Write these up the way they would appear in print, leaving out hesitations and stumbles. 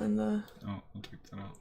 in the... Oh, I'll take that out.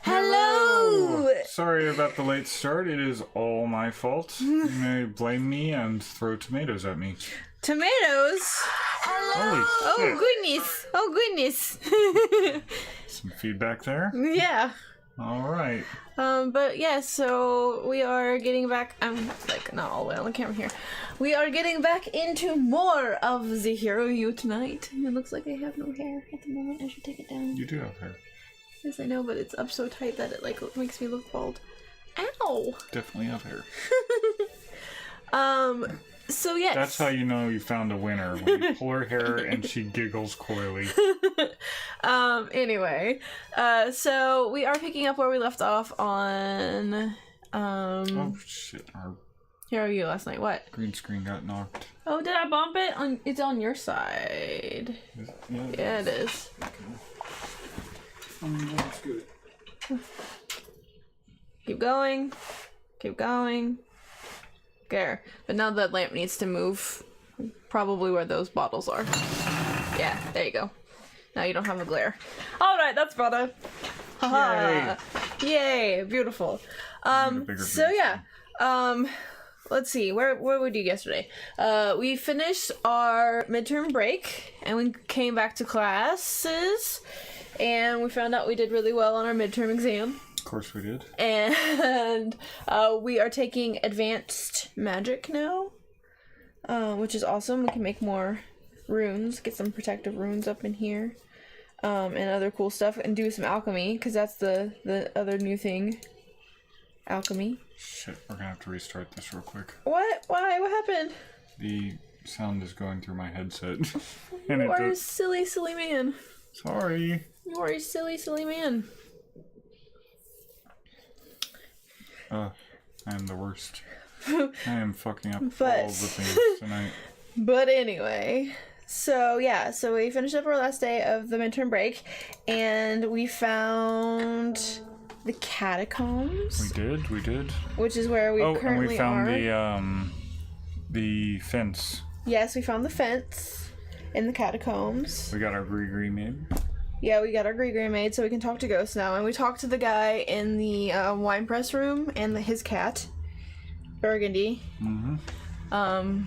Hello! Sorry about the late start. It is all my fault. You may blame me and throw tomatoes at me. Tomatoes? Holy shit. Oh goodness. Some feedback there? Yeah. Alright. But yeah, so we are getting back, I'm like not all the way on the camera here. We are getting back into more of the Hero You tonight. It looks like I have no hair at the moment. I should take it down. You do have hair. Yes, I know, but it's up so tight that it like makes me look bald. Ow! Definitely have hair. So yes. That's how you know you found a winner, when you pull her hair and she giggles coyly. Anyway, so we are picking up where we left off on, oh shit, our Here are you last night, what? green screen got knocked. Oh, did I bump it? It's on your side. Yeah, it is. That's good. Keep going. Keep going. There. But now that lamp needs to move probably where those bottles are. Yeah, there you go. Now you don't have the glare. Alright, that's better. Haha. Yay, beautiful. So yeah. Let's see, where were we do yesterday? We finished our midterm break and we came back to classes and we found out we did really well on our midterm exam. Of course we did. And we are taking advanced magic now, which is awesome. We can make more runes, get some protective runes up in here, and other cool stuff, and do some alchemy, because that's the other new thing. Alchemy. Shit, we're gonna have to restart this real quick. What? Why? What happened? The sound is going through my headset. And you are a silly, silly man. Sorry. You are a silly, silly man. I am the worst. I am fucking up all the things tonight. But anyway, so yeah, so we finished up our last day of the midterm break, and we found the catacombs. We did. Which is where we currently are. And we found the fence. Yes, we found the fence in the catacombs. We got our gree made. Yeah, we got our gree made, so we can talk to ghosts now. And we talked to the guy in the wine press room and his cat, Burgundy. Mm-hmm.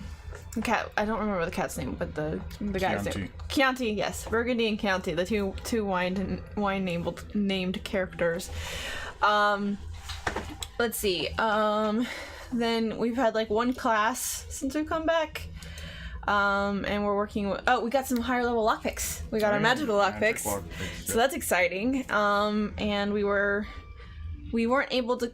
The cat, I don't remember the cat's name, but the guy's name. Chianti, yes. Burgundy and Chianti, the two wine named characters. Let's see. Then we've had like one class since we've come back. And we're working with, we got some higher level lockpicks. We got our magical lockpicks. So that's exciting. And we weren't able to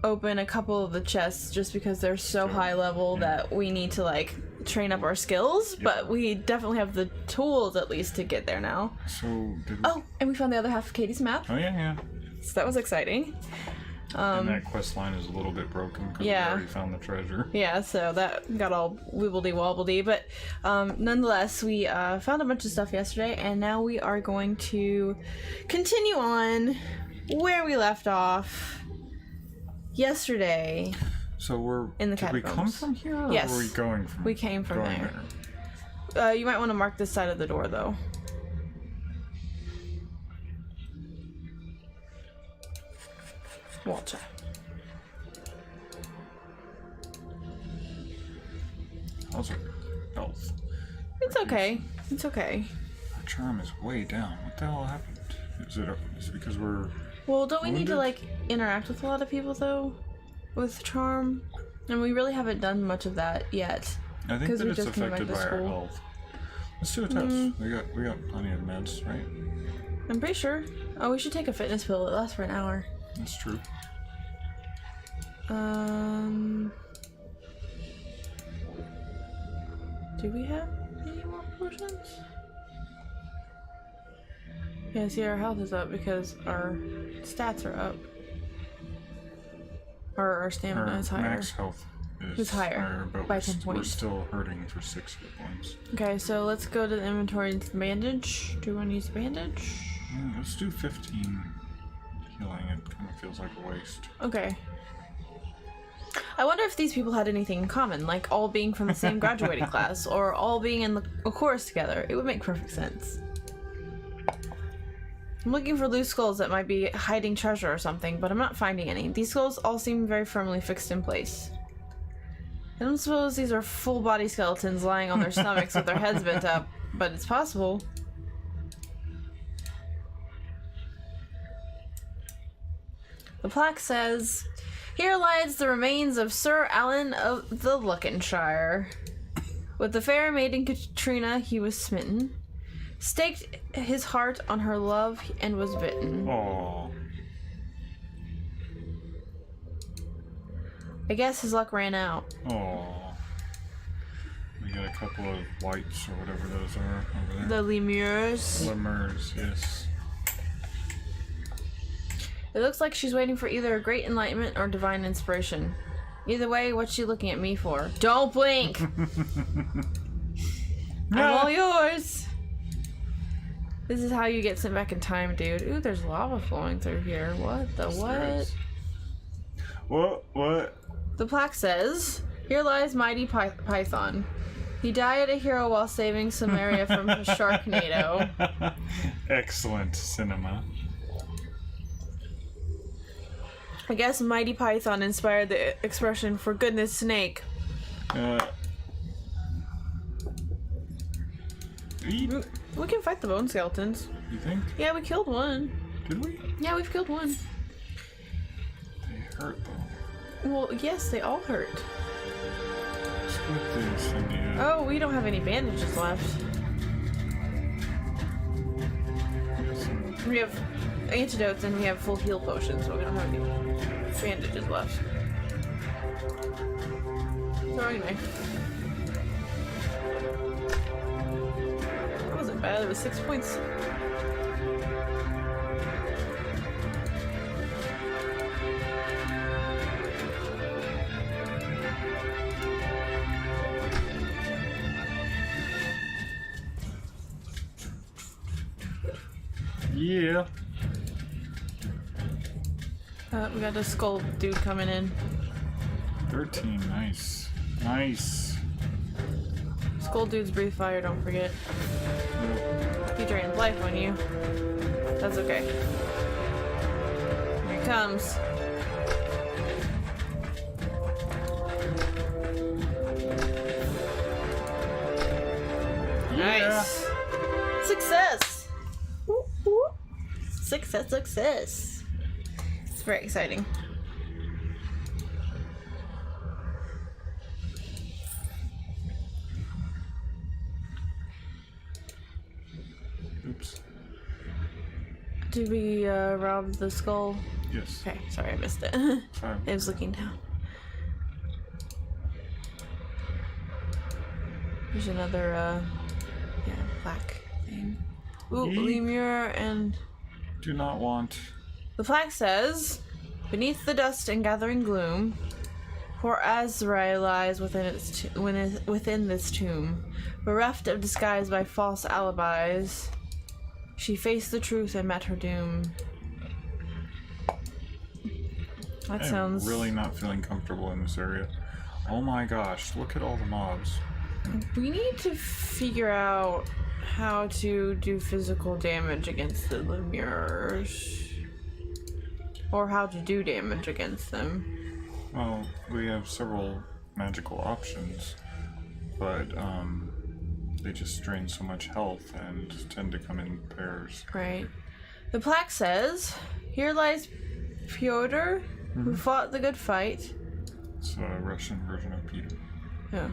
open a couple of the chests just because they're so high level that we need to like train up our skills, but we definitely have the tools at least to get there now. So did we... Oh, and we found the other half of Katie's map. Oh yeah. So that was excining. And that quest line is a little bit broken because we already found the treasure. Yeah, so that got all wibbledy-wobbledy, but nonetheless, we found a bunch of stuff yesterday, and now we are going to continue on where we left off yesterday. So we're in the did catacombs. We come from here, or yes, were we going from? We came from there. You might want to mark this side of the door, though. Walter. How's your health? It's okay. It's okay. Our charm is way down. What the hell happened? Is it because we're... Well, don't we need to, like, interact with a lot of people, though? With charm? And we really haven't done much of that yet. I think that it's affected by our health. Let's do a test. We got plenty of meds, right? I'm pretty sure. Oh, we should take a fitness pill. It lasts for an hour. That's true. Do we have any more potions? Yeah, see, our health is up because our stats are up. Or our stamina is higher. Max health is higher by 10 points. We're still hurting for 6 hit points. Okay, so let's go to the inventory and the bandage. Do you want to use the bandage? Yeah, let's do 15 healing. It kind of feels like a waste. Okay. I wonder if these people had anything in common, like all being from the same graduating class, or all being in a chorus together. It would make perfect sense. I'm looking for loose skulls that might be hiding treasure or something, but I'm not finding any. These skulls all seem very firmly fixed in place. I don't suppose these are full-body skeletons lying on their stomachs with their heads bent up, but it's possible. The plaque says, "Here lies the remains of Sir Alan of the Lincolnshire. With the fair maiden Katrina he was smitten, staked his heart on her love and was bitten." Aww. I guess his luck ran out. Aww. We got a couple of whites or whatever those are over there. The lemurs. Lemurs, yes. It looks like she's waiting for either a great enlightenment or divine inspiration. Either way, what's she looking at me for? Don't blink! I'm all yours! This is how you get sent back in time, dude. Ooh, there's lava flowing through here. What the what? What? The plaque says, "Here lies mighty Python. He died a hero while saving Samaria from a sharknado." Excellent cinema. I guess mighty Python inspired the expression "for goodness snake." Eat. We can fight the bone skeletons. You think? Yeah, we killed one. Did we? Yeah, we've killed one. They hurt though. Well, yes, they all hurt. Split this, India. Oh, we don't have any bandages left. We have antidotes and we have full heal potions, but we don't have any bandages left. Throwing knife. That wasn't bad, it was 6 points. Yeah. We got a skull dude coming in. 13, nice. Nice. Skull dudes breathe fire, don't forget. He drains life on you. That's okay. Here he comes. Yeah. Nice. Success! Woo, woo. Success, success. It's very exciting. Oops. Did we rob the skull? Yes. Okay, sorry I missed it. Sorry. I was looking down. There's another, yeah, plaque thing. Ooh, Yeet. lemur and... Do not want. The plaque says, "Beneath the dust and gathering gloom, poor Azrael lies within this tomb. Bereft of disguise by false alibis, she faced the truth and met her doom." That sounds... I'm really not feeling comfortable in this area. Oh my gosh, look at all the mobs. We need to figure out how to do physical damage against the lemurs. Or how to do damage against them. Well, we have several magical options, but they just drain so much health and tend to come in pairs. Right. The plaque says, "Here lies Pyotr, who fought the good fight." It's a Russian version of Peter. Yeah.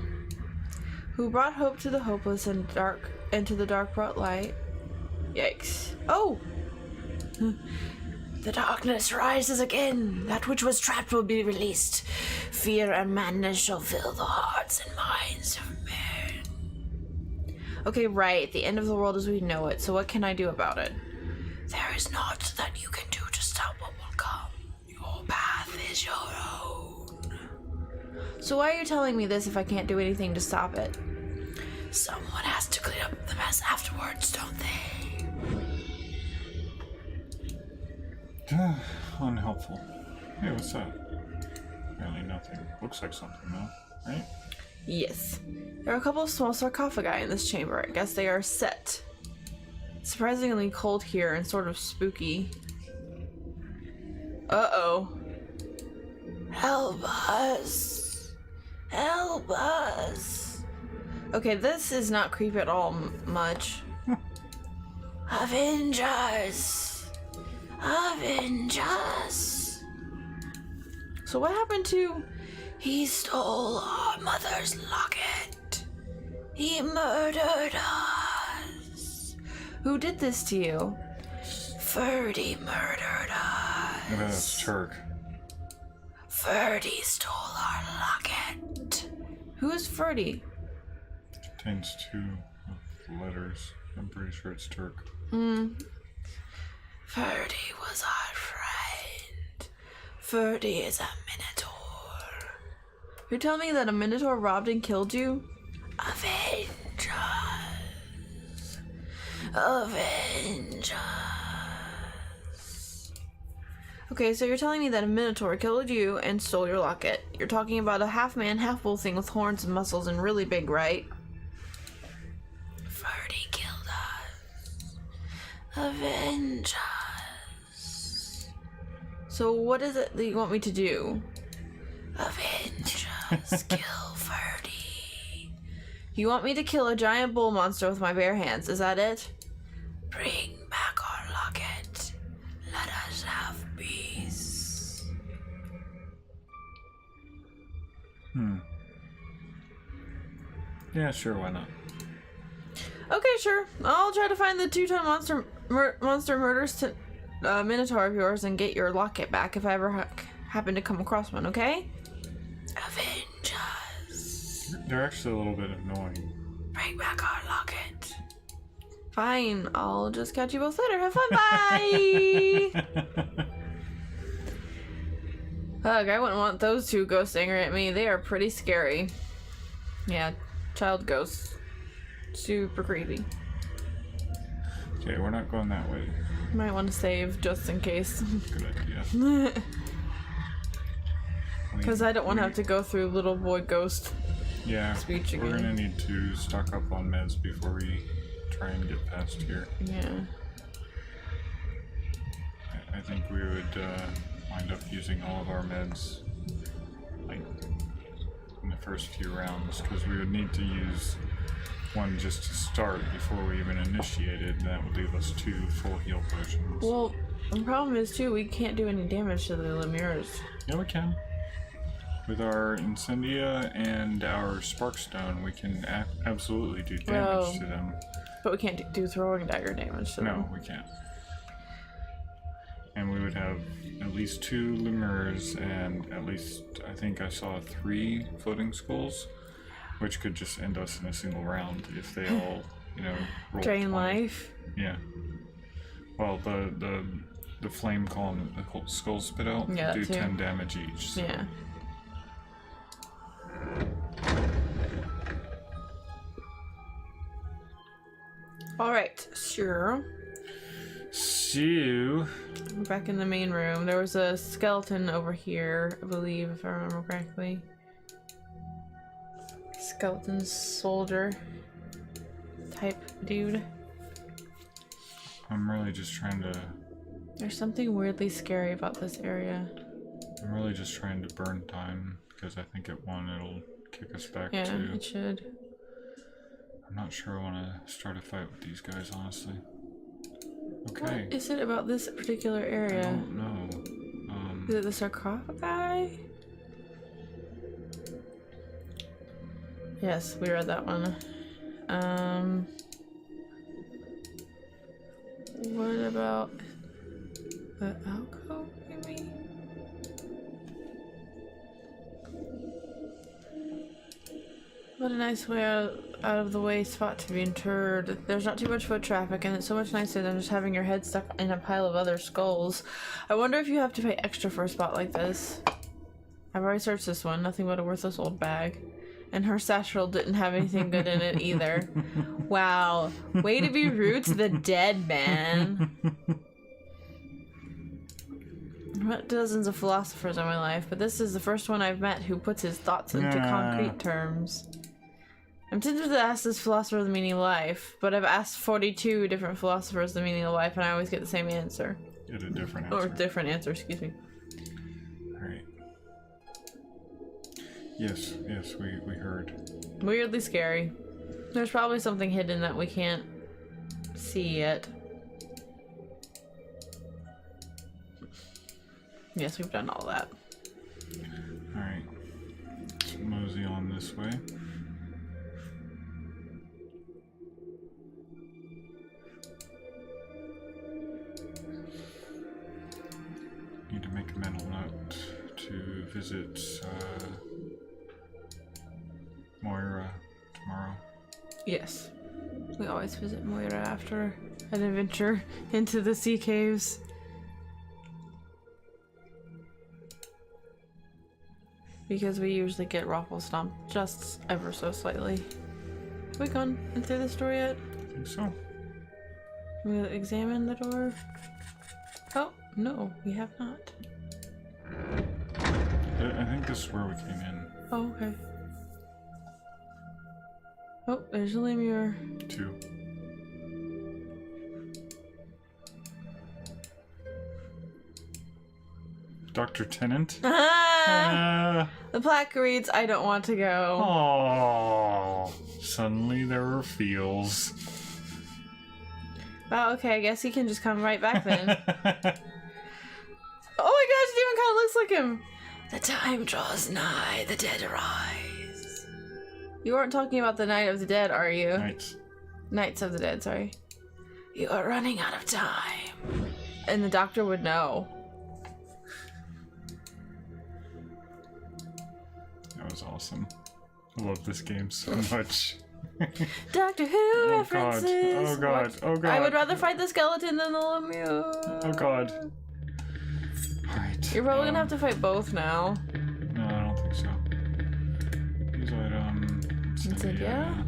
"Who brought hope to the hopeless and to the dark brought light." Yikes. Oh! "The darkness rises again. That which was trapped will be released. Fear and madness shall fill the hearts and minds of men." Okay, right. The end of the world as we know it. So what can I do about it? "There is naught that you can do to stop what will come. Your path is your own." So why are you telling me this if I can't do anything to stop it? "Someone has to clean up the mess afterwards, don't they?" Unhelpful. Hey, what's that? Apparently nothing. Looks like something though, right? Yes. There are a couple of small sarcophagi in this chamber. I guess they are set. surprisingly cold here and sort of spooky. Uh-oh. Help us. Help us. Okay, this is not creepy at all much. Avenge us. Avenge us. So what happened to... He stole our mother's locket. He murdered us. Who did this to you? Ferdy murdered us. Maybe that's Turk. Ferdy stole our locket. Who is Ferdy? Contains 2 letters. I'm pretty sure it's Turk. Ferdy was our friend. Ferdy is a minotaur. You're telling me that a minotaur robbed and killed you? Avenge us. Avenge us. Okay, so you're telling me that a minotaur killed you and stole your locket. You're talking about a half-man, half-bull thing with horns and muscles and really big, right? Ferdy killed us. Avenge us. So what is it that you want me to do? Avenge us. Kill Ferdy. You want me to kill a giant bull monster with my bare hands, is that it? Bring back our locket. Let us have peace. Yeah, sure, why not? Okay, sure. I'll try to find the 2-ton monster murders to minotaur of yours and get your locket back if I ever happen to come across one, okay? Avenge us. They're actually a little bit annoying. Bring back our locket. Fine, I'll just catch you both later. Have fun, bye! Ugh, I wouldn't want those 2 ghosts angry at me. They are pretty scary. Yeah, child ghosts. Super creepy. Okay, we're not going that way. Might want to save just in case. Good idea. Because I don't want to have to go through little boy ghost speech again. We're gonna need to stock up on meds before we try and get past here. Yeah. I think we would wind up using all of our meds, like, in the first few rounds, because we would need to use one just to start before we even initiated, and that would leave us 2 full heal potions. Well, the problem is, too, we can't do any damage to the Lemire's. Yeah, we can. With our Incendia and our Sparkstone, we can absolutely do damage to them. But we can't do throwing dagger damage to them. No, we can't. And we would have at least 2 Lemurs and at least, I think I saw 3 floating skulls, which could just end us in a single round if they all, roll Drain 20. life? Yeah. Well, the flame column that the skulls spit out do 10 damage each. So. Yeah. Alright, sure. So... We're back in the main room. There was a skeleton over here, I believe, if I remember correctly. Skeleton soldier type dude. I'm really just trying to... There's something weirdly scary about this area. I'm really just trying to burn time, because I think at 1 it'll kick us back to... Yeah, it should. I'm not sure I want to start a fight with these guys, honestly. Okay. What is it about this particular area? I don't know. Is it the sarcophagi? Yes, we read that one. What about the alcove, maybe? What a nice way out of the way spot to be interred. There's not too much foot traffic, and it's so much nicer than just having your head stuck in a pile of other skulls. I wonder if you have to pay extra for a spot like this. I've already searched this one. Nothing but a worthless old bag. And her satchel didn't have anything good in it either. Wow. Way to be rude to the dead, man. I've met dozens of philosophers in my life, but this is the first one I've met who puts his thoughts into concrete terms. I'm tempted to ask this philosopher the meaning of life, but I've asked 42 different philosophers the meaning of life, and I always get the same answer. Get a different answer. Or different answer, excuse me. Alright. Yes, we heard. Weirdly scary. There's probably something hidden that we can't see yet. Yes, we've done all that. Alright. Let's mosey on this way. Need to make a mental note to visit Moira tomorrow. Yes. We always visit Moira after an adventure into the sea caves. Because we usually get raffle stomped just ever so slightly. Have we gone into this door yet? I think so. We'll examine the door. Oh, no, we have not. I think this is where we came in. Oh, okay. Oh, there's a lemur. 2. Dr. Tennant? The plaque reads, I don't want to go. Oh, suddenly there were feels. Oh, okay, I guess he can just come right back then. Oh my gosh, it even kind of looks like him. The time draws nigh, the dead arise. You aren't talking about the Night of the Dead, are you? Nights. Knights of the Dead, sorry. You are running out of time. And the doctor would know. That was awesome. I love this game so much. Doctor Who references. Oh god. What? Oh god. I would rather fight the skeleton than the lemur. Oh god. Alright. You're probably gonna have to fight both now. No, I don't think so. Use item. Yeah.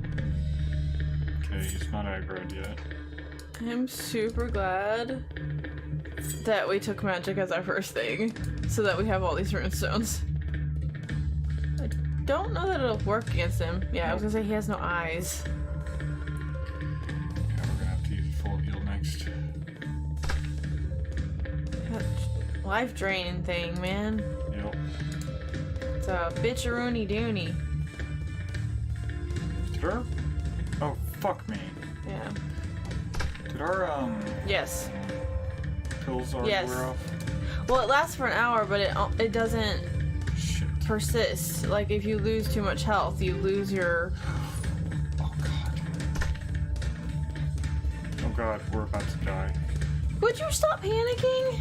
Okay, he's not aggroed yet. I'm super glad that we took magic as our first thing, so that we have all these runestones. I don't know that it'll work against him. Yeah, I was gonna say he has no eyes. Yeah, we're gonna have to use full heal next. That life draining thing, man. Yep. It's a bitcheroony doony. Did our... Oh, fuck me. Yeah. Did our, Yes. pills already Yes. wear off? Well, it lasts for an hour, but it doesn't Shit. persist. Like, if you lose too much health, you lose your... Oh god. Oh god, we're about to die. Would you stop panicking?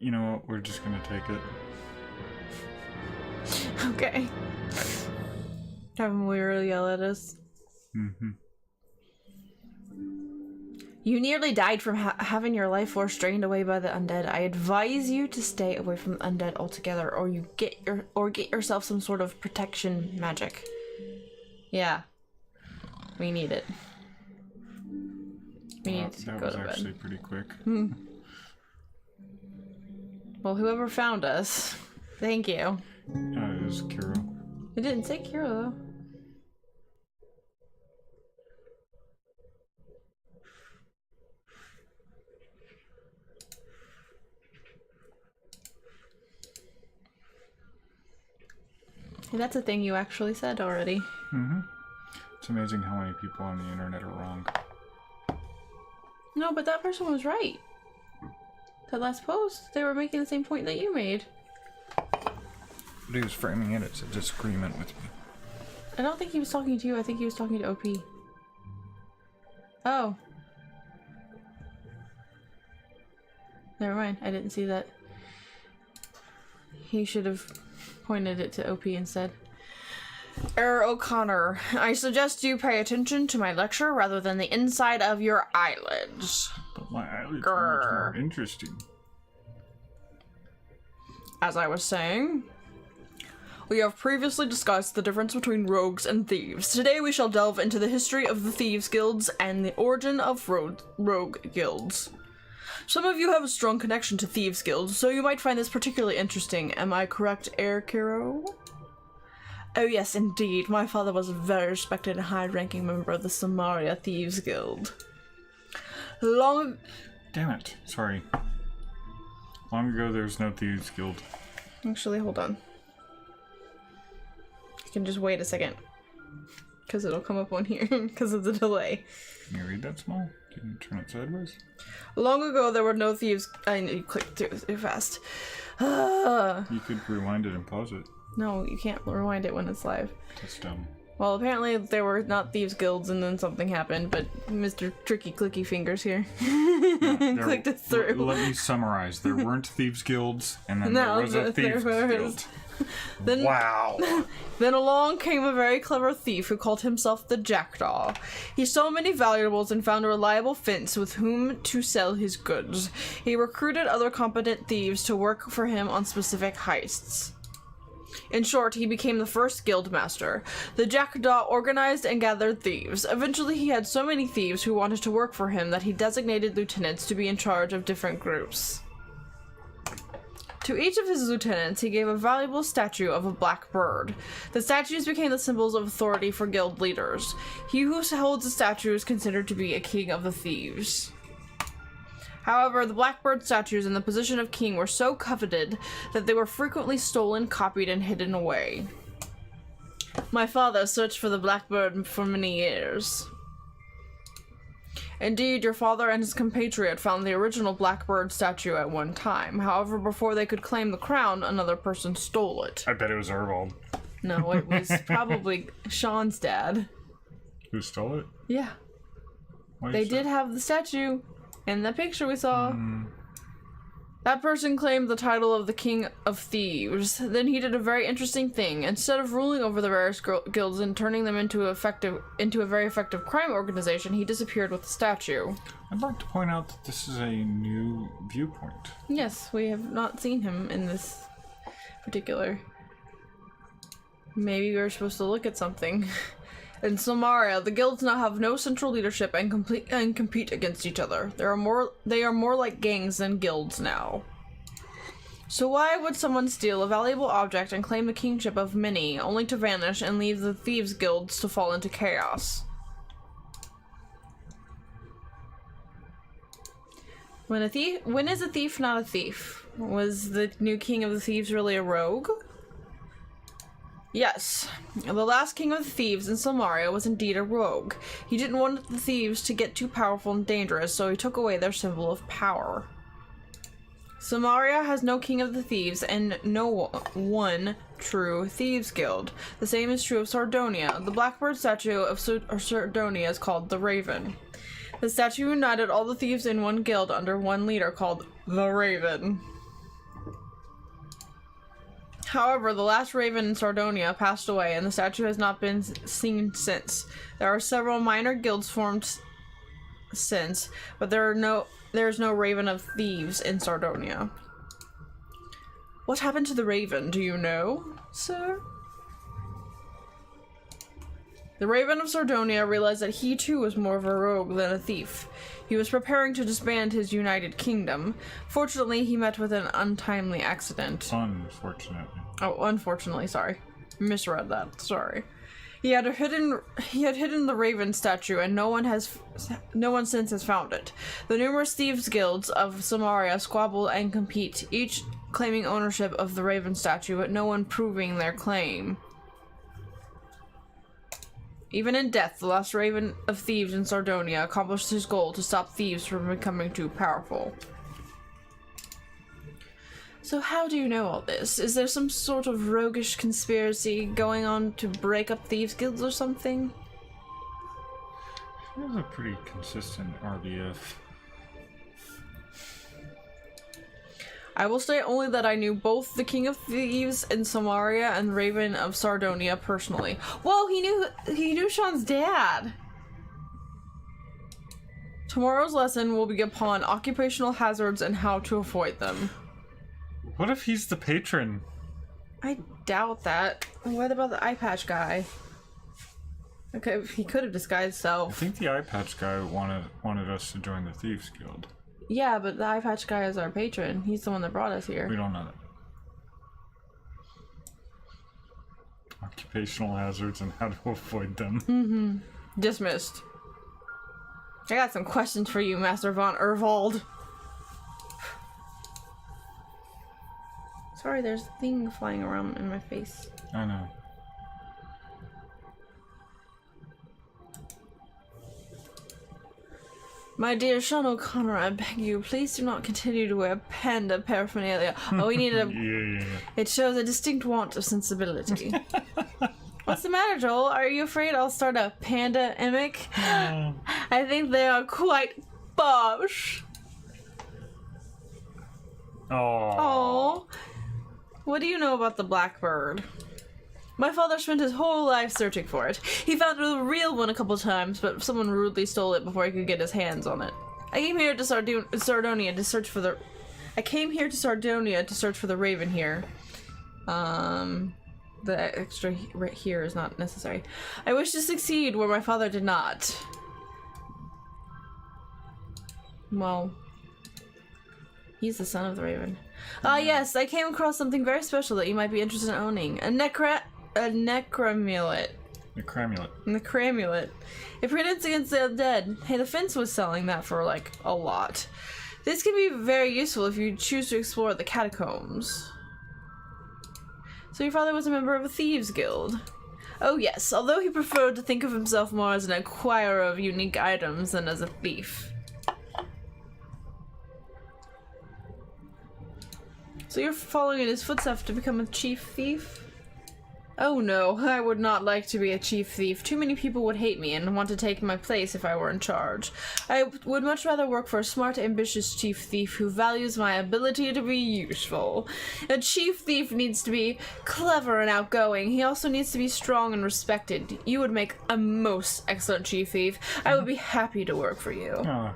You know what, we're just gonna take it. Okay. Have Moira yell at us. Mm-hmm. You nearly died from having your life force drained away by the undead. I advise you to stay away from the undead altogether, or get yourself some sort of protection magic. Yeah, we need it. We need to That go was to bed. actually pretty quick. Well, whoever found us, thank you. It was Kiro. It didn't say Kira though. That's a thing you actually said already. Mm-hmm. It's amazing how many people on the internet are wrong. No, but that person was right. That last post, they were making the same point that you made. But he was framing it as a disagreement with me. I don't think he was talking to you, I think he was talking to OP. Oh. Never mind, I didn't see that. He should have pointed it to OP instead. O'Connor, I suggest you pay attention to my lecture rather than the inside of your eyelids. But my eyelids are much more interesting. As I was saying, we have previously discussed the difference between rogues and thieves. Today we shall delve into the history of the thieves guilds and the origin of rogue guilds. Some of you have a strong connection to Thieves Guild, so you might find this particularly interesting. Am I correct, Air Kiro? Oh yes, indeed. My father was a very respected and high-ranking member of the Samaria Thieves Guild. Long... Damn it. Sorry. Long ago, there was no Thieves Guild. Actually, hold on. You can just wait a second. Because it'll come up on here, because of the delay. Can you read that small? Can you turn it sideways? Long ago, there were no thieves... I know you clicked through too fast. You could rewind it and pause it. No, you can't rewind it when it's live. That's dumb. Well, apparently there were not Thieves Guilds and then something happened, but Mr. Tricky Clicky Fingers here clicked it through. Let me summarize. There weren't Thieves Guilds, and then there was a Thieves Guild. Wow. Then along came a very clever thief who called himself the Jackdaw. He stole many valuables and found a reliable fence with whom to sell his goods. He recruited other competent thieves to work for him on specific heists. In short, he became the first guild master. The Jackdaw organized and gathered thieves. Eventually, he had so many thieves who wanted to work for him that he designated lieutenants to be in charge of different groups. To each of his lieutenants, he gave a valuable statue of a black bird. The statues became the symbols of authority for guild leaders. He who holds a statue is considered to be a king of the thieves. However, the blackbird statues in the position of king were so coveted that they were frequently stolen, copied, and hidden away. My father searched for the blackbird for many years. Indeed, your father and his compatriot found the original blackbird statue at one time. However, before they could claim the crown, another person stole it. I bet it was Ervald. No, it was probably Sean's dad. Who stole it? Yeah. They did have the statue in the picture we saw. That person claimed the title of the King of Thieves. Then he did a very interesting thing. Instead of ruling over the various guilds and turning them into a very effective crime organization, he disappeared with the statue. I'd like to point out that this is a new viewpoint. Yes, we have not seen him in this particular. Maybe we were supposed to look at something. In Samaria, the guilds now have no central leadership and compete against each other. They are more like gangs than guilds now. So why would someone steal a valuable object and claim the kingship of many, only to vanish and leave the thieves' guilds to fall into chaos? When is a thief not a thief? Was the new king of the thieves really a rogue? Yes, the last king of the thieves in Samaria was indeed a rogue. He didn't want the thieves to get too powerful and dangerous, so he took away their symbol of power. Samaria has no king of the thieves and no one true thieves guild. The same is true of Sardonia. The blackbird statue of Sardonia is called the Raven. The statue united all the thieves in one guild under one leader called the Raven. However, the last Raven in Sardonia passed away and the statue has not been seen since. There are several minor guilds formed since, but there is no Raven of Thieves in Sardonia. What happened to the Raven, do you know, sir? The Raven of Sardonia realized that he too was more of a rogue than a thief. He was preparing to disband his united kingdom. Fortunately, he met with an untimely accident. Unfortunately. Oh, unfortunately, sorry. Misread that, sorry. He had hidden the Raven statue and no one since has found it. The numerous thieves guilds of Samaria squabble and compete, each claiming ownership of the Raven statue, but no one proving their claim. Even in death, the last Raven of Thieves in Sardonia accomplished his goal to stop thieves from becoming too powerful. So how do you know all this? Is there some sort of roguish conspiracy going on to break up thieves guilds or something? It was a pretty consistent RDF. I will say only that I knew both the King of Thieves in Samaria and Raven of Sardonia personally. Whoa, he knew Sean's dad! Tomorrow's lesson will be upon occupational hazards and how to avoid them. What if he's the patron? I doubt that. What about the eye patch guy? Okay, he could have disguised I himself. think the eye patch guy wanted us to join the Thieves Guild. Yeah, but the eye patch guy is our patron. He's the one that brought us We here. don't know that. Occupational hazards and how to avoid them. Dismissed. I got some questions for you, Master von Erwald. Sorry, there's a thing flying around in my face. I know. My dear Sean O'Connor, I beg you, please do not continue to wear panda paraphernalia. Oh, we need a... Yeah. It shows a distinct want of sensibility. What's the matter, Joel? Are you afraid I'll start a panda emic? I think they are quite bosh. Oh. Oh. What do you know about the blackbird? My father spent his whole life searching for it. He found a real one a couple times, but someone rudely stole it before he could get his hands on it. I came here to Sardonia to search for the... raven here. The extra right here is not necessary. I wish to succeed where my father did not. Well... He's the son of the raven. Ah, yes, I came across something very special that you might be interested in owning. A necramulet. Necramulet. Necramulet. It protects against the undead. Hey, the fence was selling that for, like, a lot. This can be very useful if you choose to explore the catacombs. So your father was a member of a thieves guild. Oh yes, although he preferred to think of himself more as an acquirer of unique items than as a thief. So you're following in his footsteps to become a chief thief? Oh no, I would not like to be a chief thief. Too many people would hate me and want to take my place if I were in charge. I would much rather work for a smart, ambitious chief thief who values my ability to be useful. A chief thief needs to be clever and outgoing. He also needs to be strong and respected. You would make a most excellent chief thief. I would be happy to work for you. Oh.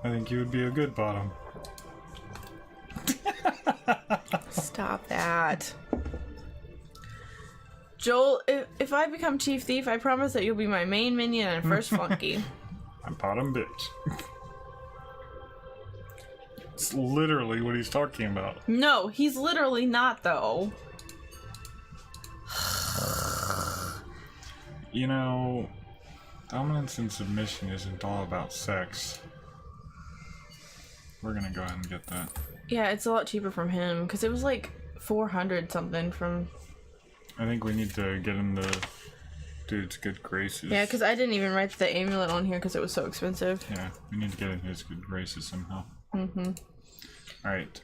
I think you would be a good bottom. Stop that. Joel, if I become chief thief, I promise that you'll be my main minion and first flunky. I'm bottom bitch. It's literally what he's talking about. No, he's literally not, though. You know, dominance and submission isn't all about sex. We're gonna go ahead and get that. Yeah, it's a lot cheaper from him, because it was like 400 something from... I think we need to get in the dude's good graces. Yeah, because I didn't even write the amulet on here because it was so expensive. Yeah, we need to get in his good graces somehow. Alright,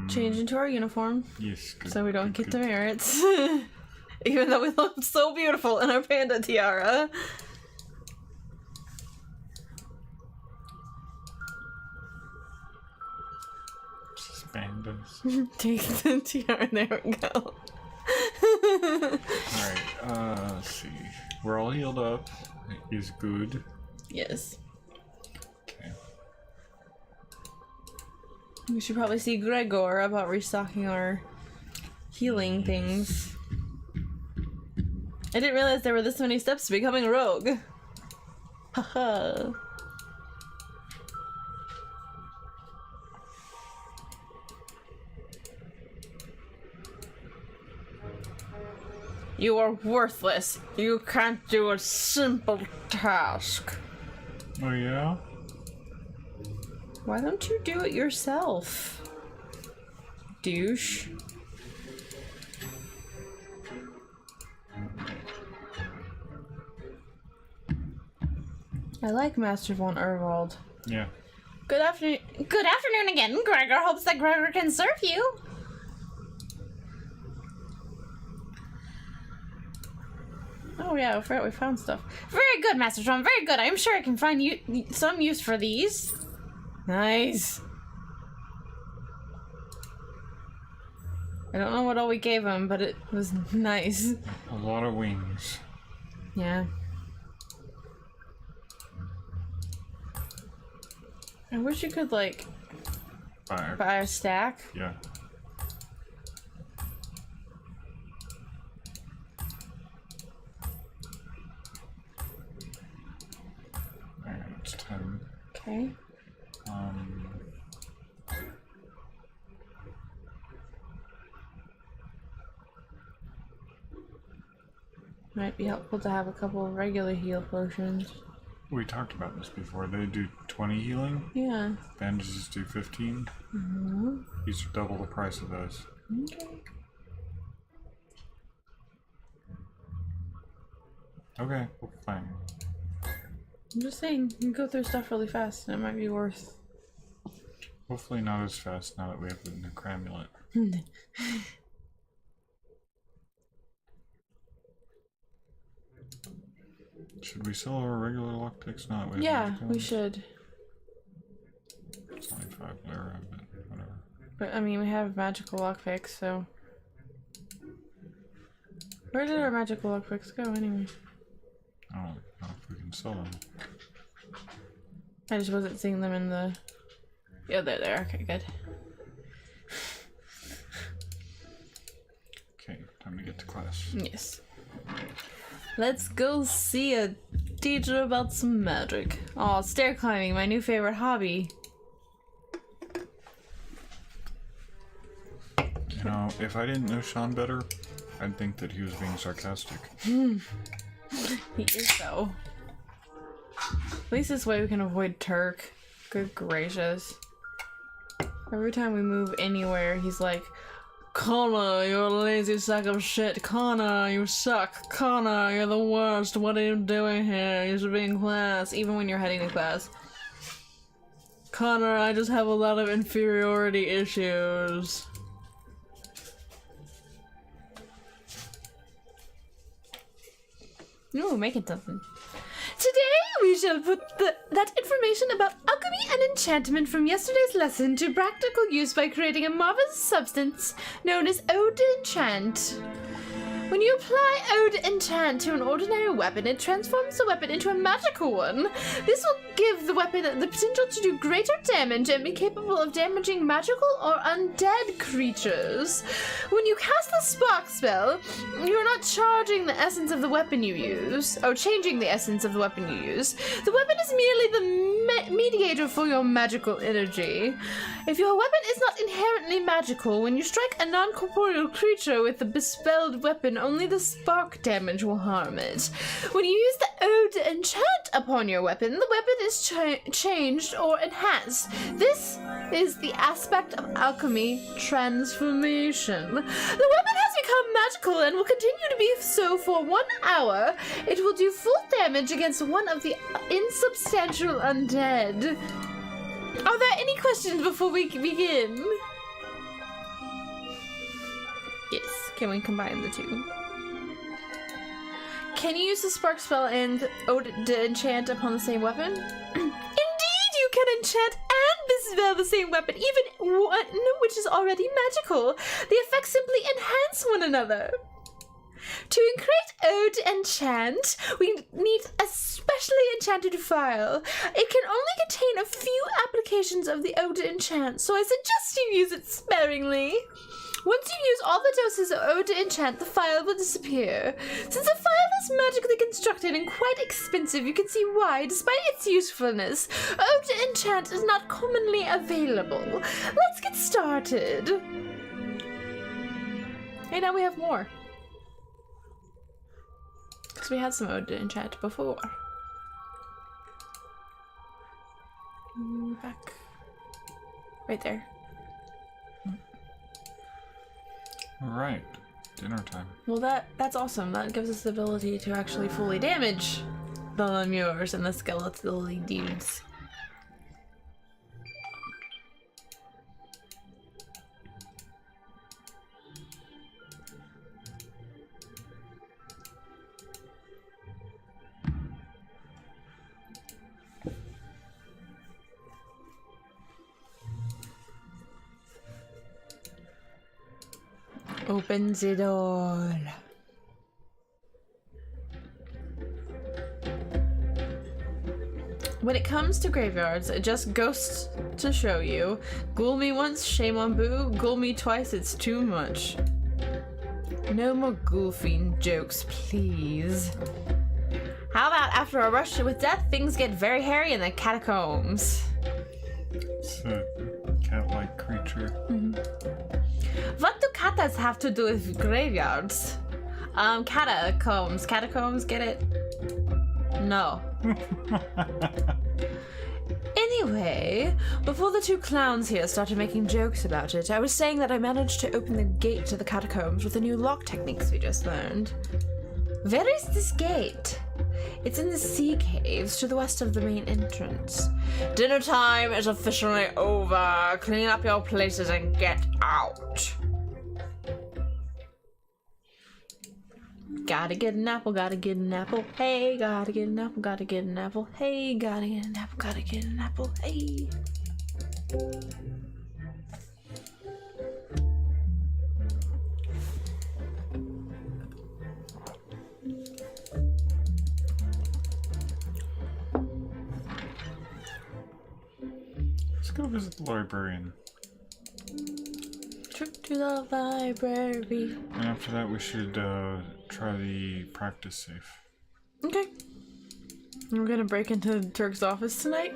Change into our uniform. yes, good, So we don't good, get good. demerits. Even though we look so beautiful in our panda tiara. Pandas. Take the tiara, there we go. Alright, let's see. We're all healed up. Is good. Yes. Okay. We should probably see Gregor about restocking our healing things. I didn't realize there were this many steps to becoming a rogue. Haha. You are worthless. You can't do a simple task. Oh yeah? Why don't you do it yourself? Douche. I like Master von Erwald. Yeah. Good afternoon. Good afternoon again. Gregor hopes that Gregor can serve you. Oh yeah, I forgot we found stuff. Very good, Master John. Very good. I'm sure I can find you some use for these. Nice. I don't know what all we gave him, but it was nice. A lot of wings. Yeah. I wish you could, like, buy a stack. Yeah. Alright, it's 10. Okay. Might be helpful to have a couple of regular heal potions. We talked about this before. They do 20 healing. Yeah. Bandages do 15. These are double the price of those. Okay. Okay, well, fine. I'm just saying, you can go through stuff really fast, and it might be worth. Hopefully not as fast now that we have the necramulet. Should we sell our regular lockpicks? Not. Yeah, we should. It's only 5 lira, but whatever. But I mean, we have magical lockpicks, so. Where did our magical lockpicks go anyway? I don't know if we can sell them. I just wasn't seeing them in the. Yeah, they're there. Okay, good. Okay, time to get to class. Yes. Let's go see a teacher about some magic. Oh, stair climbing, my new favorite hobby. You know, if I didn't know Sean better, I'd think that he was being sarcastic. He is though. At least this way we can avoid Turk. Good gracious. Every time we move anywhere, he's like, Connor, you're a lazy sack of shit. Connor, you suck. Connor, you're the worst. What are you doing here? You should be in class, even when you're heading to class. Connor, I just have a lot of inferiority issues. Ooh, making something. Today we shall put that information about alchemy and enchantment from yesterday's lesson to practical use by creating a marvelous substance known as Ode to Enchant. When you apply Ode to Enchant to an ordinary weapon, it transforms the weapon into a magical one. This will give the weapon the potential to do greater damage and be capable of damaging magical or undead creatures. When you cast the Spark spell, you're not charging the essence of the weapon you use, or changing the essence of the weapon you use. The weapon is merely the mediator for your magical energy. If your weapon is not inherently magical, when you strike a non-corporeal creature with the bespelled weapon, only the spark damage will harm it. When you use the Ode to Enchant upon your weapon, the weapon is changed or enhanced. This is the aspect of alchemy transformation. The weapon has become magical and will continue to be so for 1 hour. It will do full damage against one of the insubstantial undead. Are there any questions before we begin? Yes. Can we combine the two? Can you use the Spark spell and Ode to Enchant upon the same weapon? Indeed, you can enchant and bespell the same weapon, even one which is already magical. The effects simply enhance one another. To create Ode to Enchant, we need a specially enchanted file. It can only contain a few applications of the Ode to Enchant, so I suggest you use it sparingly. Once you use all the doses of Ode to Enchant, the file will disappear. Since the file is magically constructed and quite expensive, you can see why, despite its usefulness, Ode to Enchant is not commonly available. Let's get started. Hey, now we have more. Because we had some Ode to Enchant before. Back. Right there. Alright, dinner time. Well, that's awesome. That gives us the ability to actually fully damage the lemures and the skeletal dudes. Open the door. When it comes to graveyards, it just goes to show you. Ghoul me once, shame on boo. Ghoul me twice, it's too much. No more ghoul fiend jokes, please. How about after a rush with death, things get very hairy in the catacombs? It's a cat-like creature. What do katas have to do with graveyards? Catacombs. Catacombs, get it? No. Anyway, before the two clowns here started making jokes about it, I was saying that I managed to open the gate to the catacombs with the new lock techniques we just learned. Where is this gate? It's in the sea caves to the west of the main entrance. Dinner time is officially over. Clean up your places and get out. Gotta get an apple, gotta get an apple. Hey, gotta get an apple, gotta get an apple. Hey, gotta get an apple, gotta get an apple. Hey. Let's go visit the librarian. Trip to the library. And after that, we should try the practice safe. Okay. We're gonna break into Turk's office tonight?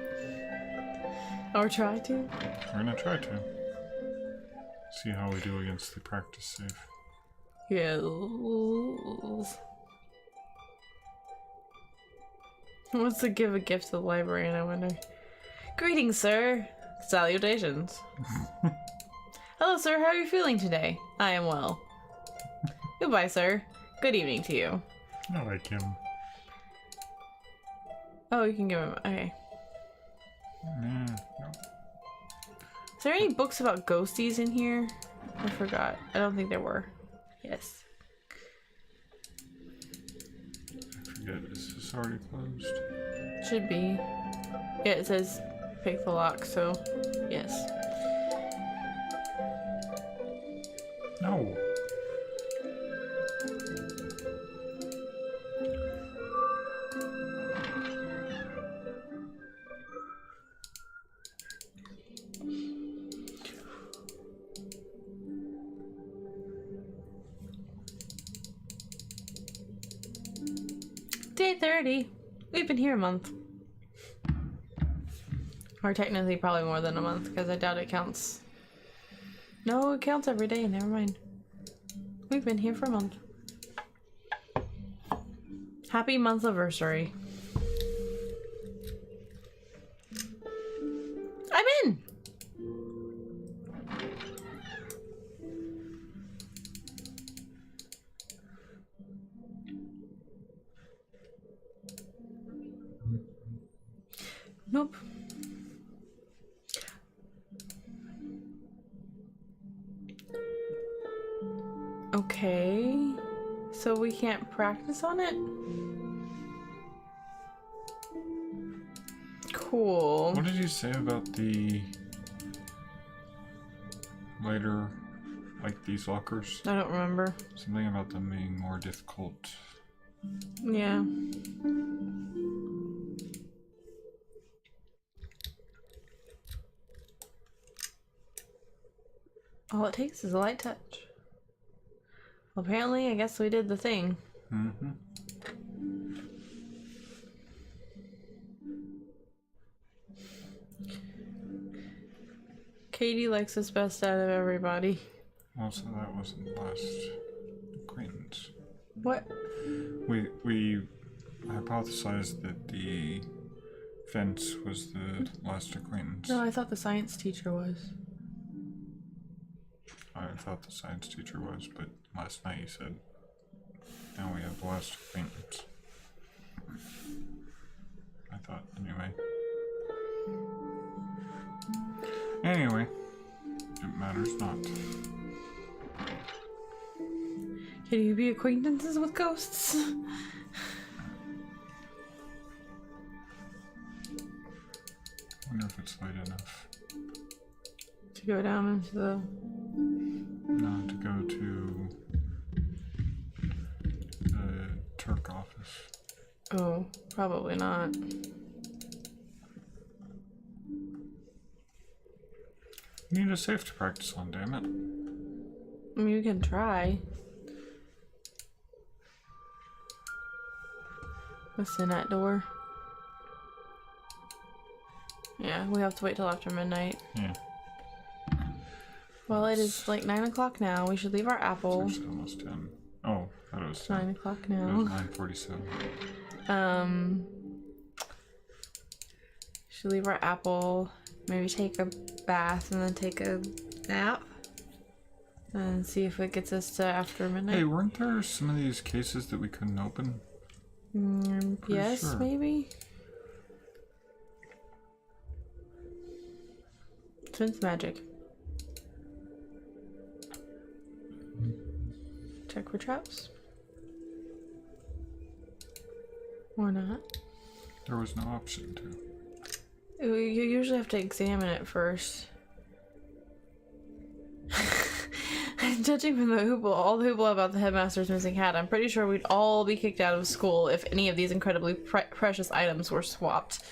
Or try to? We're gonna try to. See how we do against the practice safe. Yes. Wants to give a gift to the librarian, I wonder. Greetings, sir. Salutations. Hello, sir. How are you feeling today? I am well. Goodbye, sir. Good evening to you. I like him. Oh, you can give him... Okay. No. Is there any books about ghosties in here? I forgot. I don't think there were. Yes. I forget. Is this already closed? Should be. Yeah, it says pick the lock, so yes. No. Day 30. We've been here a month. Or technically probably more than a month, because I doubt it counts. No, it counts every day, never mind. We've been here for a month. Happy month anniversary. I'm in! Nope. Okay. So we can't practice on it? Cool. What did you say about the later, like these lockers? I don't remember. Something about them being more difficult. Yeah. All it takes is a light touch. Well, apparently, I guess we did the thing. Mm-hmm. Katie likes us best out of everybody. Also, that wasn't the last acquaintance. What? We hypothesized that the fence was the last acquaintance. No, I thought the science teacher was. I thought the science teacher was, but last night you said, now we have the last acquaintance. I thought, anyway. Anyway, it matters not. Can you be acquaintances with ghosts? Wonder if it's late enough. To go down into the... No, to go to the Turk office. Oh, probably not. You need a safe to practice on, damn it. I mean, you can try. What's in that door? Yeah, we have to wait till after midnight. Yeah. Well, it is like 9 o'clock now. We should leave our apple. It's actually almost 10. Oh, I thought it was 10. 9 o'clock It now. was 9:47. Should leave our apple. Maybe take a bath and then take a nap. And see if it gets us to after midnight. Hey, weren't there some of these cases that we couldn't open? Yes, sure. maybe. Twins magic. Check for traps. Or not. There was no option to. You usually have to examine it first. Judging from the hoople, all the hoople about the headmaster's missing hat, I'm pretty sure we'd all be kicked out of school if any of these incredibly precious items were swiped.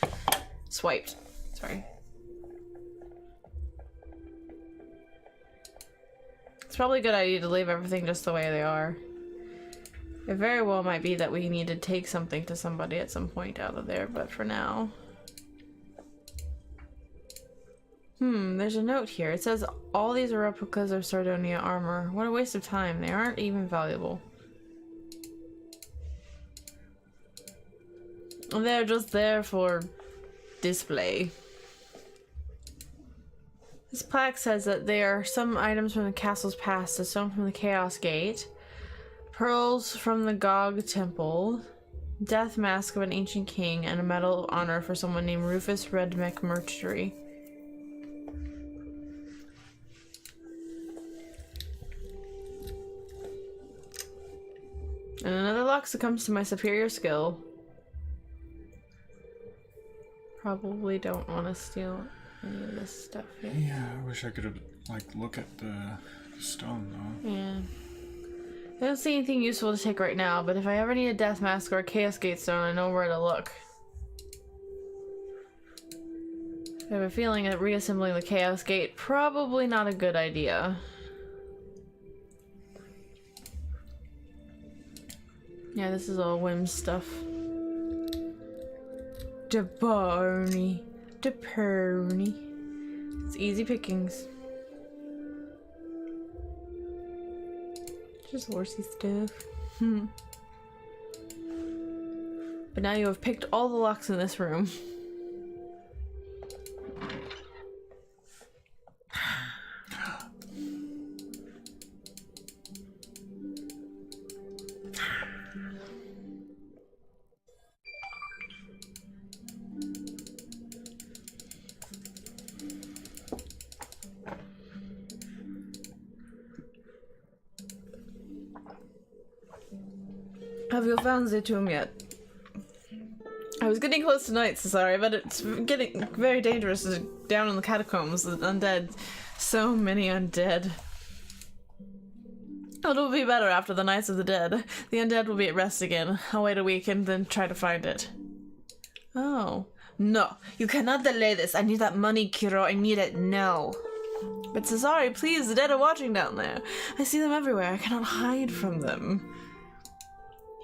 Sorry. It's probably a good idea to leave everything just the way they are. It very well might be that we need to take something to somebody at some point out of there, but for now... there's a note here. It says all these are replicas of Sardonia armor. What a waste of time. They aren't even valuable. They're just there for display. This plaque says that they are some items from the castle's past, a stone from the Chaos Gate, pearls from the Gog Temple, death mask of an ancient king, and a medal of honor for someone named Rufus Redmec Mercury. And another lock succumbs to my superior skill. Probably don't want to steal any of this stuff here. Yeah, I wish I could have, like, look at the stone, though. Yeah. I don't see anything useful to take right now, but if I ever need a death mask or a Chaos Gate stone, I know where to look. I have a feeling that reassembling the Chaos Gate probably not a good idea. Yeah, this is all whim stuff. Debarney. It's easy pickings. Just horsey stuff. But now you have picked all the locks in this room. Have you found the tomb yet? I was getting close to night, sorry, but it's getting very dangerous down in the catacombs. The undead. So many undead. It'll be better after the Nights of the Dead. The undead will be at rest again. I'll wait a week and then try to find it. Oh. No, you cannot delay this. I need that money, Kiro. I need it now. But Cesare, please, the dead are watching down there. I see them everywhere. I cannot hide from them.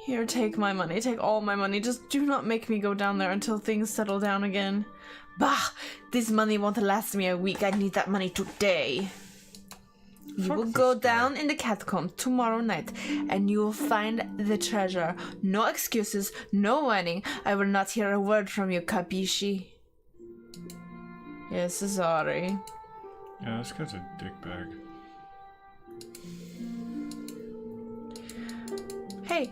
Here, take my money. Take all my money. Just do not make me go down there until things settle down again. Bah! This money won't last me a week. I need that money today. You will go down in the catacombs tomorrow night, and you will find the treasure. No excuses, no whining. I will not hear a word from you, capisci? Yes, sorry. Yeah, this guy's a dickbag. Hey,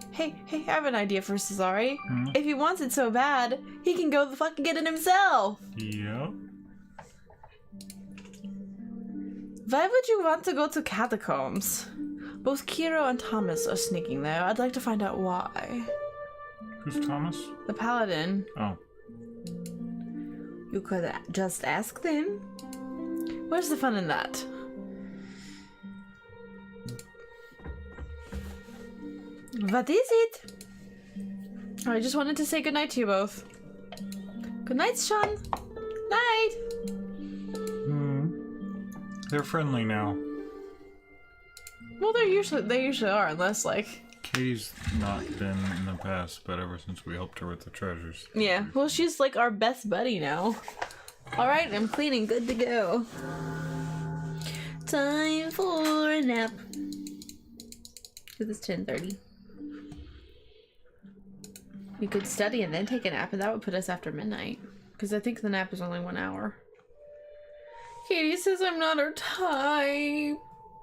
I have an idea for Cesare. If he wants it so bad, he can go the fuck and get it himself. Yep. Why would you want to go to catacombs? Both Kiro and Thomas are sneaking there. I'd like to find out why. Who's Thomas? The paladin. Oh. You could just ask them. Where's the fun in that? What is it? I just wanted to say goodnight to you both. Good night, Sean. Night. They're friendly now. Well, they usually are, unless like. Katie's not been in the past, but ever since we helped her with the treasures. Yeah. Well, she's like our best buddy now. Alright, I'm cleaning. Good to go. Time for a nap. Because it's 10:30. We could study and then take a nap, and that would put us after midnight. Because I think the nap is only 1 hour. Katie says I'm not her type.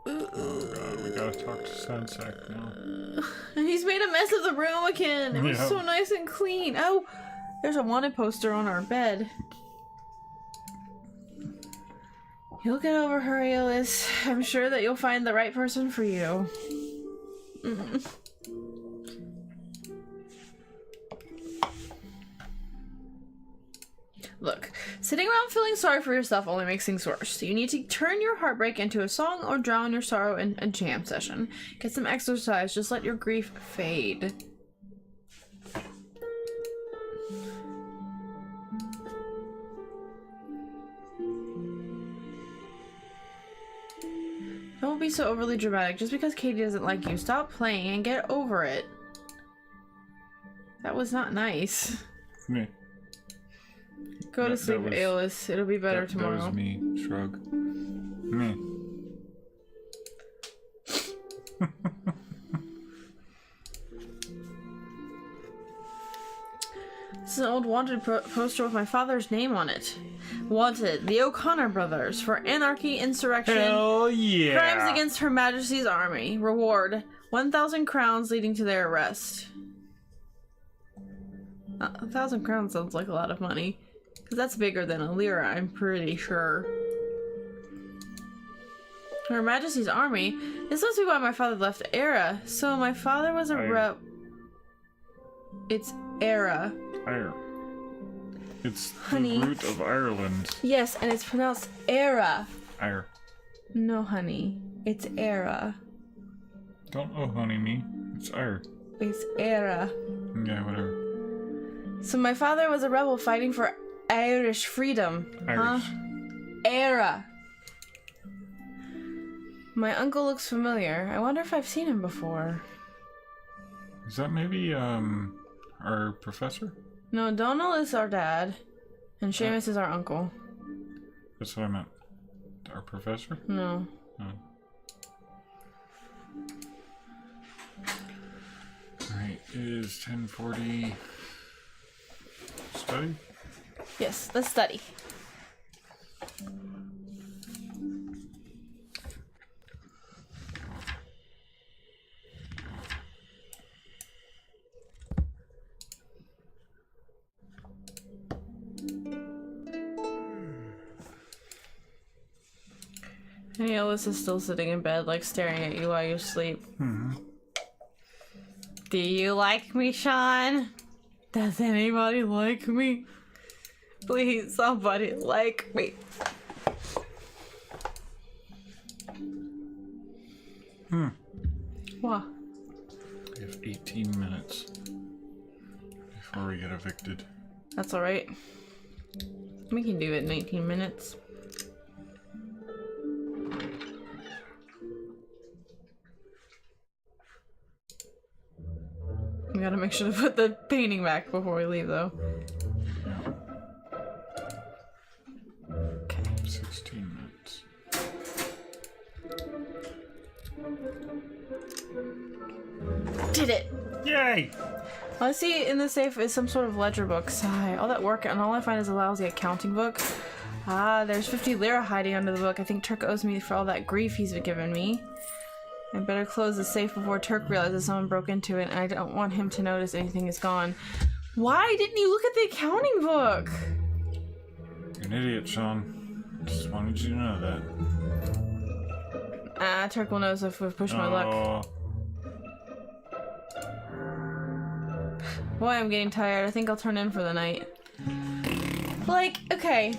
Oh god, we gotta talk to Sunsack now. And he's made a mess of the room again. It was so nice and clean. Oh, there's a wanted poster on our bed. You'll get over her, Aeolus. I'm sure that you'll find the right person for you. Look, sitting around feeling sorry for yourself only makes things worse. You need to turn your heartbreak into a song or drown your sorrow in a jam session. Get some exercise, just let your grief fade. Don't be so overly dramatic. Just because Katie doesn't like you, stop playing and get over it. That was not nice. Me. Go to sleep, Aeolus. It'll be better tomorrow. That was me. Shrug. Me. This is an old wanted poster with my father's name on it. Wanted, the O'Connor brothers, for anarchy, insurrection, Hell yeah! crimes against Her Majesty's army. Reward, 1,000 crowns leading to their arrest. 1,000 crowns sounds like a lot of money. Because that's bigger than a lira, I'm pretty sure. Her Majesty's army? This must be why my father left Era. So my father was a rep... It's Era. Ire. It's honey. The root of Ireland. Yes, and it's pronounced Era. Ire. No, honey. It's Era. Don't honey me. It's Ire. It's Era. Yeah, whatever. So my father was a rebel fighting for Irish freedom. Irish. Huh? Era. My uncle looks familiar. I wonder if I've seen him before. Is that maybe, our professor? No, Donald is our dad. And Seamus is our uncle. That's what I meant. Our professor? No. Oh. Alright, it is 10:40. Study? Yes, let's study. And Aeolus is still sitting in bed, like staring at you while you sleep. Mm-hmm. Do you like me, Sean? Does anybody like me? Please, somebody like me. What? We have 18 minutes before we get evicted. That's alright. We can do it in 18 minutes. We gotta make sure to put the painting back before we leave, though. Yeah. Okay. 16 minutes. Did it! Yay! All I see in the safe is some sort of ledger book. Sigh. All that work and all I find is a lousy accounting book. Ah, there's 50 lira hiding under the book. I think Turk owes me for all that grief he's given me. I better close the safe before Turk realizes someone broke into it, and I don't want him to notice anything is gone. Why didn't you look at the accounting book? You're an idiot, Sean. Just wanted you to know that. Ah, Turk will notice if we've pushed my luck. Boy, I'm getting tired. I think I'll turn in for the night. Like, okay,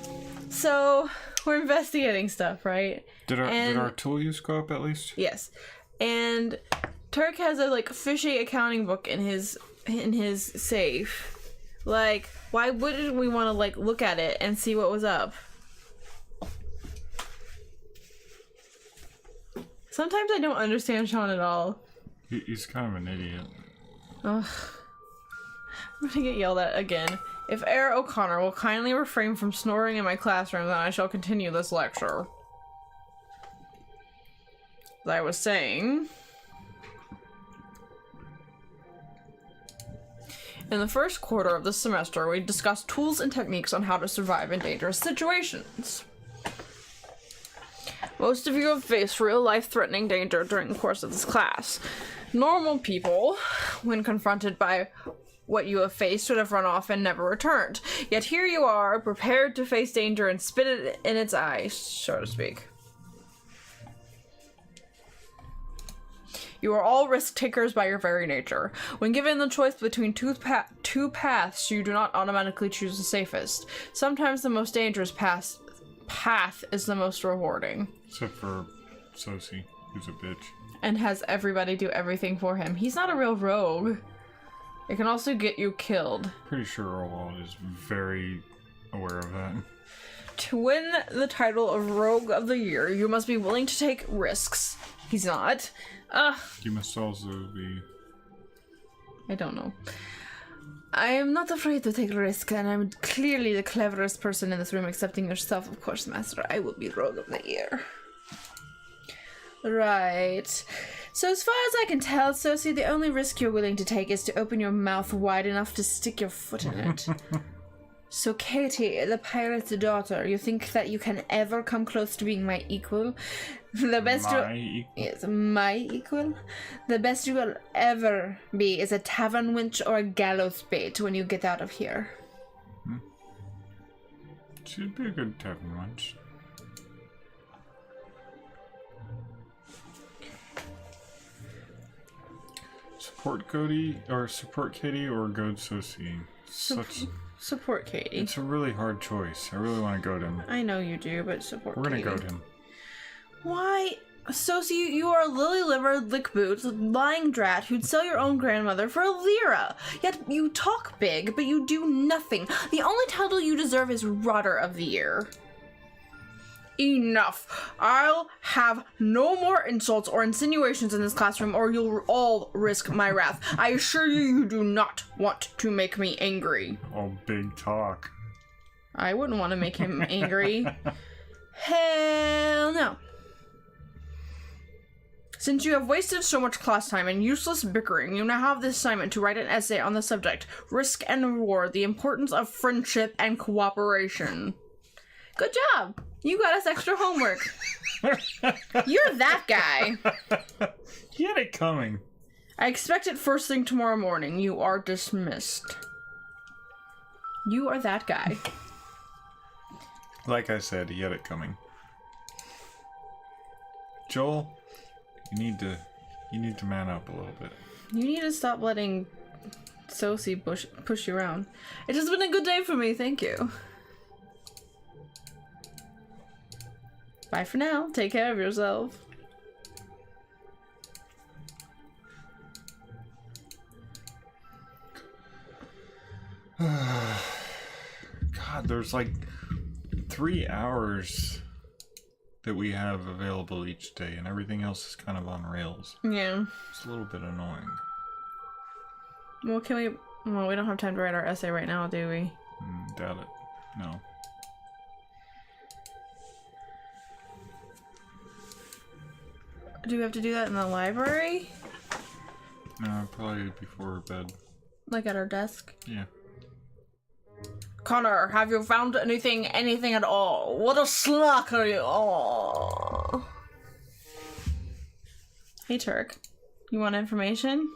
so we're investigating stuff, right? Did our tool use go up at least? Yes. And Turk has a like fishy accounting book in his safe. Like, why wouldn't we want to like look at it and see what was up? Sometimes I don't understand Sean at all. He's kind of an idiot. Ugh. I'm gonna get yelled at again. If Air O'Connor will kindly refrain from snoring in my classroom, then I shall continue this lecture. As I was saying, in the first quarter of this semester, we discussed tools and techniques on how to survive in dangerous situations. Most of you have faced real life-threatening danger during the course of this class. Normal people, when confronted by what you have faced, would have run off and never returned. Yet here you are, prepared to face danger and spit it in its eye, so to speak. You are all risk takers by your very nature. When given the choice between two paths, you do not automatically choose the safest. Sometimes the most dangerous path is the most rewarding. Except for Sosi, who's a bitch. And has everybody do everything for him. He's not a real rogue. It can also get you killed. Pretty sure Orwald is very aware of that. To win the title of Rogue of the Year, you must be willing to take risks. He's not. You must also be... I don't know. I am not afraid to take risks, and I'm clearly the cleverest person in this room, excepting yourself, of course, Master. I will be Rogue of the Year. Right. So as far as I can tell, Sosi, the only risk you're willing to take is to open your mouth wide enough to stick your foot in it. So Katie, the pirate's daughter, you think that you can ever come close to being my equal? The best Yes, my equal? The best you will ever be is a tavern wench or a gallows bait when you get out of here. She'd be a good tavern wench. Support Katie or goad Sosi. Support Katie. It's a really hard choice. I really want to goad him. I know you do, but support We're Katie. gonna goad him. Why? Sosi, you are a lily-livered, lick-boots, lying drat who'd sell your own grandmother for a lira. Yet you talk big, but you do nothing. The only title you deserve is Rotter of the Year. Enough. I'll have no more insults or insinuations in this classroom, or you'll all risk my wrath. I assure you, you do not want to make me angry. Oh, big talk. I wouldn't want to make him angry. Hell no. Since you have wasted so much class time and useless bickering, you now have the assignment to write an essay on the subject, Risk and Reward, the importance of friendship and cooperation. Good job! You got us extra homework. You're that guy. He had it coming. I expect it first thing tomorrow morning. You are dismissed. You are that guy. Like I said, he had it coming. Joel, you need to man up a little bit. You need to stop letting Sosi push you around. It has been a good day for me, thank you. Bye for now. Take care of yourself. God, there's like 3 hours that we have available each day, and everything else is kind of on rails. Yeah. It's a little bit annoying. Well, well, we don't have time to write our essay right now, do we? Doubt it. No. Do we have to do that in the library? No, probably before bed. Like at our desk? Yeah. Connor, have you found anything at all? What a slack are you? Oh. Hey, Turk. You want information?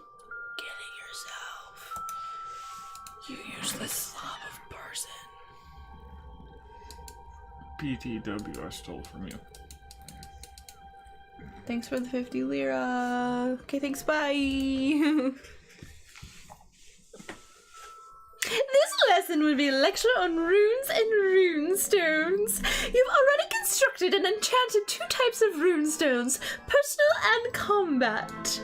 Get it yourself. You useless slob of person. BTW I stole from you. Thanks for the 50 lira. Okay, thanks, bye. This lesson will be a lecture on runes and runestones. You've already constructed and enchanted 2 types of runestones, personal and combat.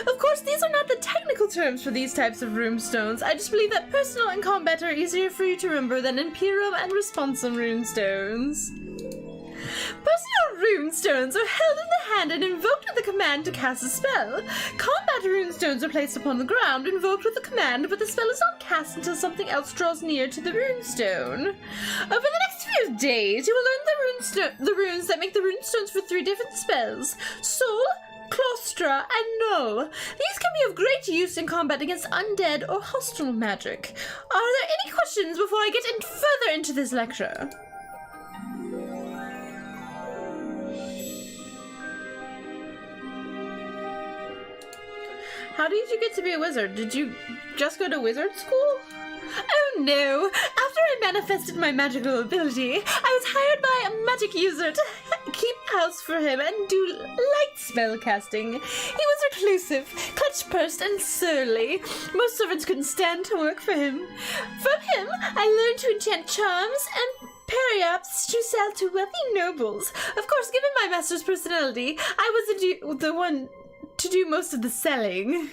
Of course, these are not the technical terms for these types of runestones. I just believe that personal and combat are easier for you to remember than Imperium and Responsum runestones. Personal rune stones are held in the hand and invoked with the command to cast a spell. Combat rune stones are placed upon the ground, invoked with the command, but the spell is not cast until something else draws near to the rune stone. Over the next few days, you will learn the runes that make the rune stones for 3 different spells: Soul, Claustra, and Null. These can be of great use in combat against undead or hostile magic. Are there any questions before I get further into this lecture? How did you get to be a wizard? Did you just go to wizard school? Oh no! After I manifested my magical ability, I was hired by a magic user to keep house for him and do light spell casting. He was reclusive, clutch-pursed, and surly. Most servants couldn't stand to work for him. From him, I learned to enchant charms and periaps to sell to wealthy nobles. Of course, given my master's personality, I was the one to do most of the selling.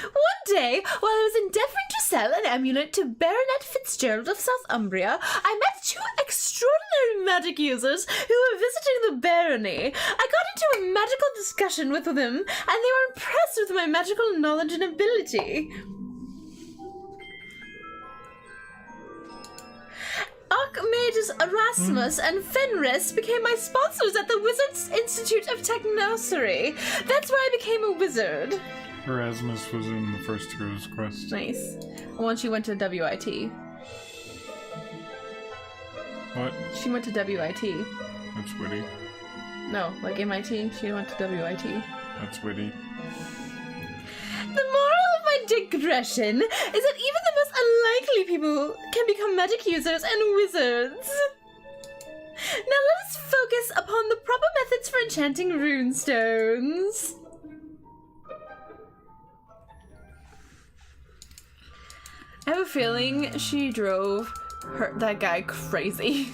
One day, while I was endeavouring to sell an amulet to Baronet Fitzgerald of Southumbria, I met 2 extraordinary magic users who were visiting the barony. I got into a magical discussion with them, and they were impressed with my magical knowledge and ability. Archmages Erasmus and Fenris became my sponsors at the Wizards Institute of Technocery. That's where I became a wizard. Erasmus was in the first Hero's Quest. Nice. Once she went to WIT. What? She went to WIT. That's witty. No, like MIT. She went to WIT. That's witty. The moral of my digression is that even the most unlikely people can become magic users and wizards. Now let us focus upon the proper methods for enchanting rune stones. I have a feeling she drove that guy crazy.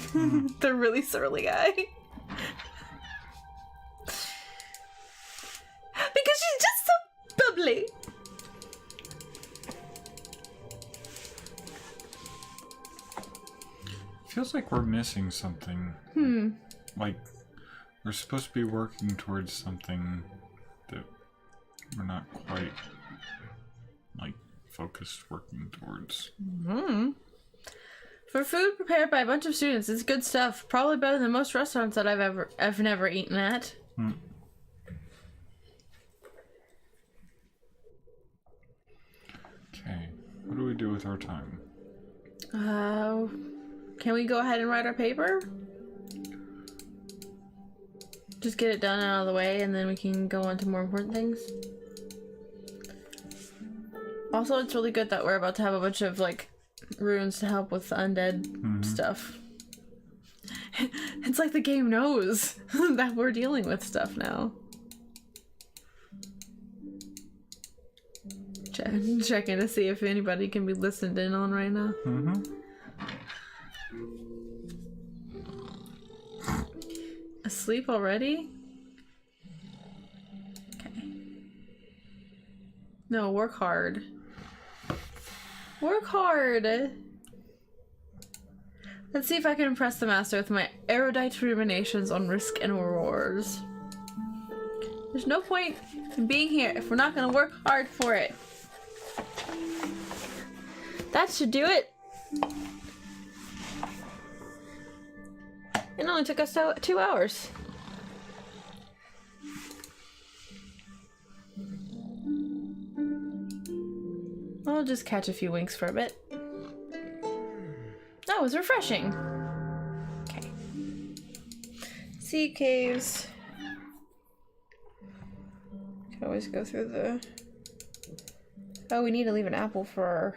The really surly guy. Because she's just so bubbly. Feels like we're missing something. Like, we're supposed to be working towards something that we're not quite, like, focused working towards. For food prepared by a bunch of students, it's good stuff. Probably better than most restaurants that I've never eaten at. Okay, what do we do with our time? Can we go ahead and write our paper? Just get it done and out of the way, and then we can go on to more important things. Also, it's really good that we're about to have a bunch of, like, runes to help with the undead stuff. It's like the game knows that we're dealing with stuff now. Checking to see if anybody can be listened in on right now. Asleep already? Okay. No, work hard. Work hard! Let's see if I can impress the master with my erudite ruminations on risk and rewards. There's no point in being here if we're not gonna work hard for it. That should do it. It only took us 2 hours. I'll just catch a few winks for a bit. That was refreshing. Okay. Sea caves. Can always go through the... Oh, we need to leave an apple for our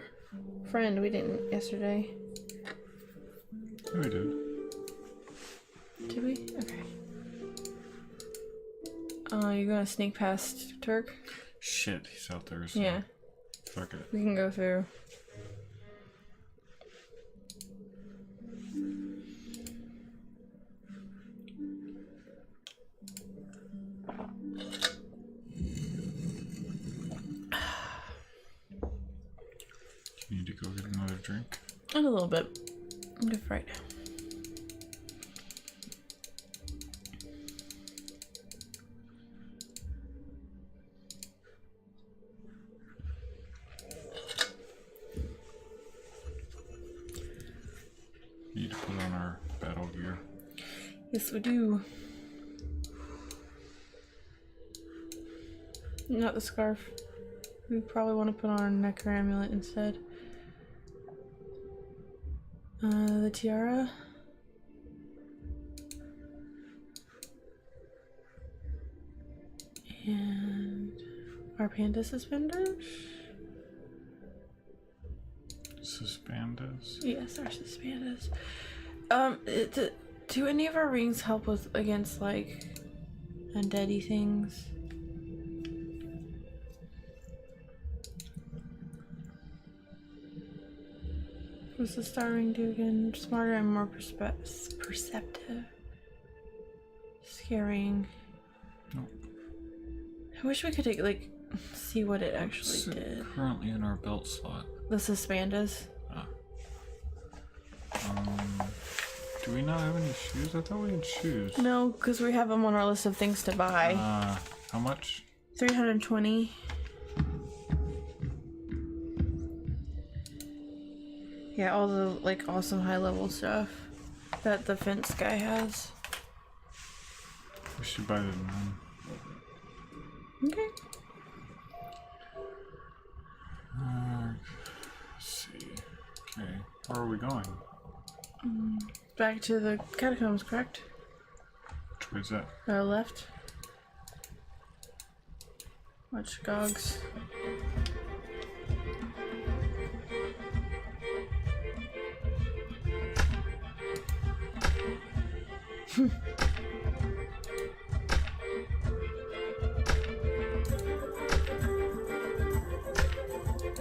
friend. We didn't yesterday. We did. Did we? Okay. You're gonna sneak past Turk? Shit, he's out there. So Yeah. fuck it. We can go through. You need to go get another drink. In a little bit. I'm good for right now. Yes, we do. Not the scarf. We probably want to put on our neck or amulet instead. The tiara. And our panda suspenders. Suspenders? Yes, our suspenders. Do any of our rings help with against like undeady things? What's the star ring do again? Smarter and more perceptive. Scaring. Nope. I wish we could like see what it actually did. Currently in our belt slot. The suspendas. Do we not have any shoes? I thought we had shoes. No, because we have them on our list of things to buy. How much? 320. Yeah, all the like awesome high level stuff that the fence guy has. We should buy the nun. Okay. Let's see. Okay, where are we going? Back to the catacombs, correct? Which way is that? Left. Watch Gogs.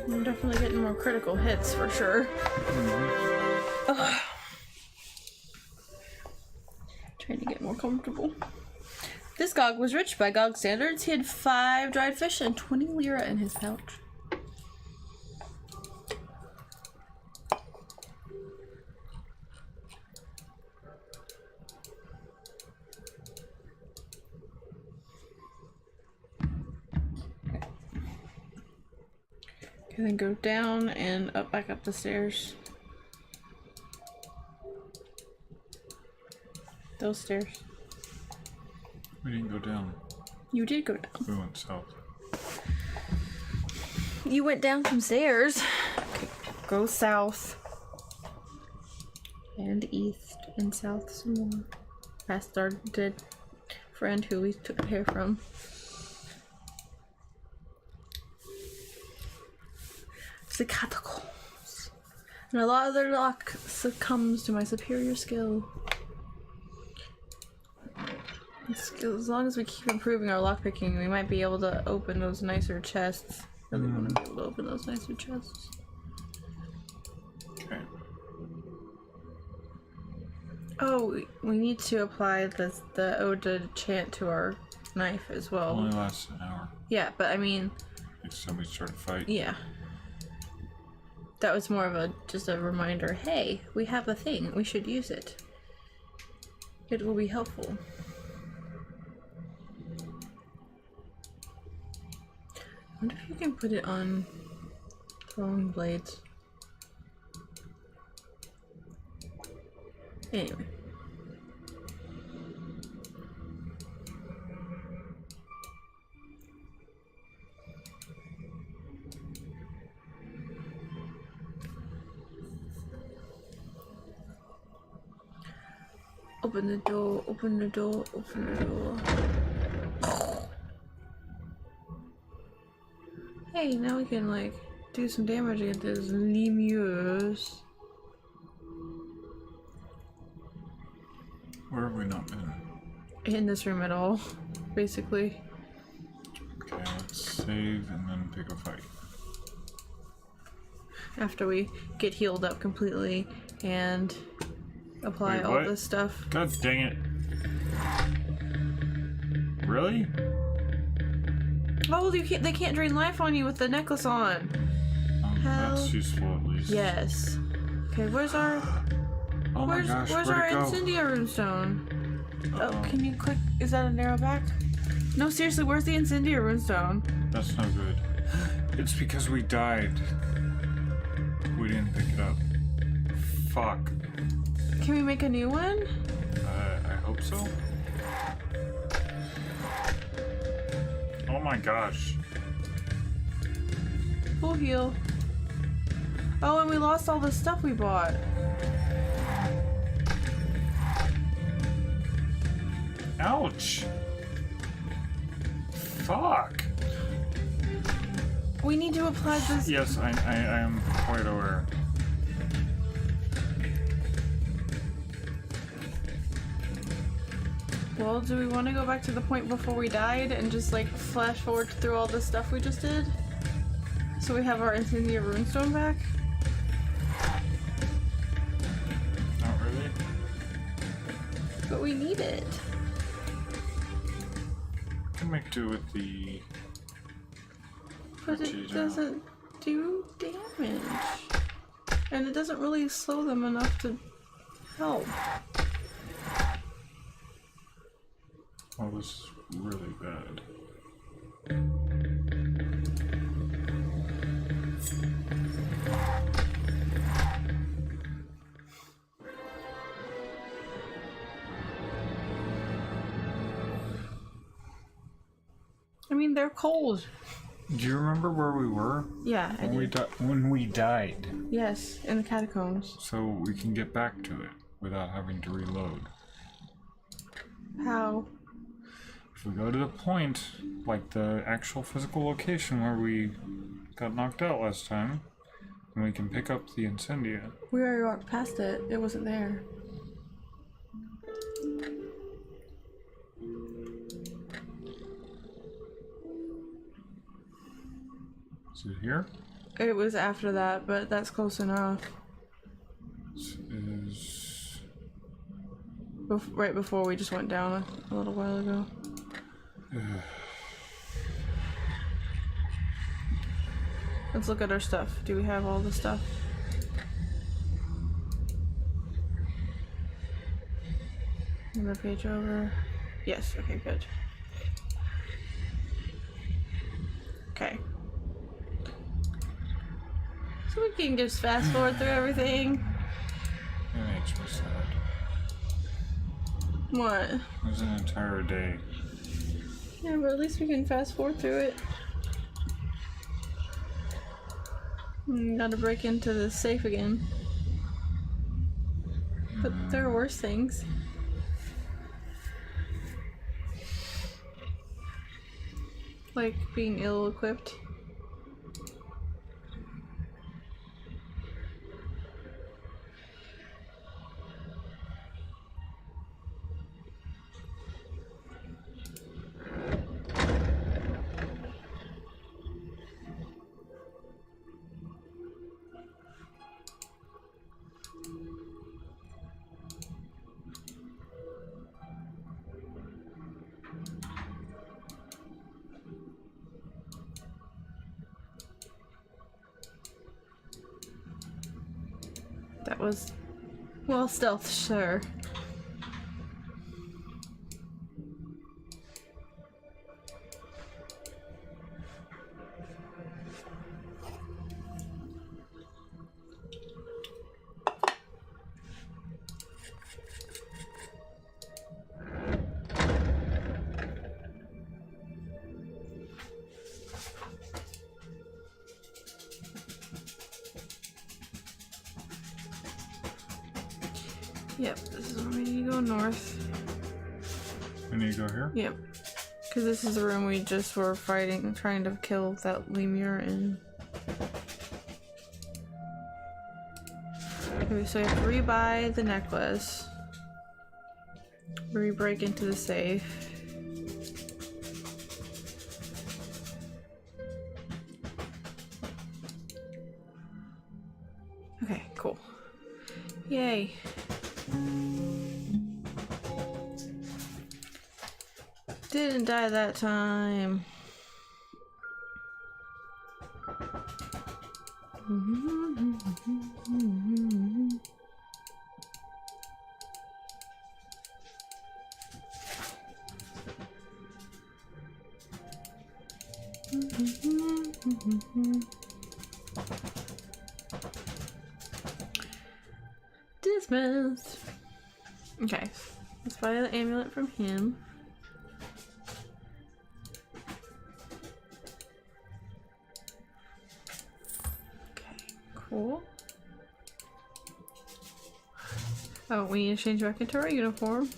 I'm definitely getting more critical hits for sure. Ugh. Trying to get more comfortable. This Gog was rich by Gog standards. He had 5 dried fish and 20 lira in his pouch. Okay, then go down and up, back up the stairs. Those stairs. We didn't go down. You did go down. We went south. You went down some stairs. Okay, go south. And east and south some more. Past our dead friend who we took hair from. The catacombs. And a lot of their luck succumbs to my superior skill. As long as we keep improving our lockpicking, we might be able to open those nicer chests. I really want to be able to open those nicer chests. Okay. Oh, we need to apply the Ode to Chant to our knife as well. Only lasts an hour. Yeah, but I mean... If somebody start a fight. Yeah. That was more of just a reminder, hey, we have a thing, we should use it. It will be helpful. I wonder if you can put it on throwing blades. Anyway. Open the door, open the door, open the door. Hey, now we can like do some damage against those lemurs. Where have we not been? In this room at all, basically. Okay, let's save and then pick a fight. After we get healed up completely and apply Wait, all what? this stuff. God dang it. Really? Oh, they can't drain life on you with the necklace on. Hell. That's useful at least. Yes. Okay, where's our... Oh my gosh, where's where'd our it go? incendiary runestone? Uh-oh. Oh, can you click? Is that a narrow back? No, seriously, where's the incendiary runestone? That's no good. It's because we died. We didn't pick it up. Fuck. Can we make a new one? I hope so. Oh my gosh. Full heal. Oh, and we lost all the stuff we bought. Ouch. Fuck. We need to apply this. Yes, I am quite aware. Well, do we want to go back to the point before we died and just like flash forward through all the stuff we just did? So we have our Incendia runestone back? Not really. But we need it. I can make do with the... But it doesn't do damage. And it doesn't really slow them enough to help. Oh, this is really bad. I mean, they're cold. Do you remember where we were? Yeah, I do. When we died. Yes, in the catacombs. So we can get back to it without having to reload. How? If we go to the point, like the actual physical location where we got knocked out last time, and we can pick up the Incendia. We already walked past it. It wasn't there. Is it here? It was after that, but that's close enough. This is... Right before we just went down a little while ago. Let's look at our stuff. Do we have all the stuff? Another page over. Yes, okay, good. Okay. So we can just fast forward through everything. That makes me sad. What? It was an entire day. Yeah, but at least we can fast forward through it. Gotta break into the safe again. But there are worse things. Like being ill-equipped. That was, well, stealth, sure. Yep, this is where we need to go north. We need to go here? Yep. Because this is the room we just were fighting, trying to kill that lemur in. Okay, so we have to rebuy the necklace. Re-break into the safe. Okay, cool. Yay. Didn't die that time. Dismissed. Okay. Let's buy the amulet from him. Okay, cool. Oh, we need to change back into our uniform.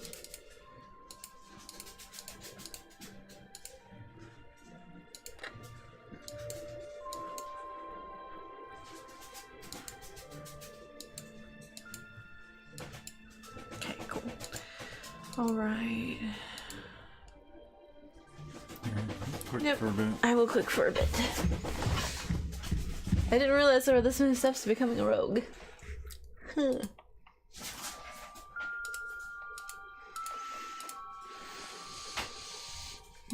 Okay, cool. Alright. Click for a bit. I will click for a bit. I didn't realize there were this many steps to becoming a rogue. Huh.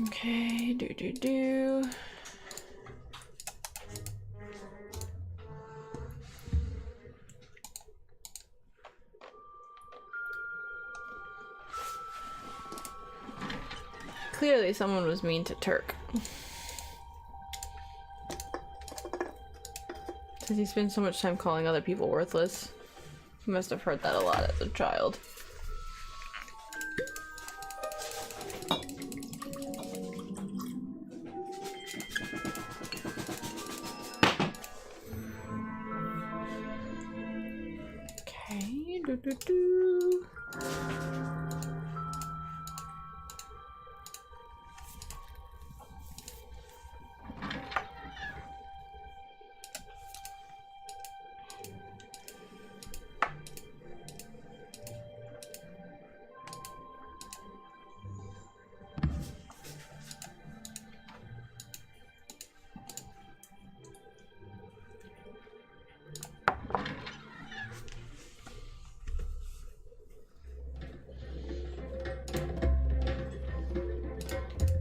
Okay, do. Clearly someone was mean to Turk. Because he spends so much time calling other people worthless. He must have heard that a lot as a child. Okay, do.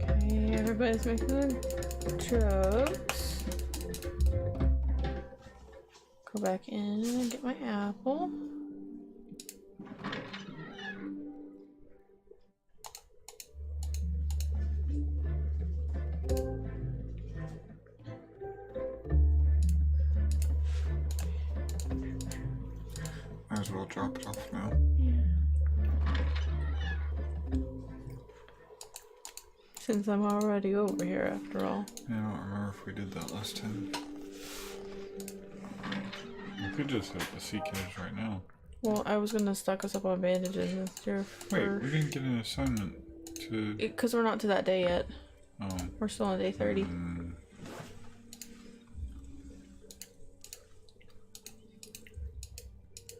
Okay, everybody's making jokes. Go back in and get my apple. Might as well drop it off now. Since I'm already over here after all. Yeah, I don't remember if we did that last time. We could just hit the sea cage right now. Well, I was gonna stock us up on bandages and stuff. Wait, we didn't get an assignment to... Because we're not to that day yet. Oh. We're still on day 30.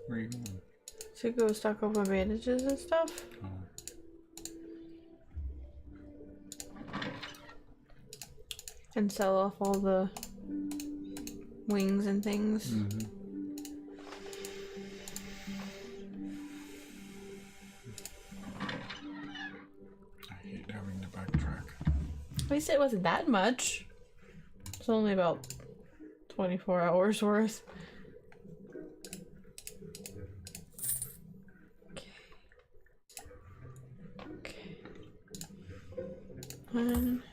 Where are you going? To go stock up on bandages and stuff. Oh. And sell off all the wings and things. Mm-hmm. I hate having to backtrack. At least it wasn't that much. It's only about 24 hours worth. Okay. One.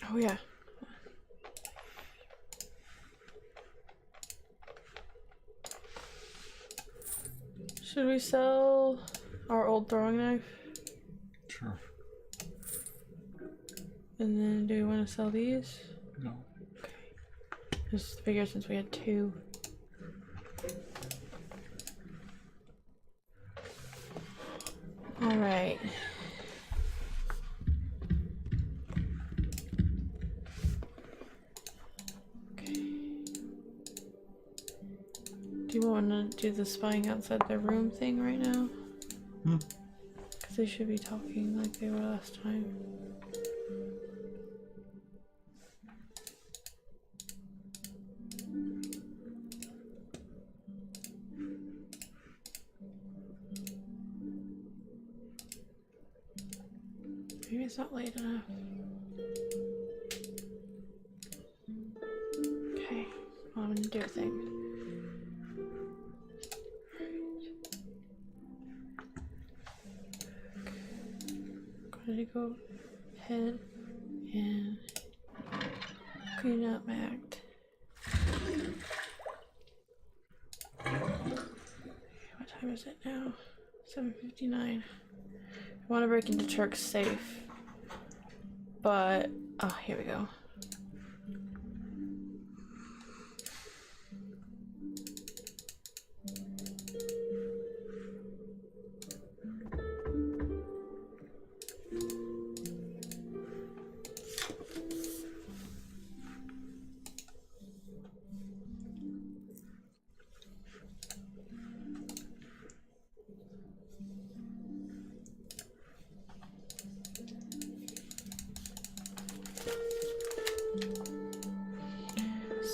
Oh yeah. Should we sell our old throwing knife? Sure. And then do you want to sell these? No. Okay. Just figure since we had two. Alright. Do you want to do the spying outside their room thing right now? Because they should be talking like they were last time. Maybe it's not late enough. Okay, well, I'm gonna do a thing. go ahead and clean up my act. What time is it now? 7:59. I want to break into Turk's safe, but oh, here we go.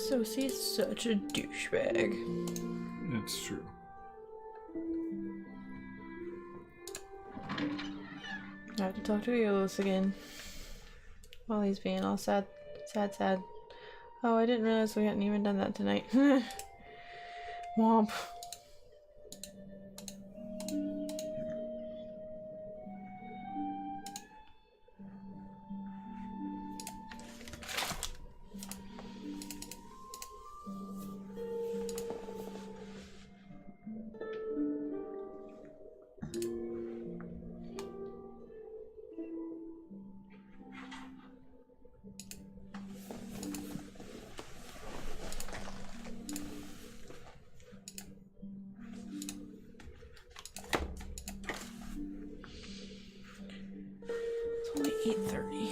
Sosie's such a douchebag. It's true. I have to talk to Eolus again. While he's being all sad. Oh, I didn't realize we hadn't even done that tonight. Womp. It's only 8:30.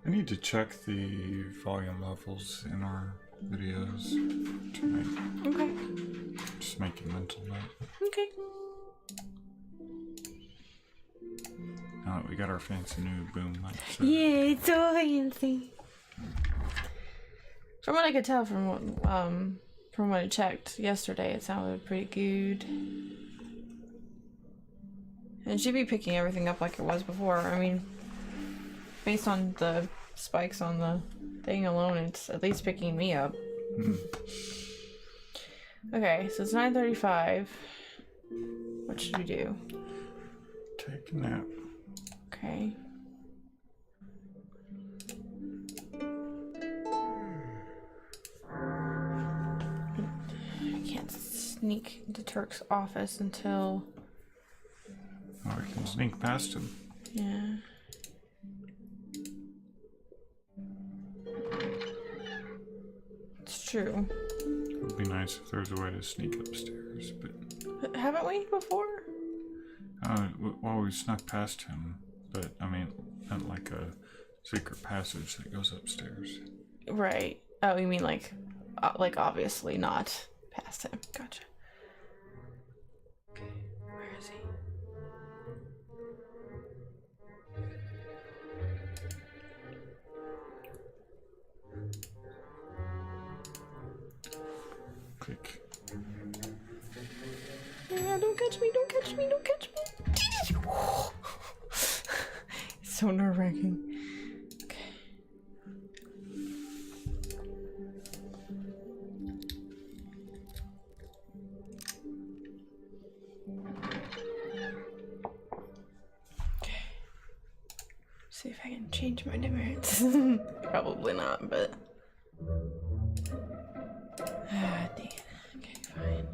I need to check the volume levels in our videos tonight. Okay. Just make a mental note. Okay. Now that we got our fancy new boom mic. So Yeah, it's so fancy. From what I could tell from what I checked yesterday, it sounded pretty good. And it should be picking everything up like it was before. I mean, based on the spikes on the thing alone, it's at least picking me up. Okay, so it's 9:35. What should we do? take a nap. Okay. I can't sneak into Turk's office until... Or we can sneak past him. Yeah. It's true. It would be nice if there was a way to sneak upstairs, but Haven't we before? well, we snuck past him, but I mean, not like a secret passage that goes upstairs. Right. Oh, you mean like obviously not past him. Gotcha. Okay, where is he? Click. Yeah, don't catch me, don't catch me, don't catch me. It's so nerve-wracking. Okay. Okay. See if I can change my demerits. Probably not, but ah, dang it. Okay, fine.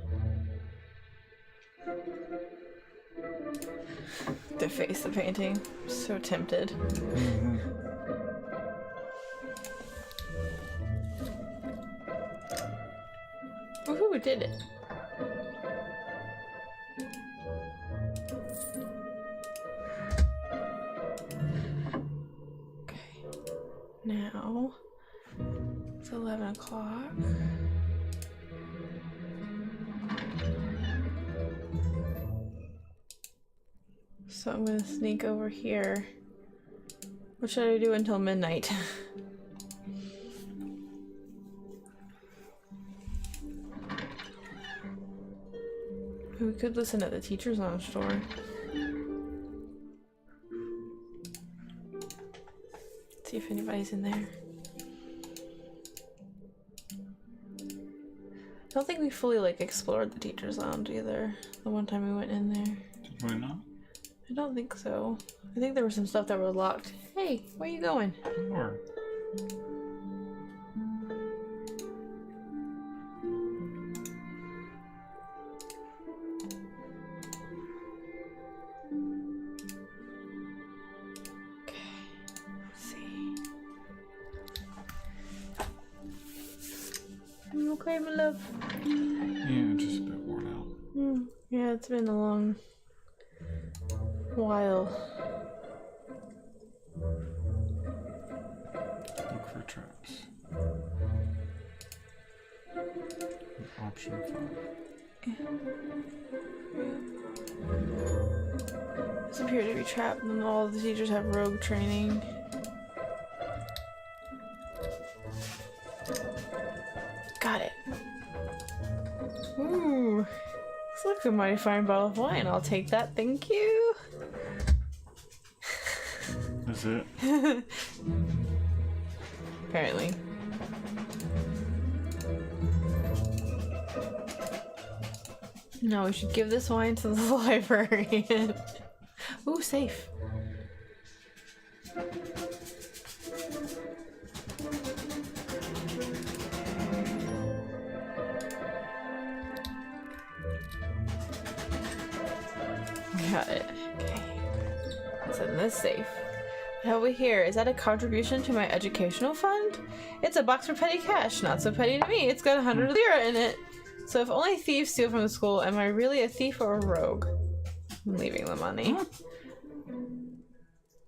To face the painting. So tempted. Woohoo, did it. Okay. Now it's 11 o'clock. So I'm gonna sneak over here. What should I do until midnight? We could listen at the teacher's lounge door. anybody's in there. I don't think we fully like explored the teacher's lounge either. The one time we went in there. Did we not? I don't think so. I think there was some stuff that were locked. Hey, where you going? Sure. Okay, my love. Yeah, just a bit worn out. Yeah, it's been a long while. Look for traps. Option 5. This appear to be trapped, and all the teachers have rogue training. Got it. Ooh. This looks a mighty fine bottle of wine. I'll take that, thank you. That's it? Apparently. No, we should give this wine to the librarian. Ooh, safe. Got it. Okay. What's in this safe? Over here, is that a contribution to my educational fund? It's a box for petty cash. Not so petty to me. It's got 100 lira in it. So if only thieves steal from the school, am I really a thief or a rogue? I'm leaving the money.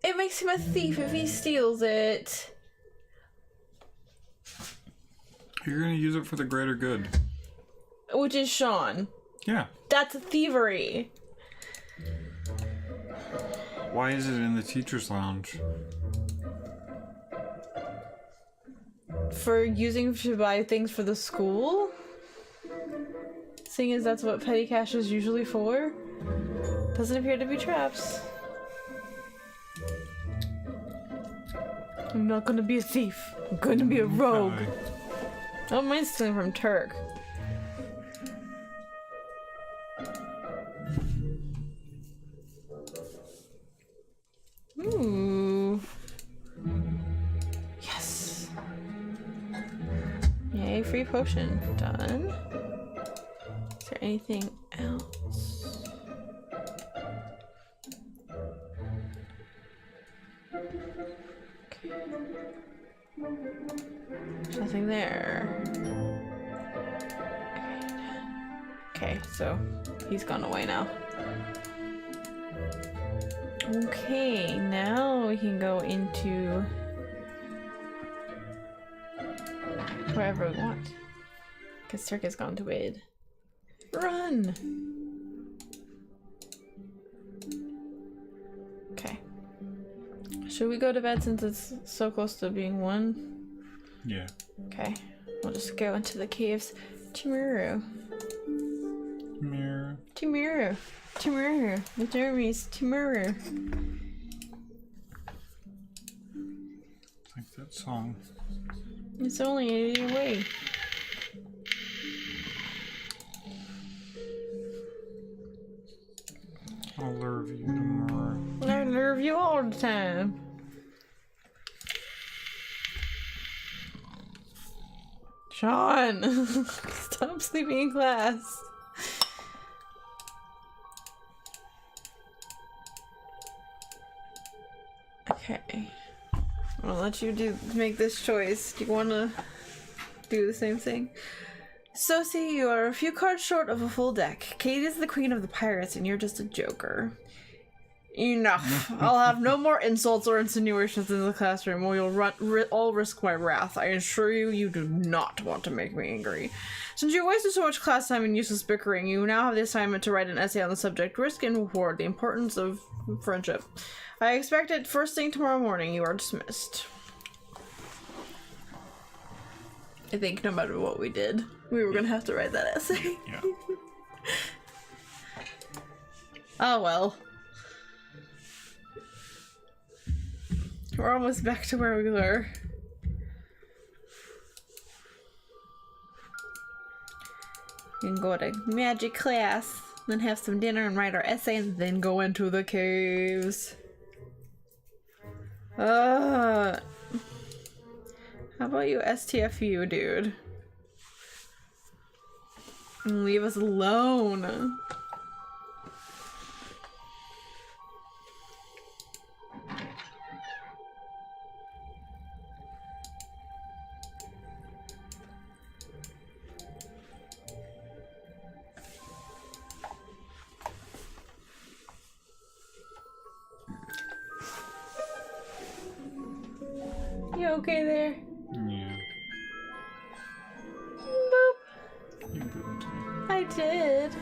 It makes him a thief if he steals it. You're gonna use it for the greater good. Which is Sean. Yeah. That's thievery. Why is it in the teacher's lounge? For using to buy things for the school? Seeing as that's what petty cash is usually for? Doesn't appear to be traps. I'm not gonna be a thief. I'm gonna be a rogue. Okay. I don't mind stealing from Turk. Ooh. Yes. Yay, free potion. Done. Is there anything else? Okay. There's nothing there. Okay, so he's gone away now. Okay, now we can go into wherever we want. Because Turk has gone to bed. Run! Okay. Should we go to bed since it's so close to being 1? Yeah. Okay. We'll just go into the caves tomorrow. Mirror. Tomorrow. Tomorrow. The Jeremy's tomorrow. Like that song. It's only 80 away. I'll love you tomorrow. I love you all the time. Sean! Stop sleeping in class. Okay. I'll let you make this choice. Do you want to do the same thing? Sosie, you are a few cards short of a full deck. Kate is the queen of the pirates and you're just a joker. Enough. I'll have no more insults or insinuations in the classroom or you'll all risk my wrath. I assure you, you do not want to make me angry. Since you wasted so much class time in useless bickering, you now have the assignment to write an essay on the subject Risk and Reward, the Importance of Friendship. I expect it first thing tomorrow morning. You are dismissed. I think no matter what we did, we were gonna have to write that essay. Yeah. Oh well. We're almost back to where we were. We can go to magic class, then have some dinner and write our essay, and then go into the caves. How about you STFU, dude? And leave us alone. You okay there? Yeah. Boop. You good too. I did.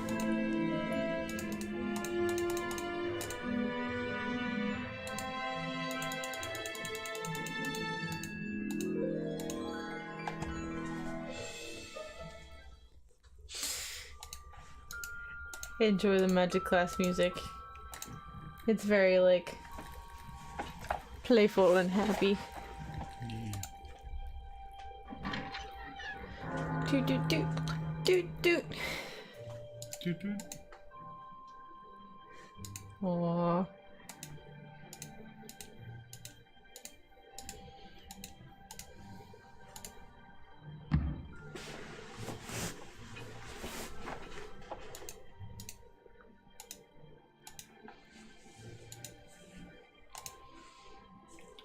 I enjoy the magic class music. It's very, like, playful and happy. Doot doot doot. Doot doot. Doot doot. Aww.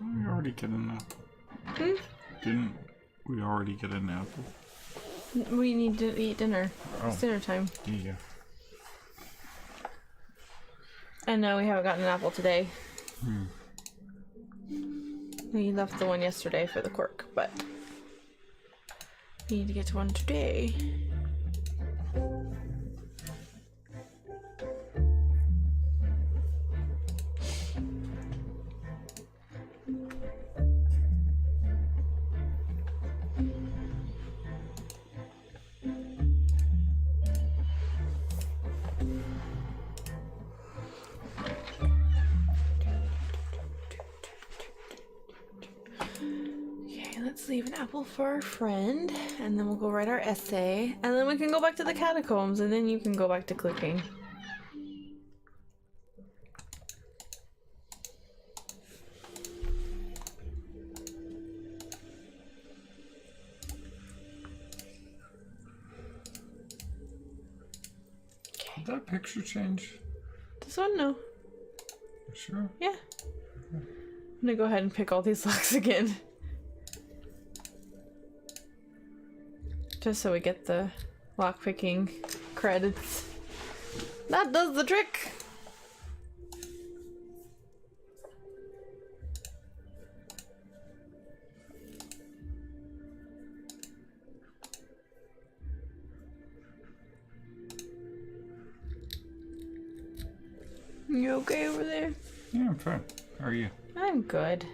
We already get an apple. Hmm? Didn't we already get an apple? We need to eat dinner. Oh. It's dinner time. Yeah. I know we haven't gotten an apple today. Hmm. We left the one yesterday for the quirk, but we need to get to one today. Let's leave an apple for our friend, and then we'll go write our essay, and then we can go back to the catacombs, and then you can go back to clicking. Did that picture change? This one? No. Sure. Yeah. I'm gonna go ahead and pick all these locks again. Just so we get the lockpicking credits. That does the trick! You okay over there? Yeah, I'm fine. How are you? I'm good.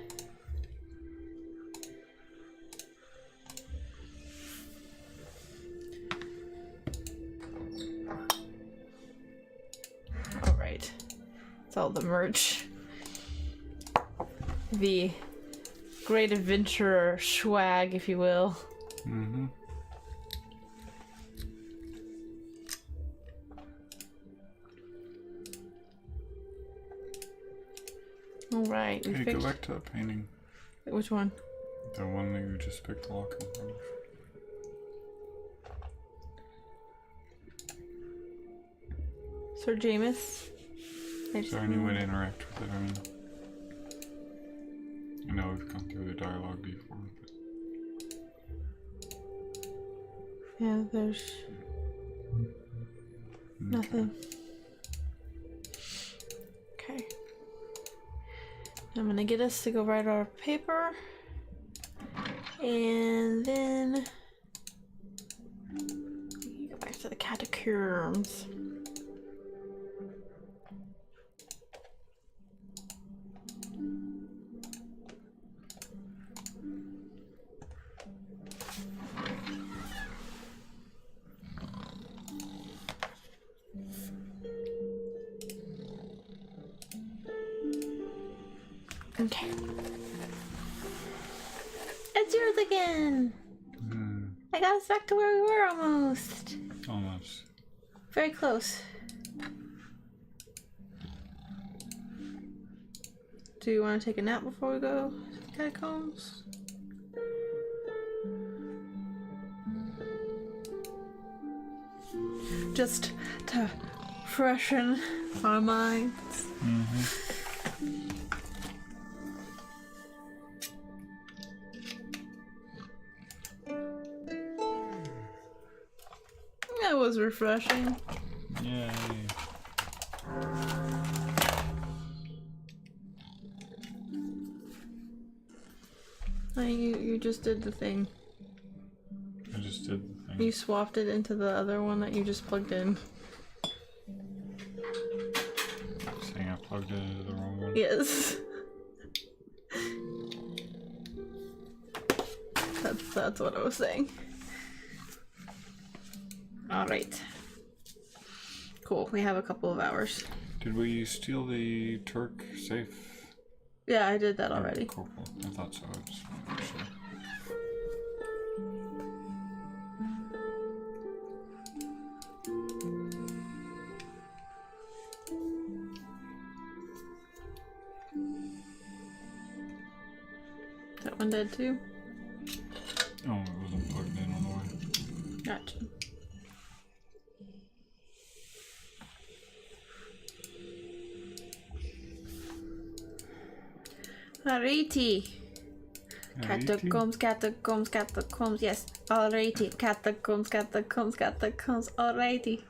Alright. It's all the merch. The great adventurer swag, if you will. Mm-hmm. Alright, we Hey, picked... go back to that painting. Which one? The one that you just picked the lock in front of. Sir Jameis? Is there any way to interact with it? I know we've gone through the dialogue before, but... Yeah, there's... nothing. Okay. I'm gonna get us to go write our paper. And then... we go back to the catacombs. Okay. again. I got us back to where we were almost. Almost. Very close. Do you want to take a nap before we go to the catacombs? Just to freshen our minds. That was refreshing. Yay. You just did the thing. I just did the thing. You swapped it into the other one that you just plugged in. Saying I plugged it into the wrong one? Yes. That's what I was saying. Alright. Cool, we have a couple of hours. Did we steal the Turk safe? Yeah, I did that already. Cool. I thought so. I just wanted to make sure. That one dead too? Oh, it wasn't plugged in on the way. Gotcha. Alrighty. Catacombs, catacombs, catacombs, yes. Alrighty. Catacombs, catacombs, catacombs, alrighty.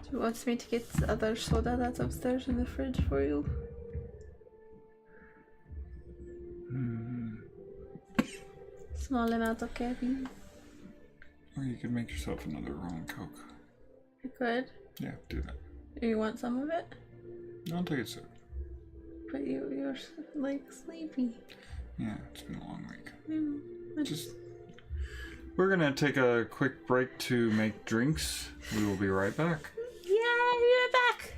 Do you want me to get the other soda that's upstairs in the fridge for you? Small amount of caffeine. Or you could make yourself another rum and coke. I could. Yeah, do that. Do you want some of it? I'll take a sip. But you're like sleepy. Yeah, it's been a long week. Just We're gonna take a quick break to make drinks. We will be right back. yeah, be right back.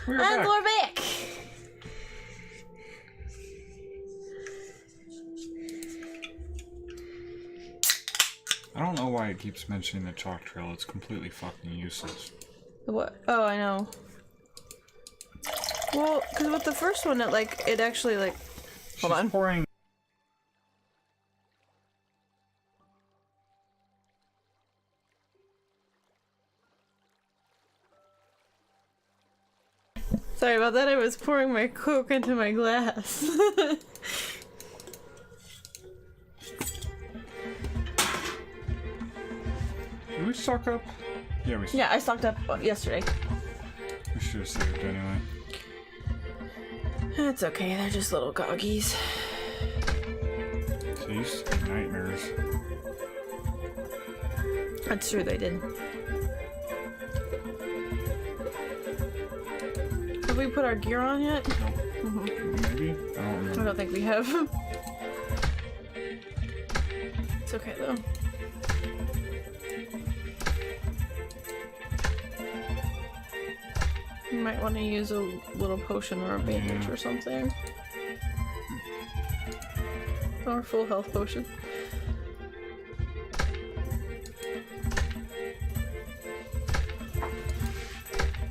We're And back. we're back! I don't know why it keeps mentioning the chalk trail. It's completely fucking useless. What? Oh, I know. Well, because with the first one, it actually, hold She's on. pouring. Sorry about that, I was pouring my Coke into my glass. Did we stock up? Yeah, we. Yeah, I stocked up yesterday. We should have saved anyway. It's okay, they're just little goggies. So you see nightmares. That's true, they did. Have we put our gear on yet? Maybe? I don't I remember. don't think we have. It's okay though. You might want to use a little potion or a bandage or something. Or a full health potion.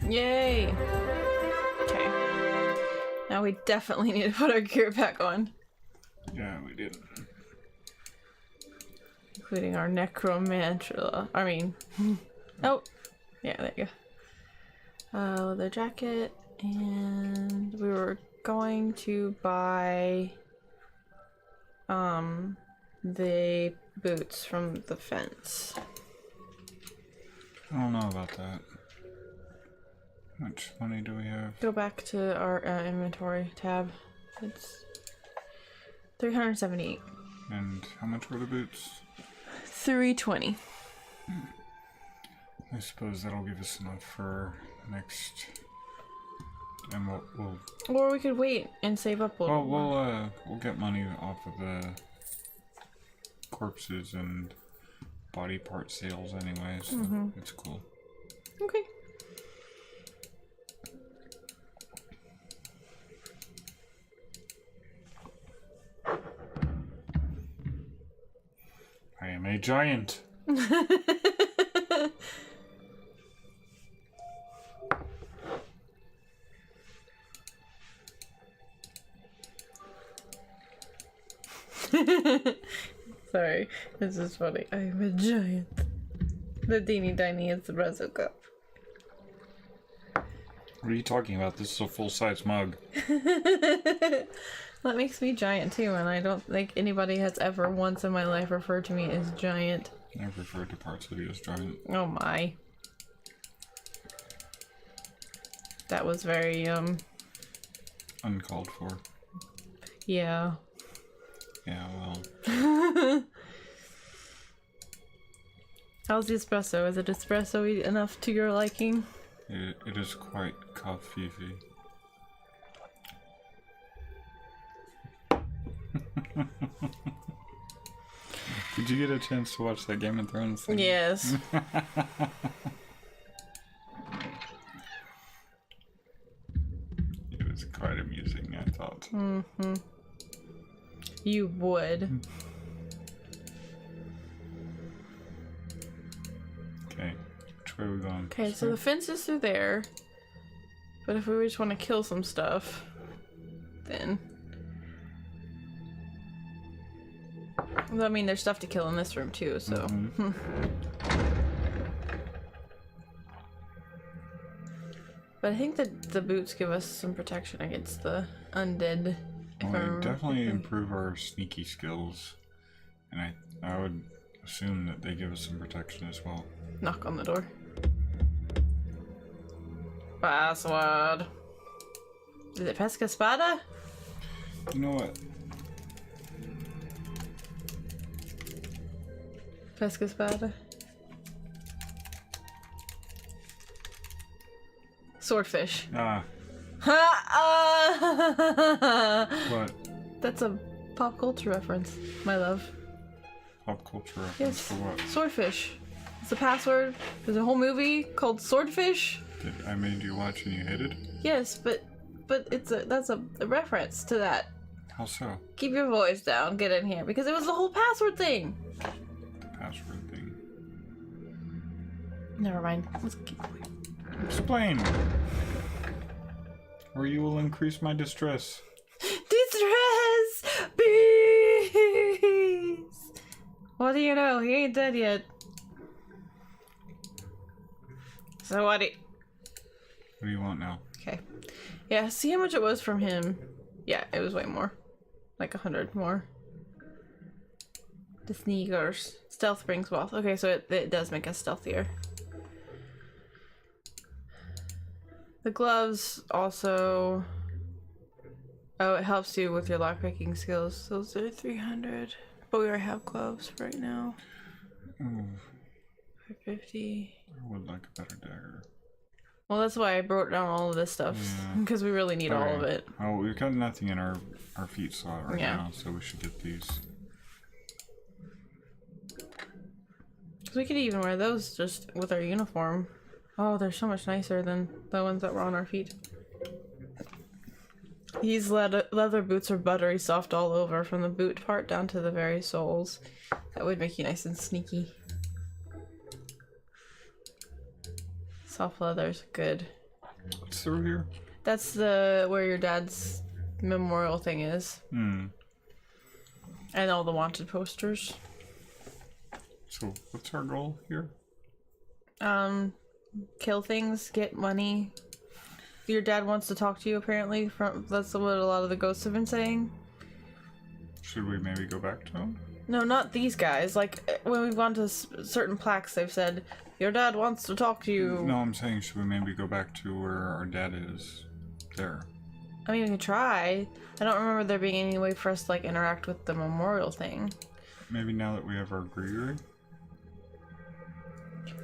Yay! Okay. Now we definitely need to put our gear back on. Yeah, we did. Including our necromantula. I mean... oh! Yeah, there you go. Leather jacket, and we were going to buy the boots from the fence. I don't know about that. How much money do we have? Go back to our inventory tab. It's 378. And how much were the boots? 320. I suppose that'll give us enough for next. And we'll Or we could wait and save up a little more. we'll get money off of the corpses and body part sales anyway, so it's cool. Okay. I am a giant. Sorry, this is funny. I'm a giant. The teeny tiny espresso cup. What are you talking about? This is a full-size mug. That makes me giant too, and I don't think anybody has ever once in my life referred to me as giant. I've referred to parts of you as giant. Oh my. That was very, Uncalled for. yeah. Yeah, well. How's the espresso? Is it espresso-y enough to your liking? It is quite coffee. Did you get a chance to watch that Game of Thrones thing? Yes. It was quite amusing, I thought. Mm-hmm. You would. Okay, which way are we going? Okay, so the fence is through there. But if we just want to kill some stuff, then... Well, I mean, there's stuff to kill in this room too, so... But I think that the boots give us some protection against the undead. If I Well, remember they definitely correctly. improve our sneaky skills. And I would assume that they give us some protection as well. Knock on the door. Password. Is it pesca spada? You know what? Pesca spada. Swordfish. Ah, Ha! what? That's a pop culture reference, my love. Pop culture reference Yes. for what? Swordfish. It's a password. There's a whole movie called Swordfish. Did I made you watch and you hated? Yes, but that's a reference to that. How so? Keep your voice down. Get in here because it was the whole password thing. The password thing. Never mind. Let's keep going. Explain. Or you will increase my distress. Distress! Peace! What do you know? He ain't dead yet. So what do you want now? Okay. Yeah, see how much it was from him. Yeah, it was way more. Like 100 more. The sneakers. Stealth brings wealth. Okay, so it does make us stealthier. The gloves also... Oh, it helps you with your lockpicking skills. Those are 300. But we already have gloves for right now. Ooh. 550. I would like a better dagger. Well, that's why I wrote down all of this stuff. Because we really need all of it. Oh, we've got nothing in our feet slot right now, so we should get these. Because we could even wear those just with our uniform. Oh, they're so much nicer than the ones that were on our feet. These leather boots are buttery soft all over, from the boot part down to the very soles. That would make you nice and sneaky. Soft leather's good. What's through here? That's where your dad's memorial thing is. Hmm. And all the wanted posters. So, what's our goal here? Kill things, get money. Your dad wants to talk to you, apparently. That's what a lot of the ghosts have been saying. Should we maybe go back to him? No, not these guys. Like, when we've gone to certain plaques, they've said, your dad wants to talk to you. No, I'm saying, should we maybe go back to where our dad is? There. I mean, we can try. I don't remember there being any way for us to, like, interact with the memorial thing. Maybe now that we have our gree.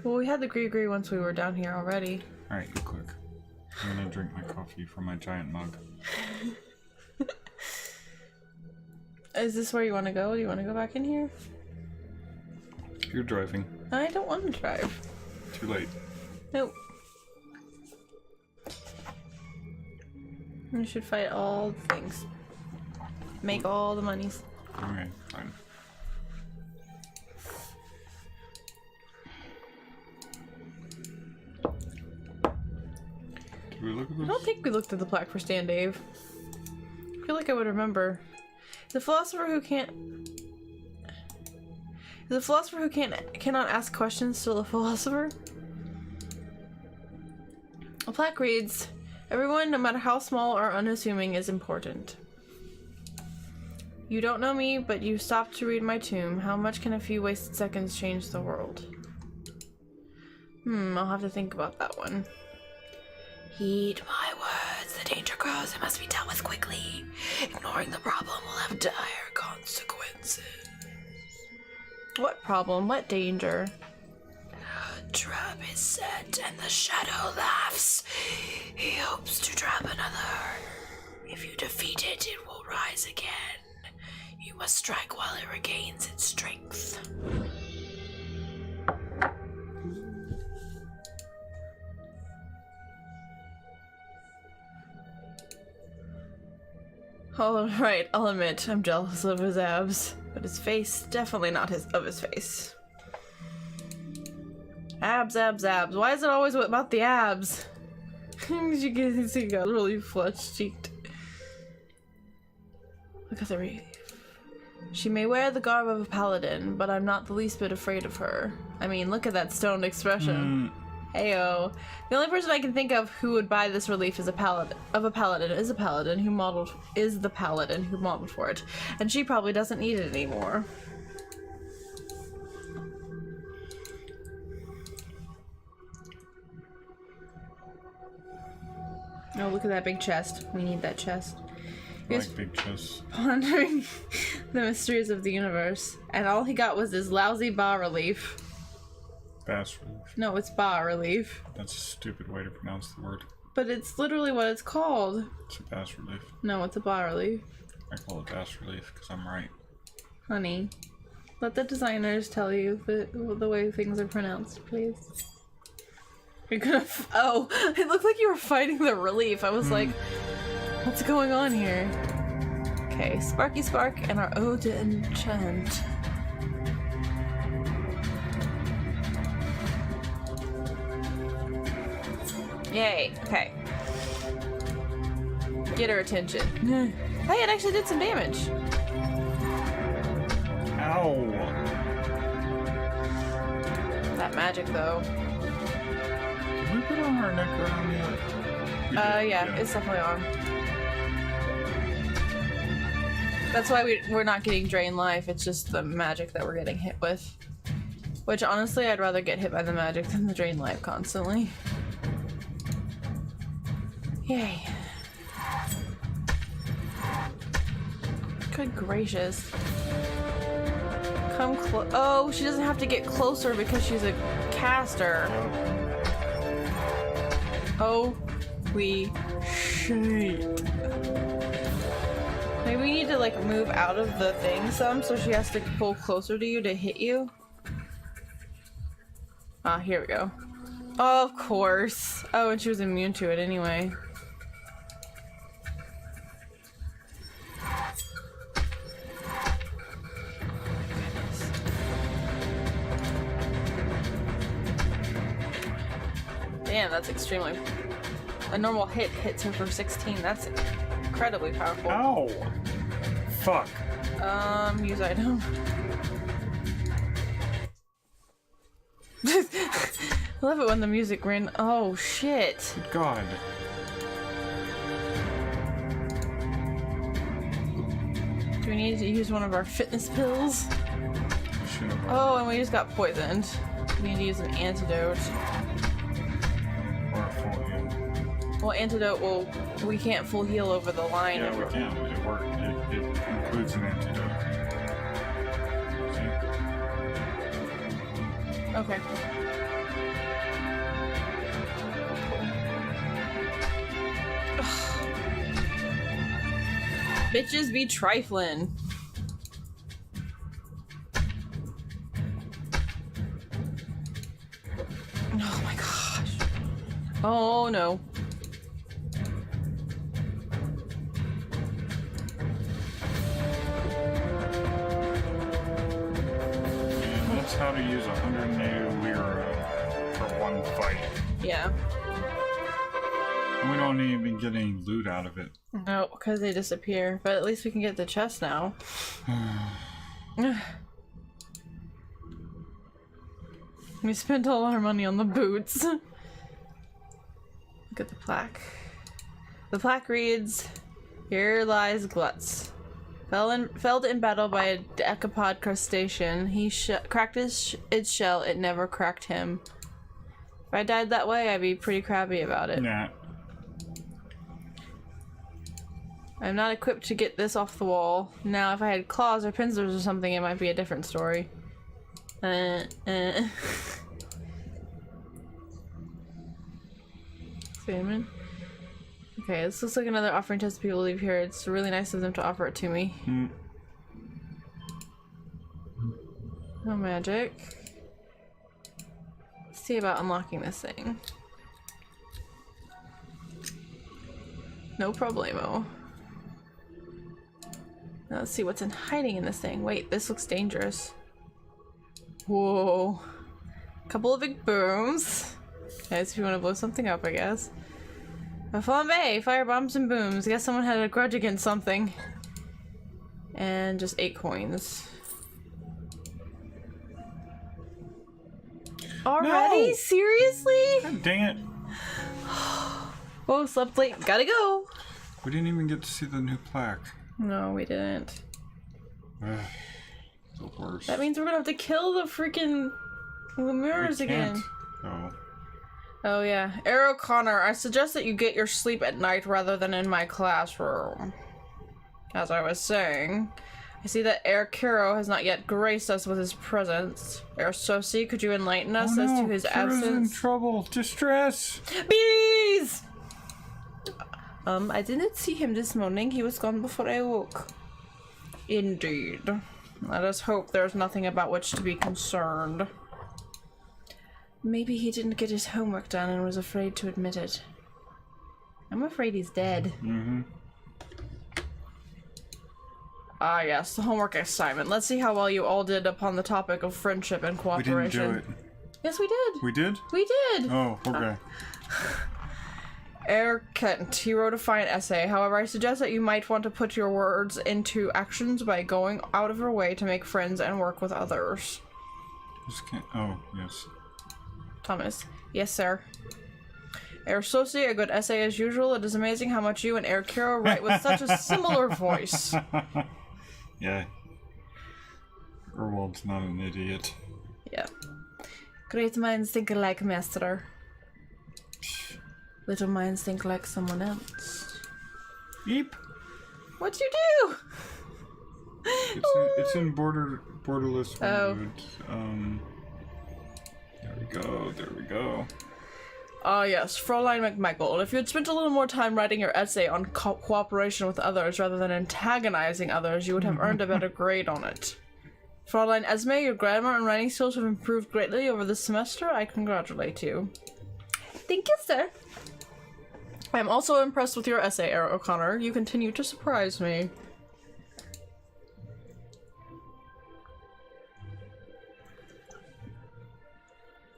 Well, we had the gree once we were down here already. Alright, you click. I'm gonna drink my coffee from my giant mug. Is this where you want to go? Do you want to go back in here? You're driving. I don't want to drive. Too late. Nope. We should fight all the things. Make all the monies. Okay, fine. Did we look at this? I don't think we looked at the plaque for Stan Dave. I feel like I would remember. The philosopher who can't... Is the philosopher who cannot ask questions still a philosopher? A plaque reads, everyone, no matter how small or unassuming, is important. You don't know me, but you stopped to read my tomb. How much can a few wasted seconds change the world? I'll have to think about that one. Heed my words. The danger grows. It must be dealt with quickly. Ignoring the problem will have dire consequences. What problem? What danger? A trap is set and the shadow laughs. He hopes to trap another. If you defeat it, it will rise again. You must strike while it regains its strength. Alright, I'll admit, I'm jealous of his abs. But his face, definitely not of his face. Abs, abs, abs. Why is it always about the abs? You can see he got really flush-cheeked. Look at the reef. She may wear the garb of a paladin, but I'm not the least bit afraid of her. I mean, look at that stoned expression. Heyo. The only person I can think of who would buy this relief is the paladin who modeled for it, and she probably doesn't need it anymore. Oh, look at that big chest. We need that chest. I like big chests. Pondering the mysteries of the universe, and all he got was this lousy bas relief. Bas relief. No, it's bas relief. That's a stupid way to pronounce the word. But it's literally what it's called. It's a bas relief. No, it's a bas relief. I call it bas relief because I'm right. Honey, let the designers tell you the way things are pronounced, please. You're gonna oh, it looked like you were fighting the relief. I was like, what's going on here? Okay, Sparky Spark and our ode to enchant. Yay, okay. Get her attention. Hey, it actually did some damage. Ow! That magic, though. Did we put on our neck around yet? Yeah, it's definitely on. That's why we're not getting drain life, it's just the magic that we're getting hit with. Which, honestly, I'd rather get hit by the magic than the drain life constantly. Yay. Good gracious. Come close. Oh, she doesn't have to get closer because she's a caster. Holy shit. Maybe we need to like move out of the thing some so she has to pull closer to you to hit you. Ah, here we go. Oh, of course. Oh, and she was immune to it anyway. Damn, that's extremely... A normal hit hits her for 16. That's incredibly powerful. Ow! Fuck. Use item. I love it when the music ran. Oh, shit. Good God. Do we need to use one of our fitness pills? Should've Oh, and we just got poisoned. We need to use an antidote. Or a full heal. Well, antidote will... We can't full heal over the line. Yeah, we can. It works. It includes an antidote. See? Okay. Bitches be trifling. Oh my gosh. Oh no. That's how to use 180 lira for one fight. Yeah. And we don't even get any loot out of it. No, because they disappear. But at least we can get the chest now. We spent all our money on the boots. Look at the plaque. The plaque reads, "Here lies Glutz. Felled in battle by a decapod crustacean. He cracked its shell. It never cracked him. If I died that way, I'd be pretty crabby about it. Nah. I'm not equipped to get this off the wall. Now, if I had claws or pincers or something, it might be a different story." Salmon. Okay, this looks like another offering chest people leave here. It's really nice of them to offer it to me. No magic. Let's see about unlocking this thing. No problemo. Now let's see what's hiding in this thing. Wait, this looks dangerous. Whoa. Couple of big booms. Guys, if you want to blow something up, I guess. A flambe! Fire bombs and booms. I guess someone had a grudge against something. And just 8 coins. Already? No! Seriously? God dang it. Whoa, slept late. Gotta go! We didn't even get to see the new plaque. No, we didn't. Ugh, the worst. That means we're gonna have to kill the freaking lemurs again. Oh. Oh yeah. Arrow Connor, I suggest that you get your sleep at night rather than in my classroom. As I was saying, I see that Air Kiro has not yet graced us with his presence. Air Sosi, could you enlighten us as to his Kira's absence? in trouble. Distress. Bees! I didn't see him this morning. He was gone before I woke. Indeed. Let us hope there's nothing about which to be concerned. Maybe he didn't get his homework done and was afraid to admit it. I'm afraid he's dead. Mm-hmm. Ah, yes, the homework assignment. Let's see how well you all did upon the topic of friendship and We cooperation. didn't do it. Yes, we did. We did? We did. Oh, okay. Air Kent, he wrote a fine essay. However, I suggest that you might want to put your words into actions by going out of your way to make friends and work with others. Just can't. Oh, yes. Thomas. Yes, sir. Air Soci, a good essay as usual. It is amazing how much you and Air Kiro write with such a similar voice. Yeah. Erwald's not an idiot. Yeah. Great minds think alike, master. Little minds think like someone else. Eep. What'd you do? It's in borderless mode. There we go. There we go. Ah, yes, Fräulein McMichael. If you had spent a little more time writing your essay on cooperation with others rather than antagonizing others, you would have earned a better grade on it. Fräulein Esme, your grammar and writing skills have improved greatly over this semester. I congratulate you. Thank you, sir. I am also impressed with your essay, Era O'Connor. You continue to surprise me.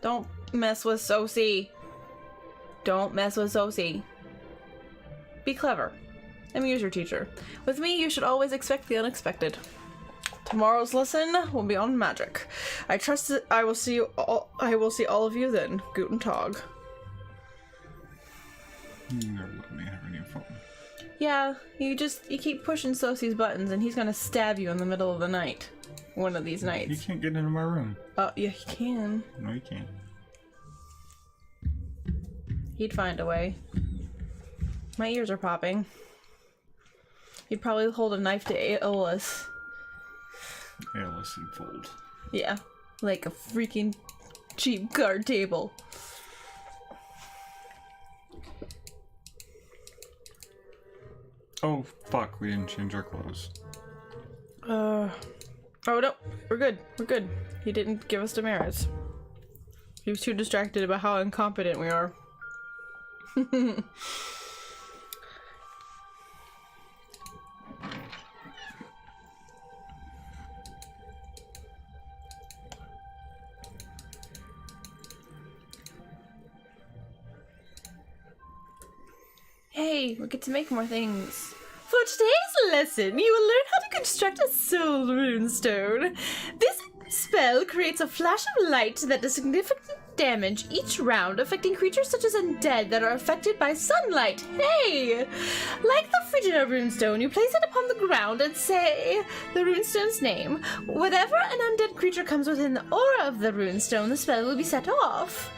Don't mess with Soci. Don't mess with Soci. Be clever. Amuse your teacher. With me, you should always expect the unexpected. Tomorrow's lesson will be on magic. I trust that I will see all of you then. Guten Tag. Never let me have any phone. Yeah, you keep pushing Soci's buttons and he's gonna stab you in the middle of the night. One of these nights. You can't get into my room. Yeah, he can. No, you can't. He'd find a way. My ears are popping. He'd probably hold a knife to Aeolus. Alice and fold. Yeah, like a freaking cheap card table. Oh, fuck, we didn't change our clothes. Oh no, we're good. We're good. He didn't give us demerits. He was too distracted about how incompetent we are. Hey, we get to make more things. For today's lesson, you will learn how to construct a soul runestone. This spell creates a flash of light that does significant damage each round, affecting creatures such as undead that are affected by sunlight. Hey! Like the Frigida runestone, you place it upon the ground and say the runestone's name. Whenever an undead creature comes within the aura of the runestone, the spell will be set off.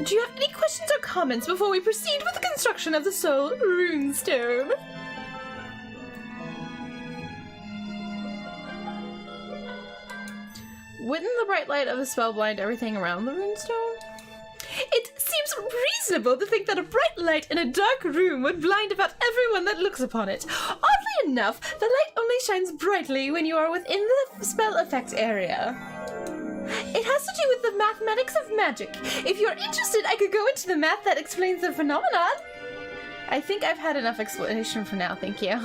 Do you have any questions or comments before we proceed with the construction of the soul runestone? Wouldn't the bright light of the spell blind everything around the runestone? It seems reasonable to think that a bright light in a dark room would blind about everyone that looks upon it. Oddly enough, the light only shines brightly when you are within the spell effect area. It has to do with the mathematics of magic. If you're interested, I could go into the math that explains the phenomenon. I think I've had enough explanation for now, thank you.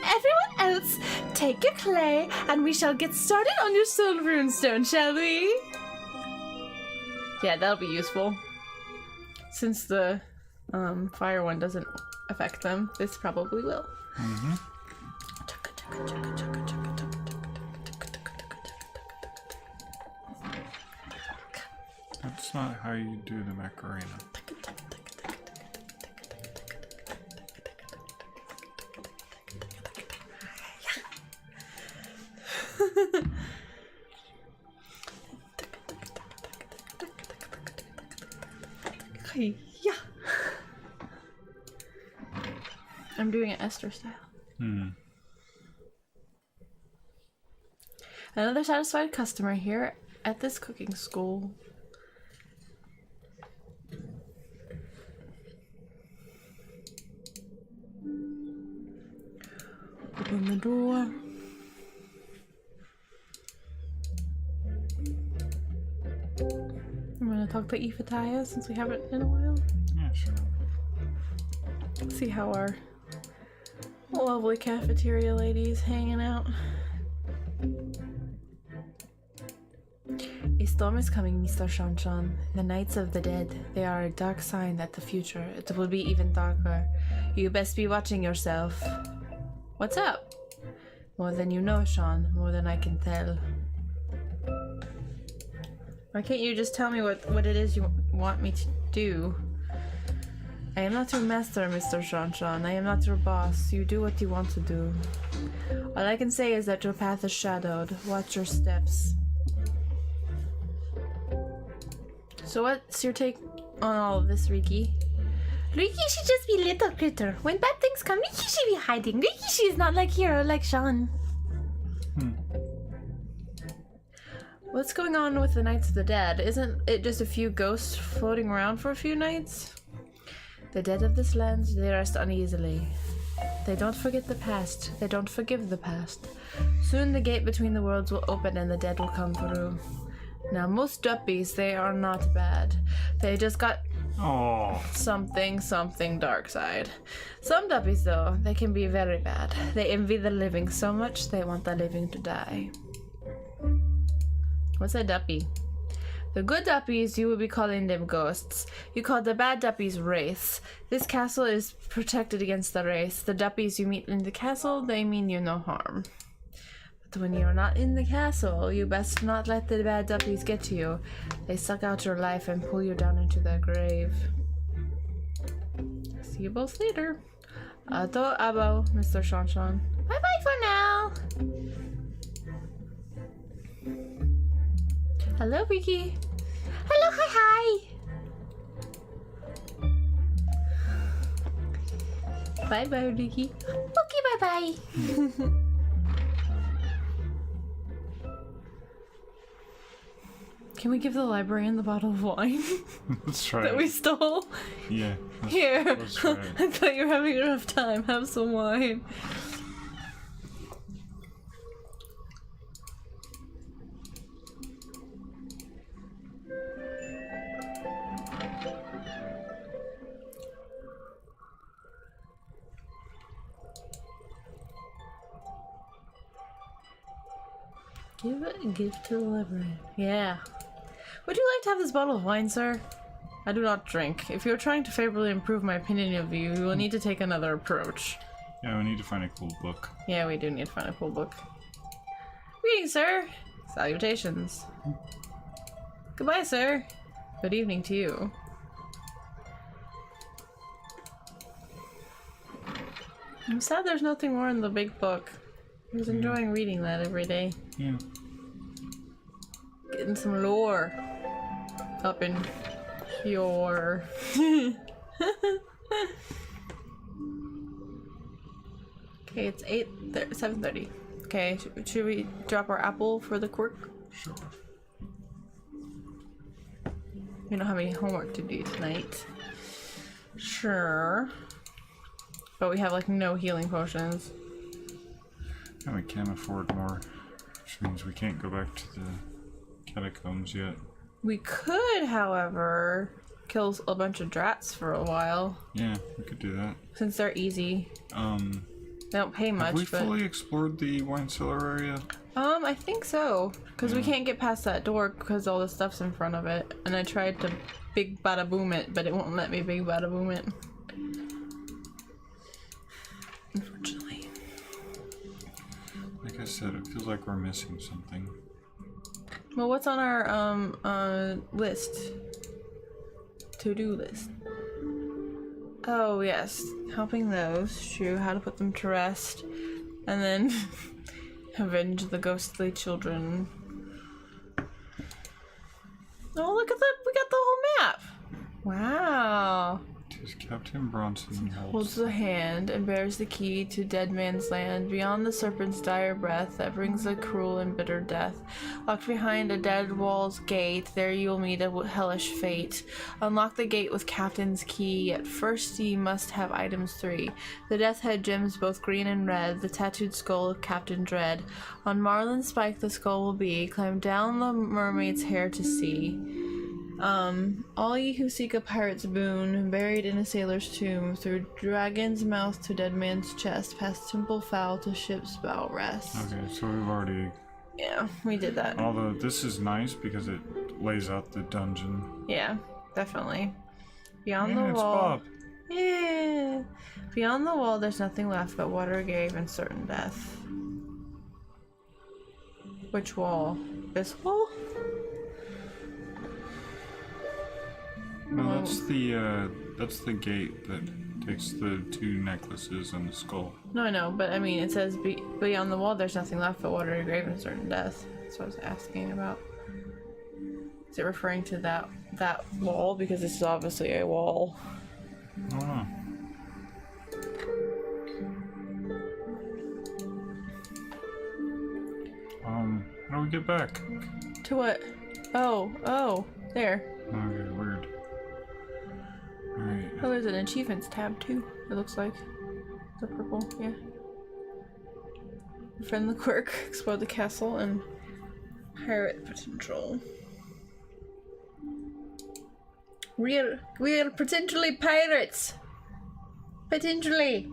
Everyone else, take your clay, and we shall get started on your soul runestone, shall we? Yeah, that'll be useful. Since the fire one doesn't affect them, this probably will. Mm-hmm. That's not how you do the Macarena. Yeah. I'm doing it Esther style. Another satisfied customer here at this cooking school. Open the door. the eeth since we haven't in a while? Yeah, sure. See how our lovely cafeteria ladies hanging out. A storm is coming, Mr. Shanshan. The Knights of the Dead. They are a dark sign that the future, it will be even darker. You best be watching yourself. What's up? More than you know, Sean. More than I can tell. Why can't you just tell me what it is you want me to do? I am not your master, Mr. Shanshan. I am not your boss. You do what you want to do. All I can say is that your path is shadowed. Watch your steps. So what's your take on all of this, Riki? Riki should just be little critter. When bad things come, Riki should be hiding. Riki she is not like hero like Sean. What's going on with the Knights of the Dead? Isn't it just a few ghosts floating around for a few nights? The dead of this land, they rest uneasily. They don't forget the past. They don't forgive the past. Soon the gate between the worlds will open and the dead will come through. Now, most duppies, they are not bad. They just got something dark side. Some duppies, though, they can be very bad. They envy the living so much they want the living to die. What's a duppy? The good duppies, you will be calling them ghosts. You call the bad duppies wraiths. This castle is protected against the wraiths. The duppies you meet in the castle, they mean you no harm. But when you're not in the castle, you best not let the bad duppies get to you. They suck out your life and pull you down into their grave. See you both later. Ato abo, Mr. Shanshan. Bye-bye for now. Hello, Riki. Hello, hi. Bye-bye, Riki. Okay, bye-bye. Can we give the librarian the bottle of wine Let's try that it. we stole? Yeah. Here. Let's try it. I thought you were having a rough time. Have some wine. Give it a gift to the librarian. Yeah. Would you like to have this bottle of wine, sir? I do not drink. If you are trying to favorably improve my opinion of you, you will need to take another approach. Yeah, we need to find a cool book. Yeah, we do need to find a cool book. Greetings, sir. Salutations. Goodbye, sir. Good evening to you. I'm sad there's nothing more in the big book. I was enjoying reading that every day. Yeah. Getting some lore up in your... Okay, it's 7:30. Okay, should we drop our apple for the quirk? Sure. We don't have any homework to do tonight. Sure. But we have like no healing potions. And we can't afford more, which means we can't go back to the catacombs yet. We could, however, kill a bunch of drats for a while. Yeah, we could do that. Since they're easy. They don't pay much, have we but... fully explored the wine cellar area? I think so. Because we can't get past that door because all the stuff's in front of it. And I tried to big bada boom it, but it won't let me big bada boom it. Unfortunately. Like I said, it feels like we're missing something. Well, what's on our, list? To-do list. Oh, yes. Helping those. True. How to put them to rest. And then avenge the ghostly children. Oh, look at that. We got the whole map. Wow. Tis Captain Bronson Holds the hand and bears the key to Dead Man's Land, beyond the serpent's dire breath that brings a cruel and bitter death. Locked behind a dead wall's gate, there you will meet a hellish fate. Unlock the gate with Captain's key, yet first ye must have items 3. The death head gems both green and red, the tattooed skull of Captain Dread. On Marlin's spike the skull will be, climb down the mermaid's hair to see. All ye who seek a pirate's boon, buried in a sailor's tomb, through dragon's mouth to dead man's chest, past temple foul to ship's bow rest. Okay, so we've already... Yeah, we did that. Although this is nice because it lays out the dungeon. Yeah, definitely. Beyond Yeah, the it's wall. Bob. Yeah. Beyond the wall, there's nothing left but water, grave, and certain death. Which wall? This wall? No, that's the gate that takes the 2 necklaces and the skull. No, I know, but I mean, it says beyond the wall, there's nothing left but water, grave, and certain death. That's what I was asking about. Is it referring to that wall? Because this is obviously a wall. I don't know. How do we get back? To what? Oh, there. Okay, weird. Alright. Oh, there's an achievements tab too, it looks like. The purple, yeah. Defend the quirk, explore the castle, and pirate potential. We're potentially pirates! Potentially!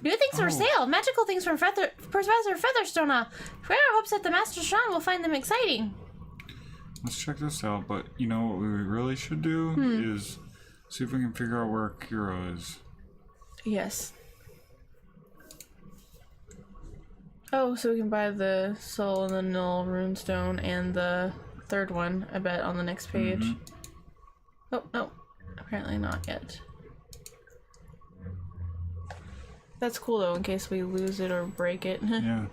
New things for sale. Magical things from Professor Featherstone. Square hopes that the Master Sean will find them exciting. Let's check this out, but you know what we really should do is see if we can figure out where Kira is. Yes. Oh, so we can buy the Soul and the Null Runestone and the third one, I bet, on the next page. Oh, no. Apparently not yet. That's cool though, in case we lose it or break it. Yeah.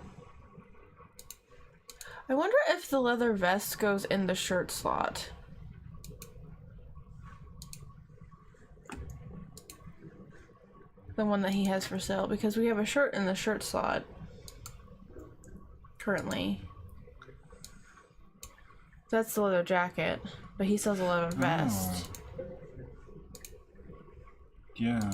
I wonder if the leather vest goes in the shirt slot. The one that he has for sale, because we have a shirt in the shirt slot currently. That's the leather jacket, but he sells a leather vest. Yeah.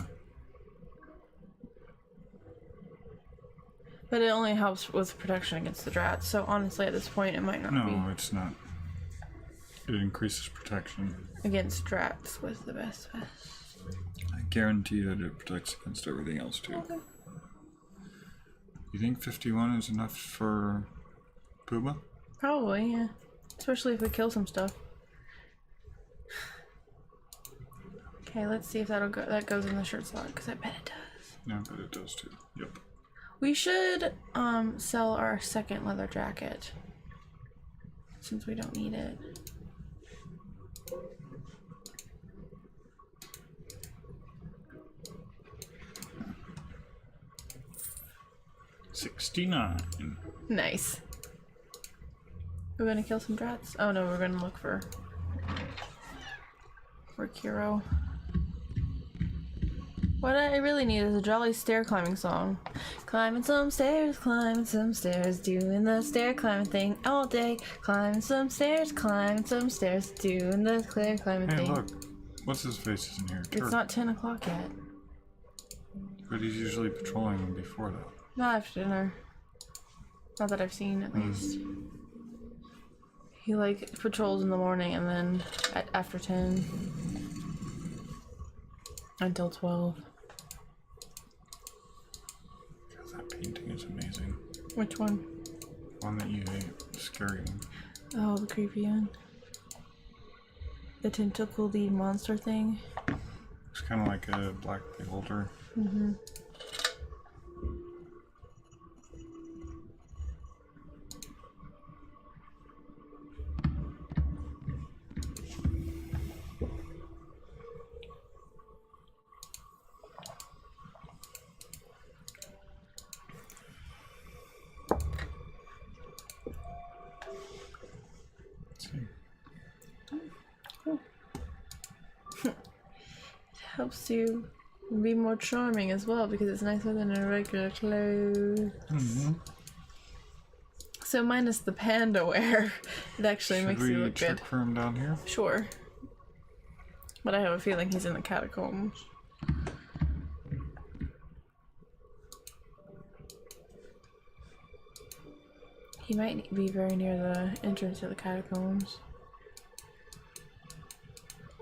But it only helps with protection against the drats, so honestly at this point it might not be. No, it's not. It increases protection. Against drats with the best vest. I guarantee that it protects against everything else too. Okay. You think 51 is enough for Puma? Probably, yeah. Especially if we kill some stuff. Okay, let's see if that goes in the shirt slot, because I bet it does. No, but it does too. Yep. We should sell our second leather jacket, since we don't need it. $69. Nice. We're gonna kill some drats? Oh no, we're gonna look for Kiro. What I really need is a jolly stair climbing song. Climbing some stairs, doing the stair climbing thing all day. Climbing some stairs, doing the stair climbing Hey, thing. look. What's his face is in here? It's not 10 o'clock yet. But he's usually patrolling before that. Not after dinner. Not that I've seen, at least. He like patrols in the morning and then after 10 until 12. God, that painting is amazing. Which one? One that you hate. The scary one. Oh, the creepy one. The tentacled monster thing. It's kind of like a black beholder. Mm-hmm. Helps you be more charming as well because it's nicer than a regular clothes. So minus the panda wear, it actually makes you look Should we good. check for him down here? Sure. But I have a feeling he's in the catacombs. He might be very near the entrance to the catacombs.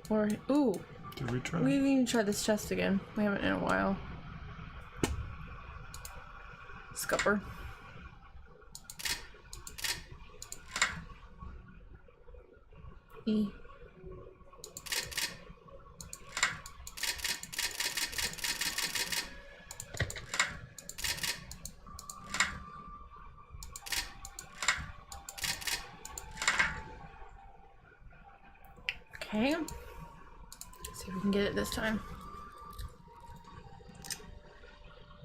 Or, ooh! Did we try? We didn't even try this chest again. We haven't in a while. Scupper. E. Okay. See if we can get it this time.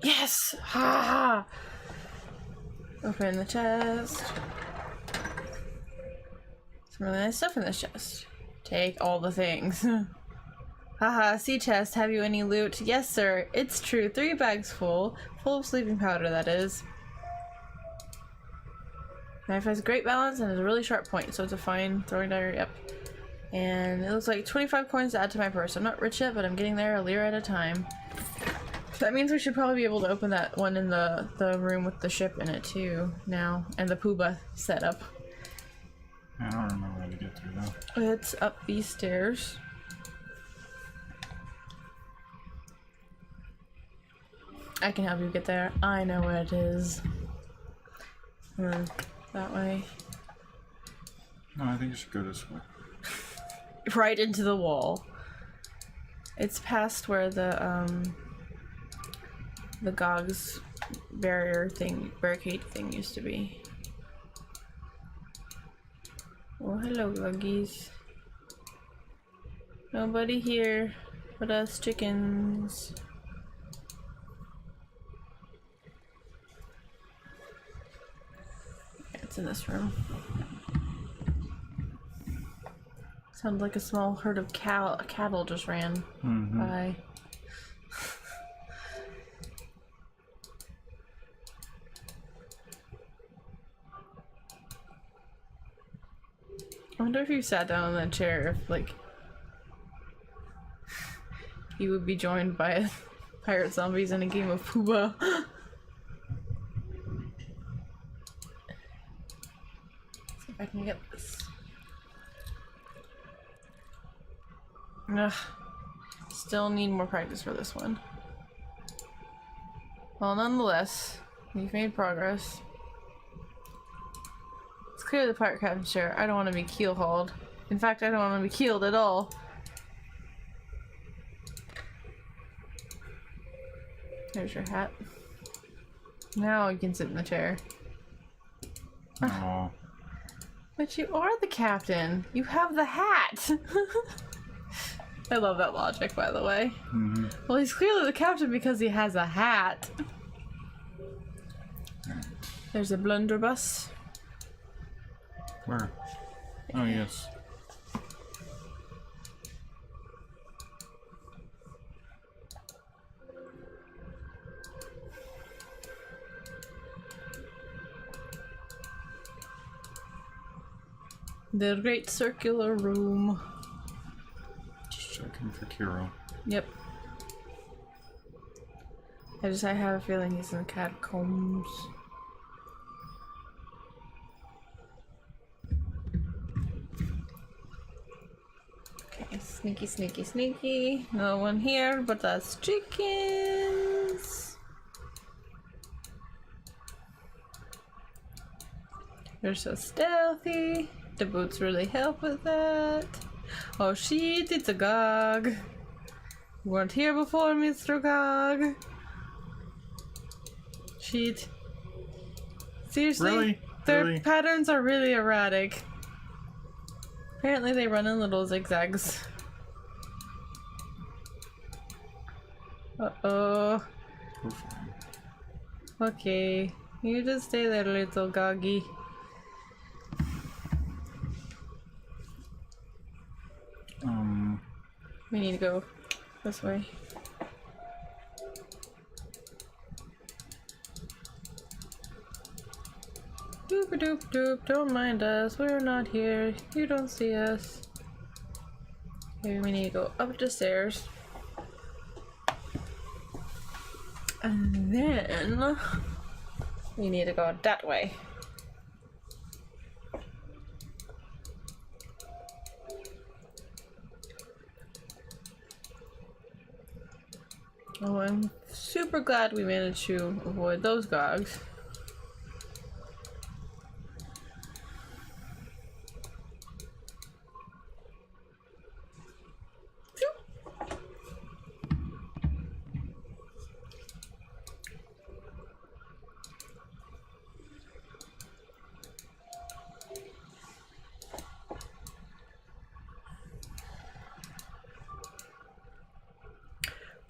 Yes! Ha! Open the chest. Some really nice stuff in this chest. Take all the things. Haha, sea chest, have you any loot? Yes, sir. It's true. 3 bags full. Full of sleeping powder, that is. Knife has great balance and has a really sharp point, so it's a fine throwing dagger. Yep. And it looks like 25 coins to add to my purse. I'm not rich yet, but I'm getting there a lira at a time. That means we should probably be able to open that one in the room with the ship in it too now, and the Pooba setup. I don't remember how to get through that. It's up these stairs. I can help you get there. I know where it is. That way. No, I think you should go this way. Right into the wall. It's past where the Gog's barricade thing used to be. Oh, hello, Goggies. Nobody here but us chickens. Yeah, it's in this room. Sounds like a small herd of cattle just ran by. I wonder if you sat down in that chair, if, like, you would be joined by pirate zombies in a game of Pooba. See if I can get this. Ugh. Still need more practice for this one. Well, nonetheless, we've made progress. It's clear the pirate captain's chair. I don't want to be keel-hauled. In fact, I don't want to be keeled at all. There's your hat. Now you can sit in the chair. Aww. But you are the captain. You have the hat. I love that logic, by the way. Well, he's clearly the captain because he has a hat. There's a blunderbuss. Where? Oh, yes. The great circular room. Just checking for Kiro. Yep. I have a feeling he's in the catacombs. Okay, sneaky, sneaky, sneaky. No one here but us chickens. You're so stealthy. The boots really help with that. Oh shit, it's a Gog. You weren't here before, Mr. Gog. Shit. Seriously? Really? Their Really? patterns are really erratic. Apparently they run in little zigzags. Uh-oh. Go for him. Okay. You just stay there, little Goggy. We need to go this way. Doop a doop doop, don't mind us, we're not here, you don't see us. Maybe we need to go up the stairs. And then we need to go that way. Oh, I'm super glad we managed to avoid those gogs.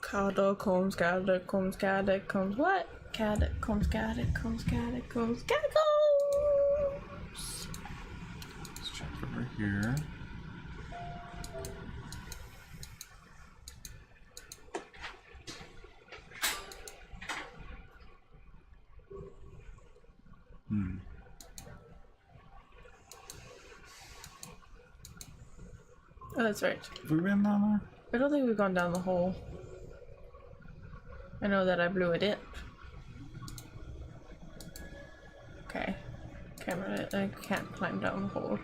Catacombs, catacombs, catacombs, what? Catacombs, catacombs, catacombs, catacombs! Let's check over here. Oh, that's right. Have we been down there? I don't think we've gone down the hole. I know that I blew a dip. Okay. I can't climb down the hole.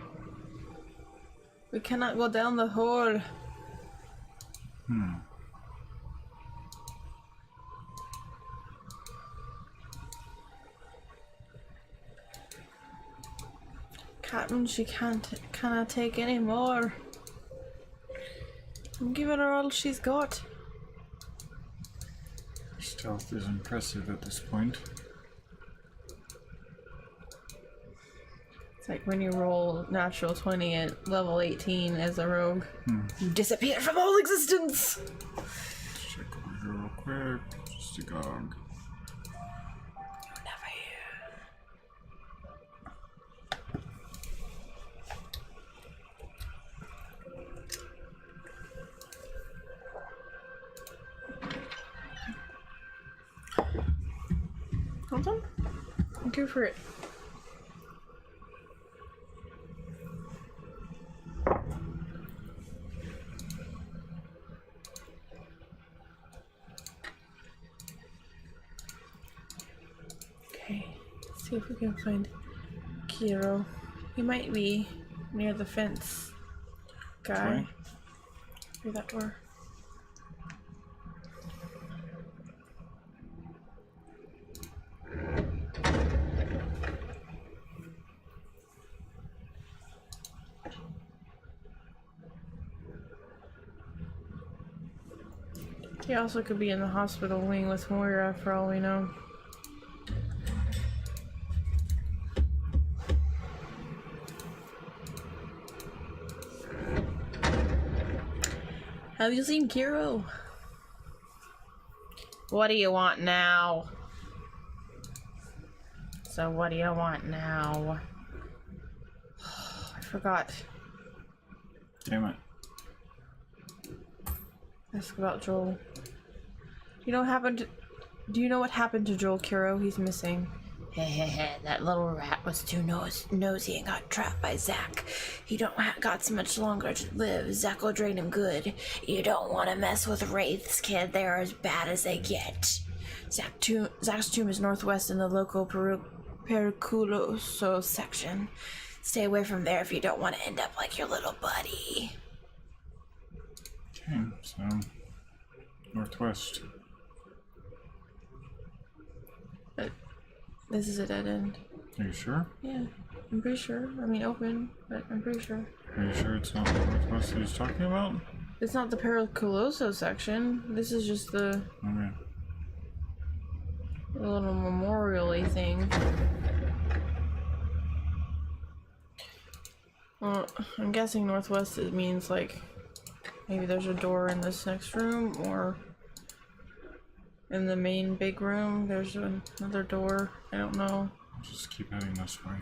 We cannot go down the hole. Captain, she cannot take any more. I'm giving her all she's got. Stealth is impressive at this point. It's like when you roll natural 20 at level 18 as a rogue. You disappear from all existence! Let's check over here real quick. Just a gog. Never here. Hold on. Go for it. Okay, let's see if we can find Kiro. He might be near the fence guy. Okay. Through that door. He also could be in the hospital wing with Moira for all we know. Have you seen Kiro? What do you want now? So what do you want now? I forgot. Damn it. Ask about Joel. Do you know what happened to Joel, Kiro? He's missing. That little rat was too nosy and got trapped by Zack. He don't got so much longer to live. Zack will drain him good. You don't want to mess with wraiths, kid. They're as bad as they get. Zack's tomb is northwest in the local Periculoso section. Stay away from there if you don't want to end up like your little buddy. Okay, so northwest. But this is a dead end. Are you sure? Yeah, I'm pretty sure. I mean, open, but I'm pretty sure. Are you sure it's not the northwest that he's talking about? It's not the Periculoso section. This is just the Okay. little memorial-y thing. Well, I'm guessing northwest it means like maybe there's a door in this next room, or in the main big room there's another door. I don't know. Just keep heading this way.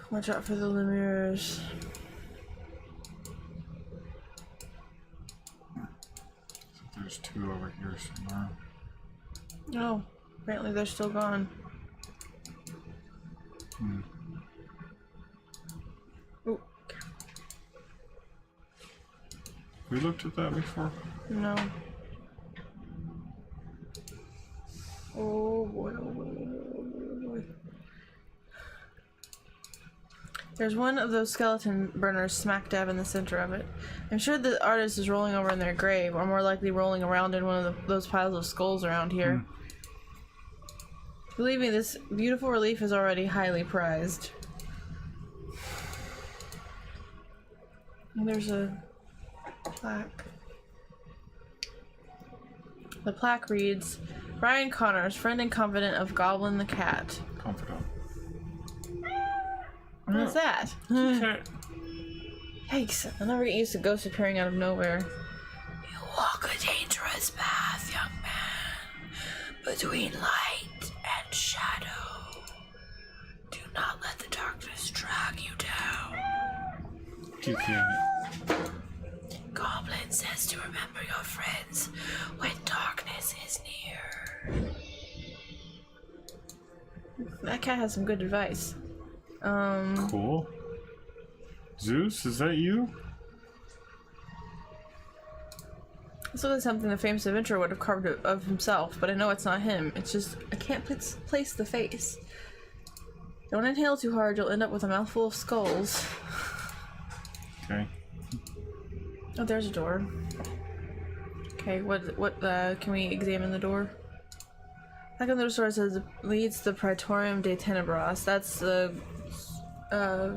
Watch out for the Lemures. I think there's two over here somewhere. Oh, apparently they're still gone. Ooh, We looked at that before? no. Oh boy, oh boy, oh boy, oh boy. There's one of those skeleton burners smack dab in the center of it. I'm sure the artist is rolling over in their grave, or more likely rolling around in one of those piles of skulls around here. Believe me, this beautiful relief is already highly prized. And there's a plaque. The plaque reads, Brian Connors, friend and confidant of Goblin the Cat. Confidant. What's that? Okay. Yikes, I'll never get used to ghosts appearing out of nowhere. You walk a dangerous path, young man, between light and shadow. Do not let the darkness drag you down. Keep hearing it. Goblin says to remember your friends when darkness is near. That cat has some good advice. Cool. Zeus, is that you? This looks like something the famous adventurer would have carved of himself, but I know it's not him. It's just, I can't place the face. Don't inhale too hard, you'll end up with a mouthful of skulls. Okay. Oh, there's a door. Okay, what, can we examine the door? Back on the door says, leads to the Praetorium de Tenebras. That's the,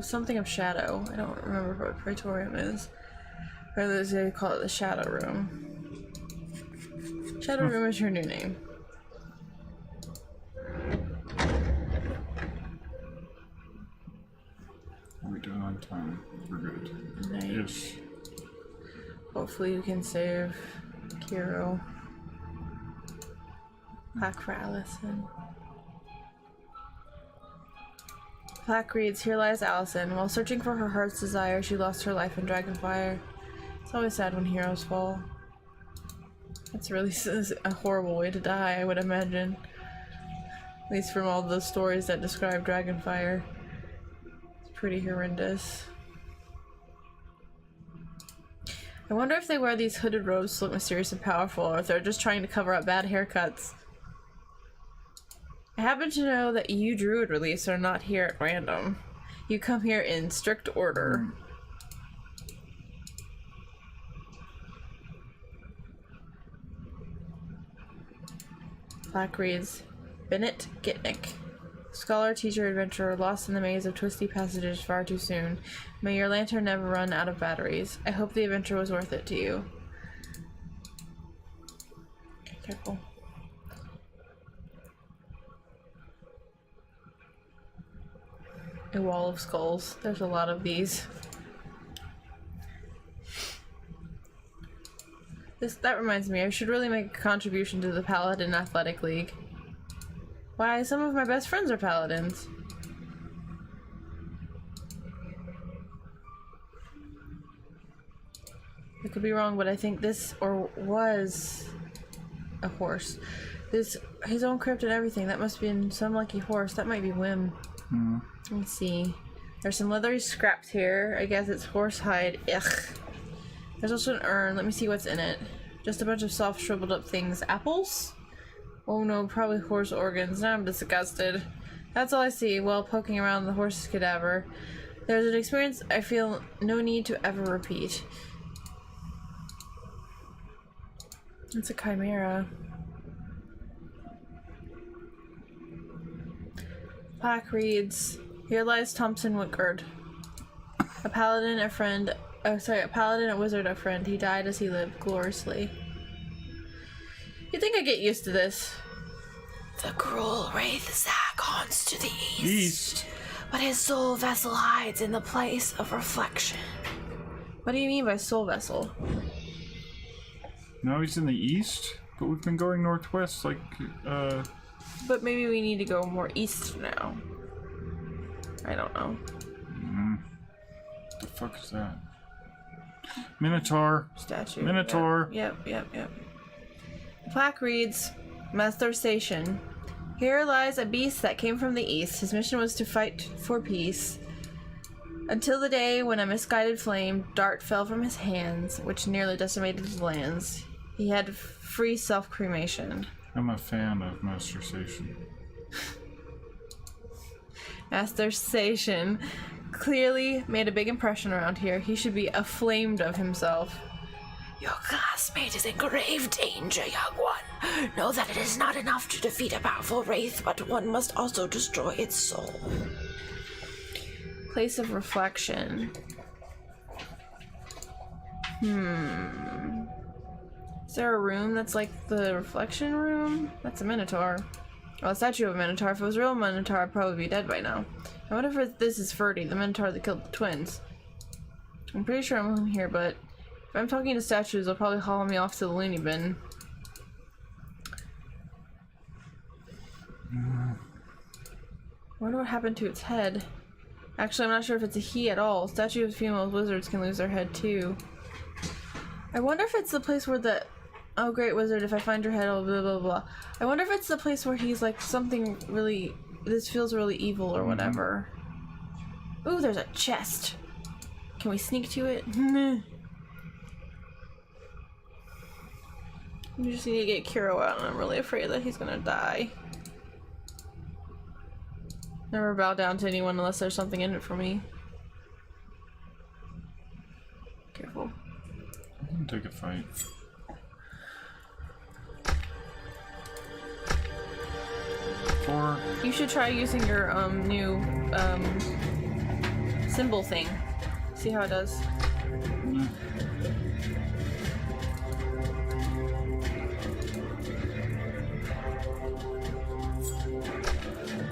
something of shadow. I don't remember what Praetorium is. Or they call it the Shadow Room. Shadow Room is your new name. Are we doing on time? We're good. Nice. Yes. Hopefully you can save Kiro. Plaque for Allison. Plaque reads, here lies Allison. While searching for her heart's desire, she lost her life in Dragonfire. It's always sad when heroes fall. That's really a horrible way to die, I would imagine. At least from all the stories that describe Dragonfire. It's pretty horrendous. I wonder if they wear these hooded robes to look mysterious and powerful, or if they're just trying to cover up bad haircuts. I happen to know that you druid reliefs are not here at random. You come here in strict order. Plaque reads, Bennett Gitnick. Scholar, teacher, adventurer, lost in the maze of twisty passages far too soon. May your lantern never run out of batteries. I hope the adventure was worth it to you. Okay, careful. A wall of skulls. There's a lot of these. That reminds me, I should really make a contribution to the Paladin Athletic League. Why, some of my best friends are paladins. I could be wrong, but I think this was a horse. His own crypt and everything. That must have been some lucky horse. That might be Wim. Let me see. There's some leathery scraps here. I guess it's horsehide. Ugh. There's also an urn. Let me see what's in it. Just a bunch of soft, shriveled up things. Apples? Oh no, probably horse organs. Now I'm disgusted. That's all I see while poking around the horse's cadaver. There's an experience I feel no need to ever repeat. It's a chimera. Plaque reads, here lies Thompson Whitgard. A paladin, a friend. Oh, sorry, a paladin, a wizard, a friend. He died as he lived, gloriously. You think I get used to this? The cruel wraith Zack haunts to the east, but his soul vessel hides in the place of reflection. What do you mean by soul vessel? No, he's in the east, but we've been going northwest, like, But maybe we need to go more east now. I don't know. What the fuck is that? Minotaur. Statue. Minotaur. Yep. The plaque reads, Master Station. Here lies a beast that came from the east. His mission was to fight for peace. Until the day when a misguided flame dart fell from his hands, which nearly decimated his lands. He had free self-cremation. I'm a fan of Master Station. Master Station. clearly made a big impression around here. He should be ashamed of himself. Your classmate is in grave danger, young one. Know that it is not enough to defeat a powerful wraith, but one must also destroy its soul. Place of reflection. Is there a room that's like the reflection room? That's a minotaur. Well, a statue of a minotaur. If it was a real minotaur, I'd probably be dead by now. I wonder if this is Ferdy, the minotaur that killed the twins. I'm pretty sure I'm in here, but if I'm talking to statues, they'll probably haul me off to the loony bin. I wonder what happened to its head. Actually, I'm not sure if it's a he at all. Statues of female wizards can lose their head too. I wonder if it's the place where the... Oh, great wizard, if I find your head, blah blah blah blah. I wonder if it's the place where he's like something really... This feels really evil or whatever. Ooh, there's a chest. Can we sneak to it? We just need to get Kuro out, and I'm really afraid that he's gonna die. Never bow down to anyone unless there's something in it for me. Careful. I can take a fight. Four. You should try using your new symbol thing. See how it does.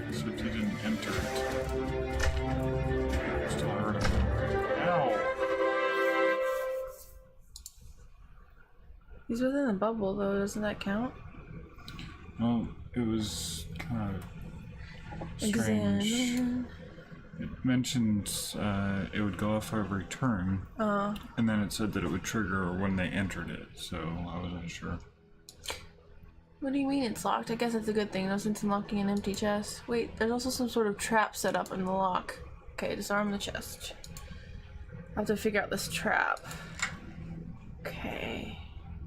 Except he didn't enter it. Still hurt him. Ow! He's within the bubble though, doesn't that count? Well, it was kind of strange. Examine. It mentioned it would go off every turn, and then it said that it would trigger when they entered it, so I wasn't sure. What do you mean it's locked? I guess that's a good thing, no sense in locking an empty chest. Wait, there's also some sort of trap set up in the lock. Okay, disarm the chest. I have to figure out this trap. Okay.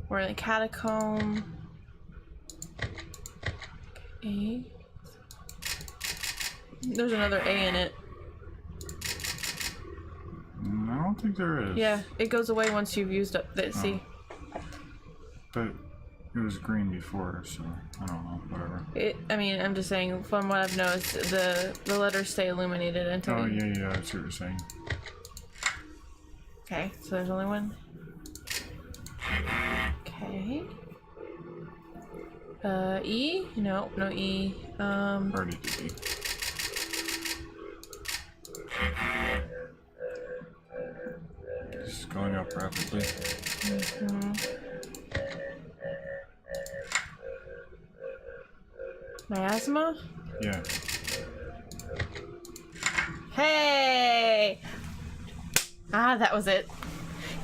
We're in a catacomb. Okay. There's another A in it. I don't think there is. Yeah, it goes away once you've used up the see. But it was green before, so I don't know, whatever. I mean, I'm just saying, from what I've noticed, the letters stay illuminated until... Oh, yeah, I see what you're saying. Okay, so there's only one. Okay. E? No, no E. Already did E. Just going up rapidly. Miasma? Yeah. Hey! Ah, that was it.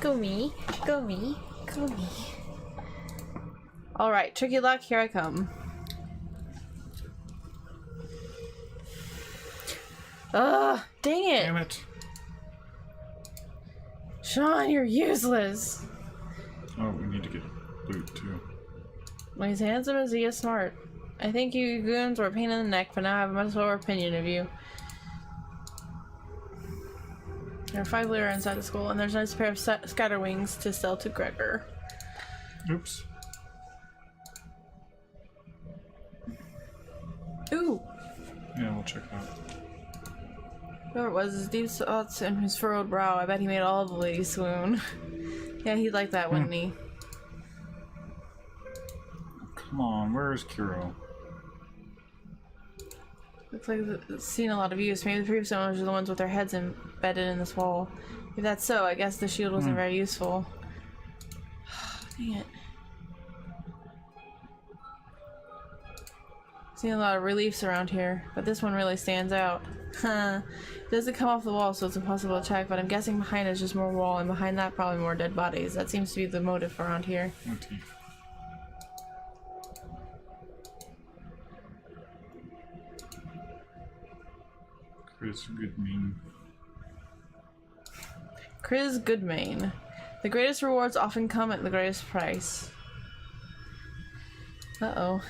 Go me, go me, go me. Alright, tricky luck, here I come. Ugh, dang it! Damn it. Sean, you're useless! Oh, we need to get loot too. Well, he's handsome as he is smart. I think you goons were a pain in the neck, but now I have a much lower opinion of you. There are 5 lira inside the school, and there's a nice pair of scatterwings to sell to Gregor. Oops. Ooh! Yeah, we'll check out. Whoever it was, his deep thoughts in his furrowed brow. I bet he made all the ladies swoon. Yeah, he'd like that, wouldn't he? Come on, where is Kuro? Looks like it's seen a lot of use. Maybe the previous owners are the ones with their heads embedded in this wall. If that's so, I guess the shield wasn't very useful. Dang it. Seen a lot of reliefs around here, but this one really stands out. Huh. It doesn't come off the wall, so it's impossible to check, but I'm guessing behind is just more wall, and behind that probably more dead bodies. That seems to be the motive around here. Motif. Chris Goodman. Chris Goodmain. The greatest rewards often come at the greatest price. Uh-oh.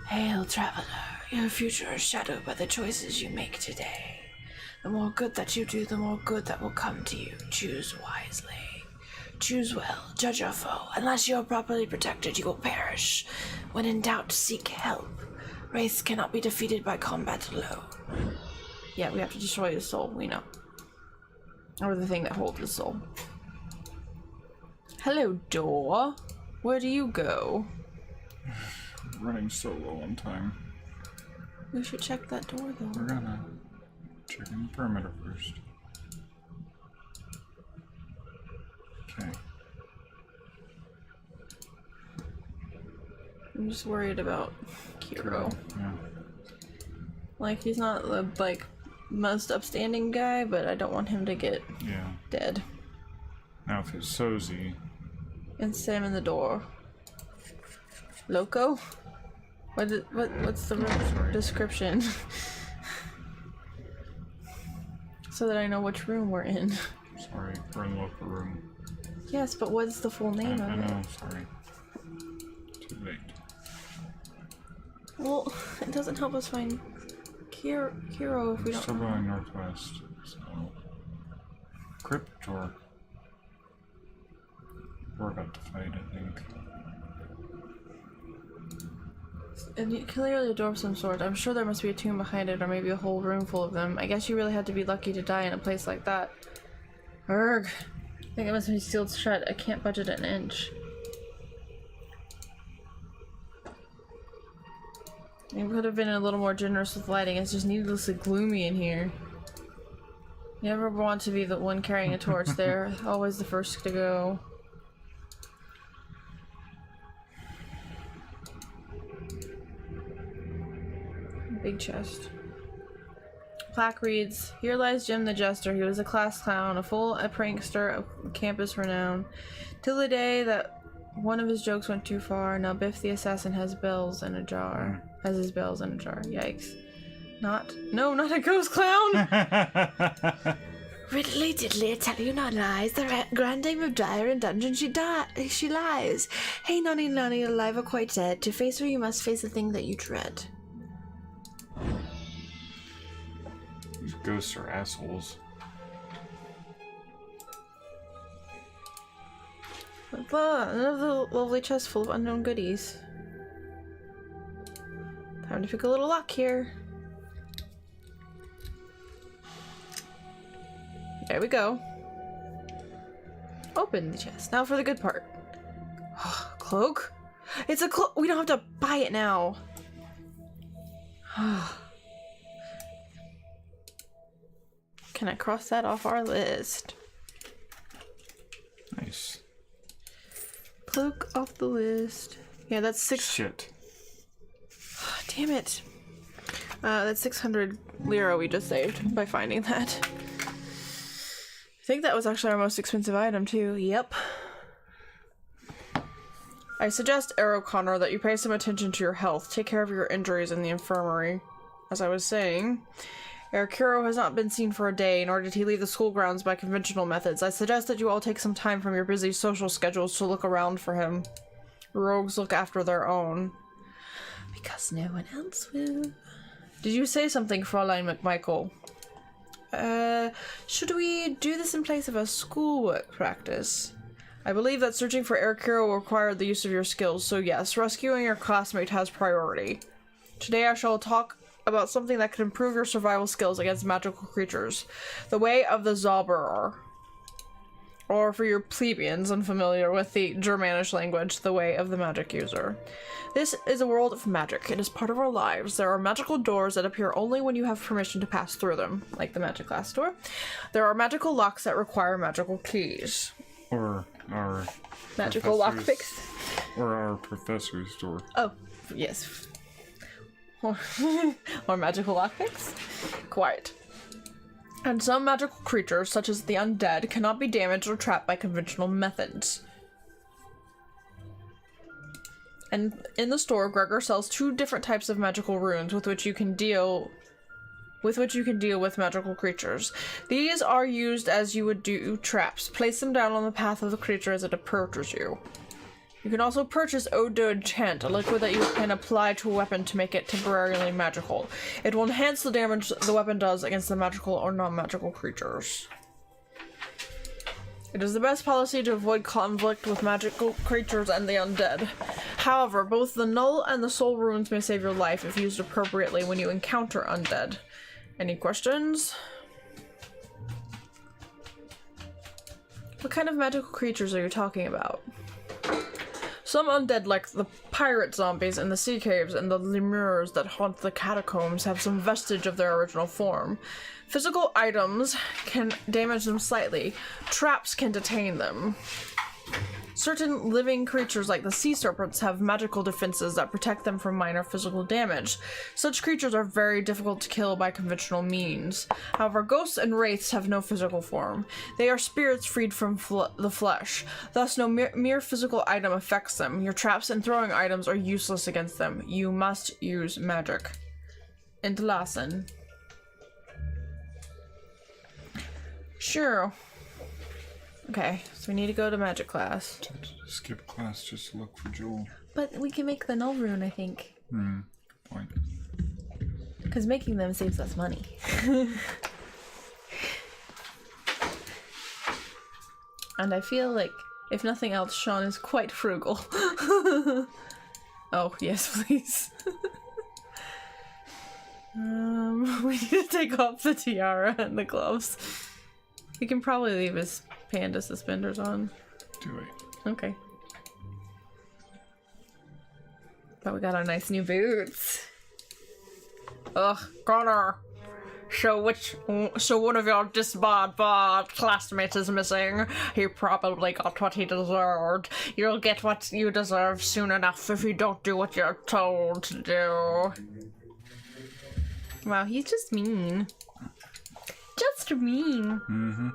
Hail, traveler. Your future is shadowed by the choices you make today. The more good that you do, the more good that will come to you. Choose wisely. Choose well. Judge your foe. Unless you are properly protected, you will perish. When in doubt, seek help. Wraiths cannot be defeated by combat alone. Yeah, we have to destroy his soul, we know. Or the thing that holds his soul. Hello, door. Where do you go? Running so low on time. We should check that door, though. We're gonna check in the perimeter first. Okay. I'm just worried about Kiro. Yeah. Like, he's not the, like, most upstanding guy, but I don't want him to get dead. Now if it's Sozi... And Sam in the door. Loco? What's the description? So that I know which room we're in. Sorry, we're in the local room. Yes, but what's the full name I of know, it? sorry. Too late. Well, it doesn't help us find Kiro if we don't Still know. going northwest, so... Crypt door. We're about to fight, I think. And clearly a door of some sort. I'm sure there must be a tomb behind it, or maybe a whole room full of them. I guess you really had to be lucky to die in a place like that. Urgh. I think it must be sealed shut. I can't budget an inch. You could have been a little more generous with lighting. It's just needlessly gloomy in here. You never want to be the one carrying a torch there. Always the first to go. Big chest. Plaque reads, "Here lies Jim the Jester. He was a class clown, a prankster of campus renown. Till the day that one of his jokes went too far. Now Biff the assassin has bells in a jar. Has his bells in a jar. Yikes. Not a ghost clown!" Riddly diddly, I tell you not lies. The grand dame of Dire in dungeon she lies. Hey nonny nonny, alive or quite dead. To face her you must face the thing that you dread. These ghosts are assholes. Another lovely chest full of unknown goodies. Time to pick a little lock here. There we go. Open the chest. Now for the good part. Cloak? It's a cloak! We don't have to buy it now. Can I cross that off our list? Nice. Cloak off the list. Yeah, that's 6. Shit. Damn it. That's 600 lira we just saved by finding that. I think that was actually our most expensive item too. Yep. I suggest, Arrow Connor, that you pay some attention to your health. Take care of your injuries in the infirmary. As I was saying, Kiro has not been seen for a day, nor did he leave the school grounds by conventional methods. I suggest that you all take some time from your busy social schedules to look around for him. Rogues look after their own. Because no one else will. Did you say something, Fräulein McMichael? Should we do this in place of a schoolwork practice? I believe that searching for Kiro will require the use of your skills, so yes, rescuing your classmate has priority. Today I shall talk about something that can improve your survival skills against magical creatures. The way of the Zauberer. Or for your plebeians unfamiliar with the Germanish language, the way of the magic user. This is a world of magic. It is part of our lives. There are magical doors that appear only when you have permission to pass through them, like the magic glass door. There are magical locks that require magical keys. Or our Magical lockpicks. Or our professor's door. Oh, yes. Or magical lockpicks. Quiet. And some magical creatures, such as the undead, cannot be damaged or trapped by conventional methods. And in the store, Gregor sells 2 different types of magical runes with which you can deal with magical creatures. These are used as you would do traps. Place them down on the path of the creature as it approaches you. You can also purchase Ode to Enchant, a liquid that you can apply to a weapon to make it temporarily magical. It will enhance the damage the weapon does against the magical or non-magical creatures. It is the best policy to avoid conflict with magical creatures and the undead. However, both the Null and the Soul Runes may save your life if used appropriately when you encounter undead. Any questions? What kind of magical creatures are you talking about? Some undead, like the pirate zombies in the sea caves and the lemurs that haunt the catacombs, have some vestige of their original form. Physical items can damage them slightly. Traps can detain them. Certain living creatures like the sea serpents have magical defenses that protect them from minor physical damage. Such creatures are very difficult to kill by conventional means. However, ghosts and wraiths have no physical form. They are spirits freed from the flesh. Thus, no mere physical item affects them. Your traps and throwing items are useless against them. You must use magic. Entlassen. Sure. Okay, so we need to go to magic class. Skip class just to look for Joel. But we can make the null rune, I think. Good point. Because making them saves us money. And I feel like, if nothing else, Sean is quite frugal. Oh, yes, please. We need to take off the tiara and the gloves. We can probably leave his panda suspenders on. Do it. Okay. But we got our nice new boots. Ugh, Connor. So one of your disbarred classmates is missing. He probably got what he deserved. You'll get what you deserve soon enough if you don't do what you're told to do. Wow, he's just mean. Just mean. Mm-hmm.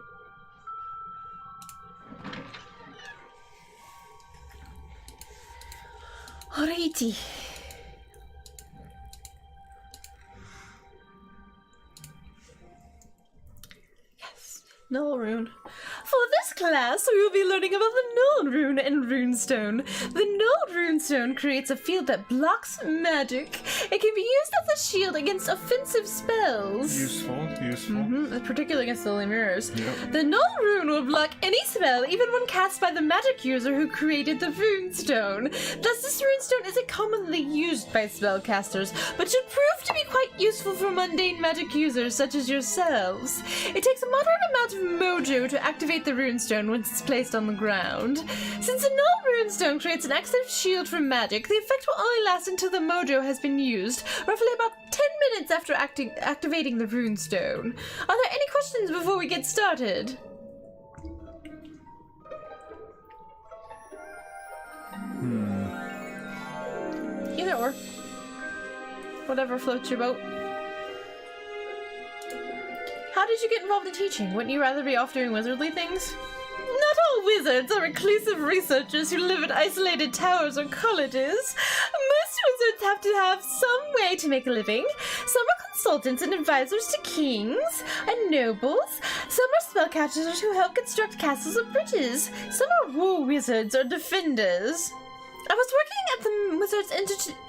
Alrighty. Yes, null rune. For this class, we will be learning about the null rune and runestone. The null runestone creates a field that blocks magic. It can be used as a shield against offensive spells. Useful. Particularly against the lemurs. Yep. The null rune will block any spell, even when cast by the magic user who created the runestone. Thus, this runestone isn't commonly used by spellcasters, but should prove to be quite useful for mundane magic users such as yourselves. It takes a moderate amount of mojo to activate the runestone once it's placed on the ground. Since the null runestone creates an excellent shield from magic, the effect will only last until the mojo has been used, roughly about 10 minutes after activating the runestone. Are there any questions before we get started? Either or. Whatever floats your boat. How did you get involved in teaching? Wouldn't you rather be off doing wizardly things? Not all wizards are reclusive researchers who live in isolated towers or colleges. Most wizards have to have some way to make a living. Some are consultants and advisors to kings and nobles. Some are spellcasters who help construct castles or bridges. Some are war wizards or defenders. I was working at the Wizards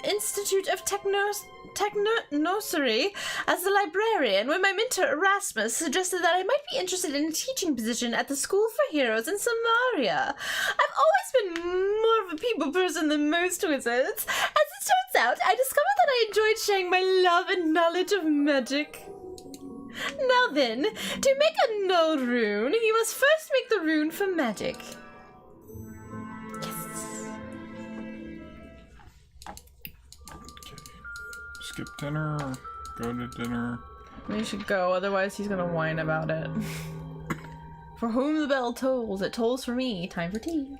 Institute of Technosorcery as the librarian when my mentor Erasmus suggested that I might be interested in a teaching position at the School for Heroes in Samaria. I've always been more of a people person than most wizards. As it turns out, I discovered that I enjoyed sharing my love and knowledge of magic. Now then, to make a null rune, you must first make the rune for magic. Skip dinner, go to dinner. We should go, otherwise he's gonna whine about it. For whom the bell tolls, it tolls for me. Time for tea.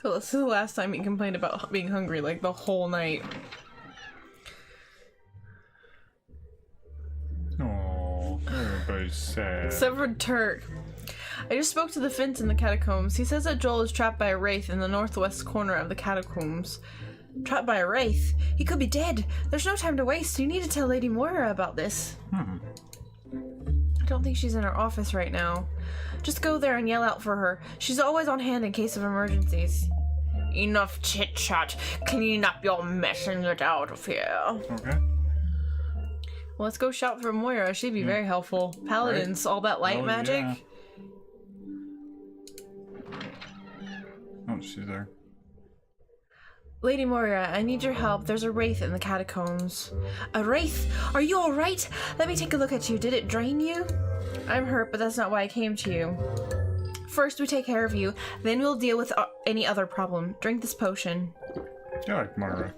Cool, this is the last time he complained about being hungry, like the whole night. Oh, everybody's sad. Except for Turk. I just spoke to the Fint in the catacombs. He says that Joel is trapped by a wraith in the northwest corner of the catacombs. Trapped by a wraith? He could be dead. There's no time to waste. You need to tell Lady Moira about this. I don't think she's in her office right now. Just go there and yell out for her. She's always on hand in case of emergencies. Enough chit-chat. Clean up your mess and get out of here. Okay. Well, let's go shout for Moira. She'd be very helpful. Paladins, all that light magic. Yeah. Oh, she's there. Lady Moira, I need your help. There's a wraith in the catacombs. A wraith? Are you alright? Let me take a look at you. Did it drain you? I'm hurt, but that's not why I came to you. First, we take care of you. Then we'll deal with any other problem. Drink this potion. Yeah, like Moira.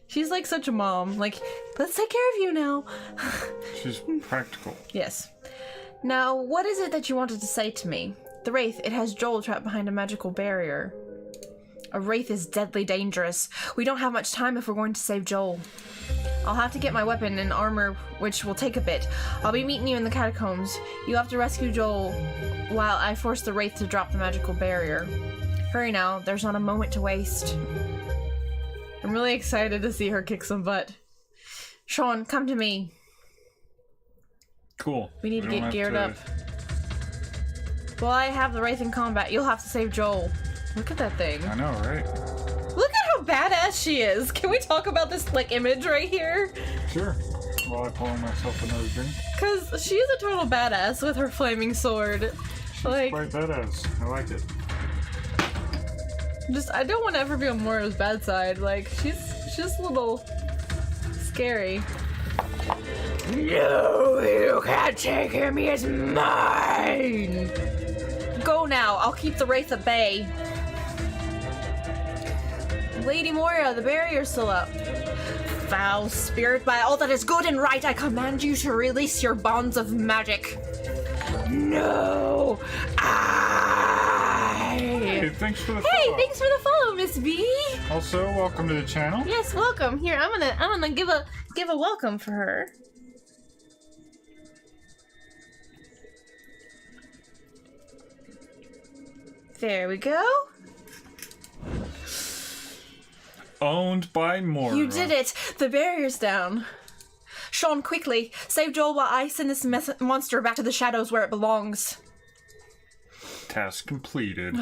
She's like such a mom. Like, let's take care of you now. She's practical. Yes. Now, what is it that you wanted to say to me? The wraith, it has Joel trapped behind a magical barrier. A wraith is deadly dangerous. We don't have much time if we're going to save Joel. I'll have to get my weapon and armor, which will take a bit. I'll be meeting you in the catacombs. You have to rescue Joel while I force the wraith to drop the magical barrier. Hurry now, there's not a moment to waste. I'm really excited to see her kick some butt. Sean, come to me. Cool. We need to get geared up. While I have the wraith in combat, you'll have to save Joel. Look at that thing. I know, right? Look at how badass she is. Can we talk about this, like, image right here? Sure. While I pour myself another drink. Because she's a total badass with her flaming sword. She's like, quite badass. I like it. I don't want to ever be on Moira's bad side. Like, she's a little scary. No, you can't take him. He is mine. Go now. I'll keep the wraith at bay. Lady Moira, the barrier's still up. Foul spirit, by all that is good and right, I command you to release your bonds of magic. No! Hey, thanks for the follow. Hey, thanks for the follow, Miss B. Also, welcome to the channel. Yes, welcome. Here, I'm gonna give a welcome for her. There we go. Owned by Moira. You did it! The barrier's down. Sean, quickly, save Joel while I send this monster back to the shadows where it belongs. Task completed.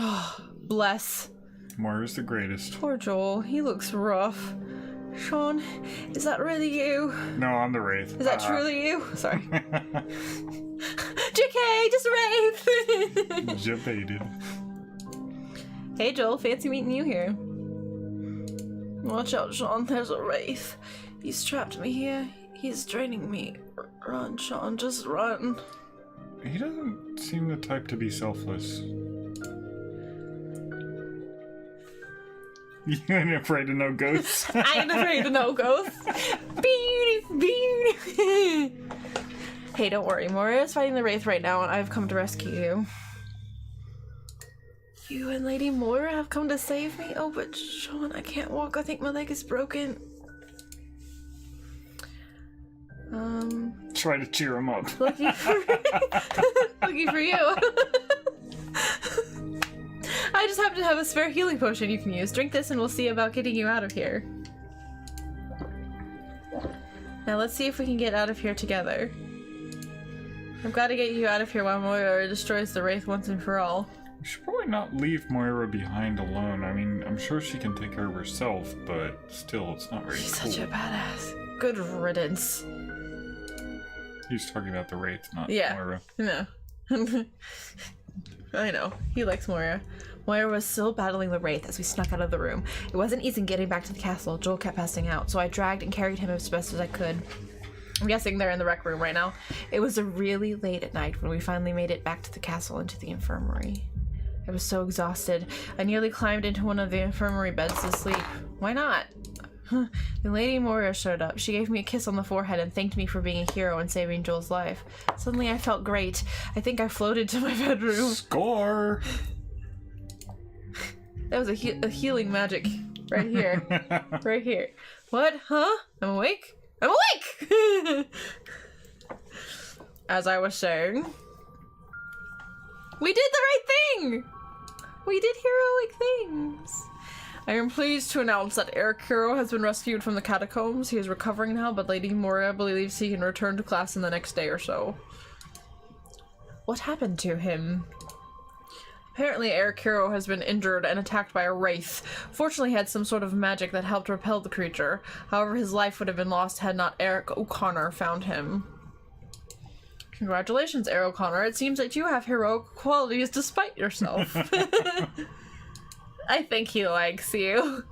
Bless. Moira's the greatest. Poor Joel, he looks rough. Sean, is that really you? No, I'm the Wraith. Is that truly you? Sorry. JK, just Wraith! Debated. Hey Joel, fancy meeting you here. Watch out, Sean, there's a wraith. He's trapped me here. He's draining me. Run, Sean, just run. He doesn't seem the type to be selfless. You ain't afraid of no ghosts. I ain't afraid of no ghosts. Hey, don't worry. Moria's fighting the wraith right now, and I've come to rescue you. You and Lady Moira have come to save me? Oh, but Sean, I can't walk. I think my leg is broken. Try to cheer him up. Lucky for you. I just happen to have a spare healing potion you can use. Drink this and we'll see about getting you out of here. Now let's see if we can get out of here together. I've got to get you out of here while Moira destroys the wraith once and for all. We should probably not leave Moira behind alone. I mean, I'm sure she can take care of herself, but still, it's not very She's cool. such a badass. Good riddance. He's talking about the Wraith, not Moira. No. I know. He likes Moira. Moira was still battling the wraith as we snuck out of the room. It wasn't easy getting back to the castle. Joel kept passing out, so I dragged and carried him as best as I could. I'm guessing they're in the rec room right now. It was really late at night when we finally made it back to the castle and to the infirmary. I was so exhausted. I nearly climbed into one of the infirmary beds to sleep. Why not? Then Lady Moira showed up. She gave me a kiss on the forehead and thanked me for being a hero and saving Joel's life. Suddenly I felt great. I think I floated to my bedroom. Score! That was a healing magic right here. Right here. What? Huh? I'm awake? I'm awake! As I was saying. We did the right thing! We did heroic things. I am pleased to announce that Eric Hero has been rescued from the catacombs. He is recovering now, but Lady Moria believes he can return to class in the next day or so. What happened to him? Apparently Eric Hero has been injured and attacked by a wraith. Fortunately he had some sort of magic that helped repel the creature. However, his life would have been lost had not Eric O'Connor found him. Congratulations, Eric O'Connor. It seems that you have heroic qualities despite yourself. I think he likes you.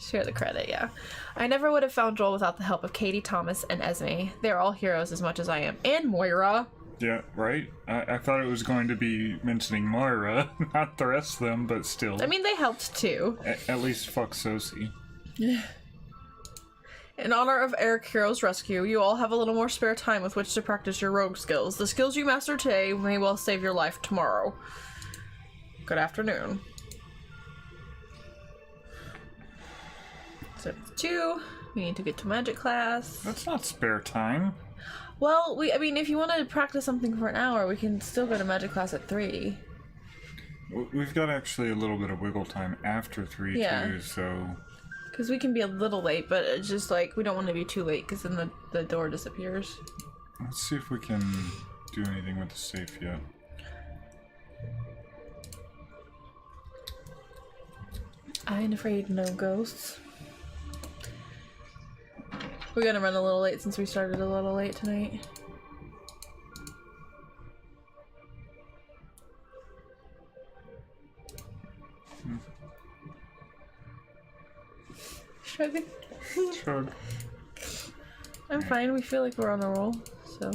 Share the credit, yeah. I never would have found Joel without the help of Katie, Thomas, and Esme. They're all heroes as much as I am. And Moira. Yeah, right? I thought it was going to be mentioning Moira, not the rest of them, but still. I mean, they helped too. At least fuck Sosie. In honor of Eric Hero's rescue, you all have a little more spare time with which to practice your rogue skills. The skills you master today may well save your life tomorrow. Good afternoon. So, 2. We need to get to magic class. That's not spare time. Well, I mean, if you want to practice something for an hour, we can still go to magic class at 3. We've got actually a little bit of wiggle time after 3, too, so... Because we can be a little late, but it's just like, we don't want to be too late, because then the door disappears. Let's see if we can do anything with the safe yet. I ain't afraid no ghosts. We're gonna run a little late since we started a little late tonight. Shrugging. Shrug. I'm fine, we feel like we're on a roll, so.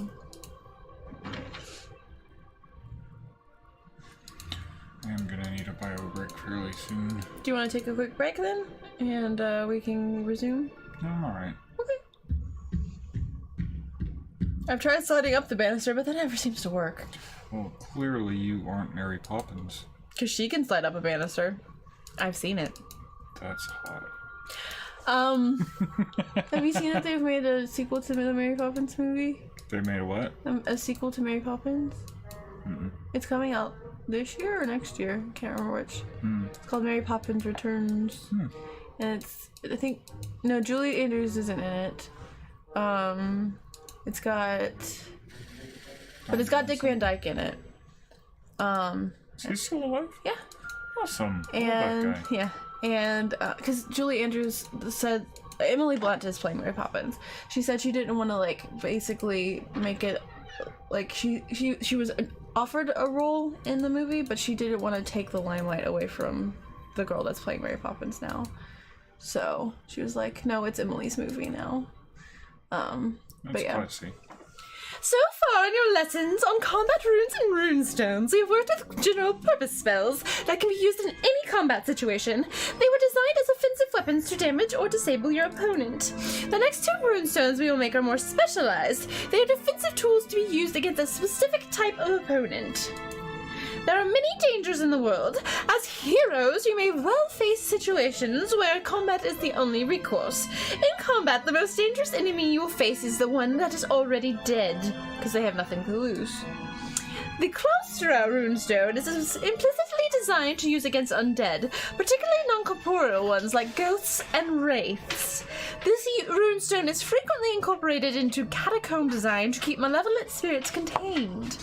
I am gonna need a bio break fairly soon. Do you want to take a quick break then? And we can resume? No, I'm alright. Okay. I've tried sliding up the banister, but that never seems to work. Well, clearly you aren't Mary Poppins. Because she can slide up a banister. I've seen it. That's hot. Have you seen that they've made a sequel to the Mary Poppins movie? They made a what? A sequel to Mary Poppins? Mm-mm. It's coming out this year or next year? Can't remember which. It's called Mary Poppins Returns. And it's, I think, no, Julie Andrews isn't in it. It's got, but it's got Dick Van Dyke in it. Is he still alive? Yeah. Awesome. I love And, that guy. yeah. And, because Julie Andrews said, Emily Blunt is playing Mary Poppins. She said she didn't want to, like, basically make it, like, she was offered a role in the movie, but she didn't want to take the limelight away from the girl that's playing Mary Poppins now. So, she was like, no, it's Emily's movie now. But yeah. Classy. So far in your lessons on combat runes and runestones, we have worked with general purpose spells that can be used in any combat situation. They were designed as offensive weapons to damage or disable your opponent. The next 2 runestones we will make are more specialized. They are defensive tools to be used against a specific type of opponent. There are many dangers in the world. As heroes, you may well face situations where combat is the only recourse. In combat, the most dangerous enemy you will face is the one that is already dead, because they have nothing to lose. The Claustra runestone is implicitly designed to use against undead, particularly non-corporeal ones like ghosts and wraiths. This runestone is frequently incorporated into catacomb design to keep malevolent spirits contained.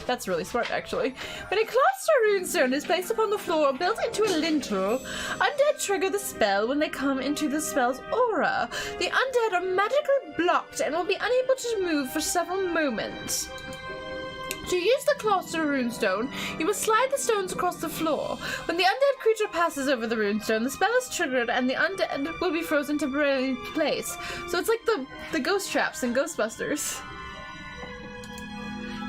That's really smart, actually. When a Claustra runestone is placed upon the floor or built into a lintel, undead trigger the spell when they come into the spell's aura. The undead are magically blocked and will be unable to move for several moments. To use the Claustra runestone, you must slide the stones across the floor. When the undead creature passes over the runestone, the spell is triggered and the undead will be frozen temporarily in place. So it's like the ghost traps in Ghostbusters.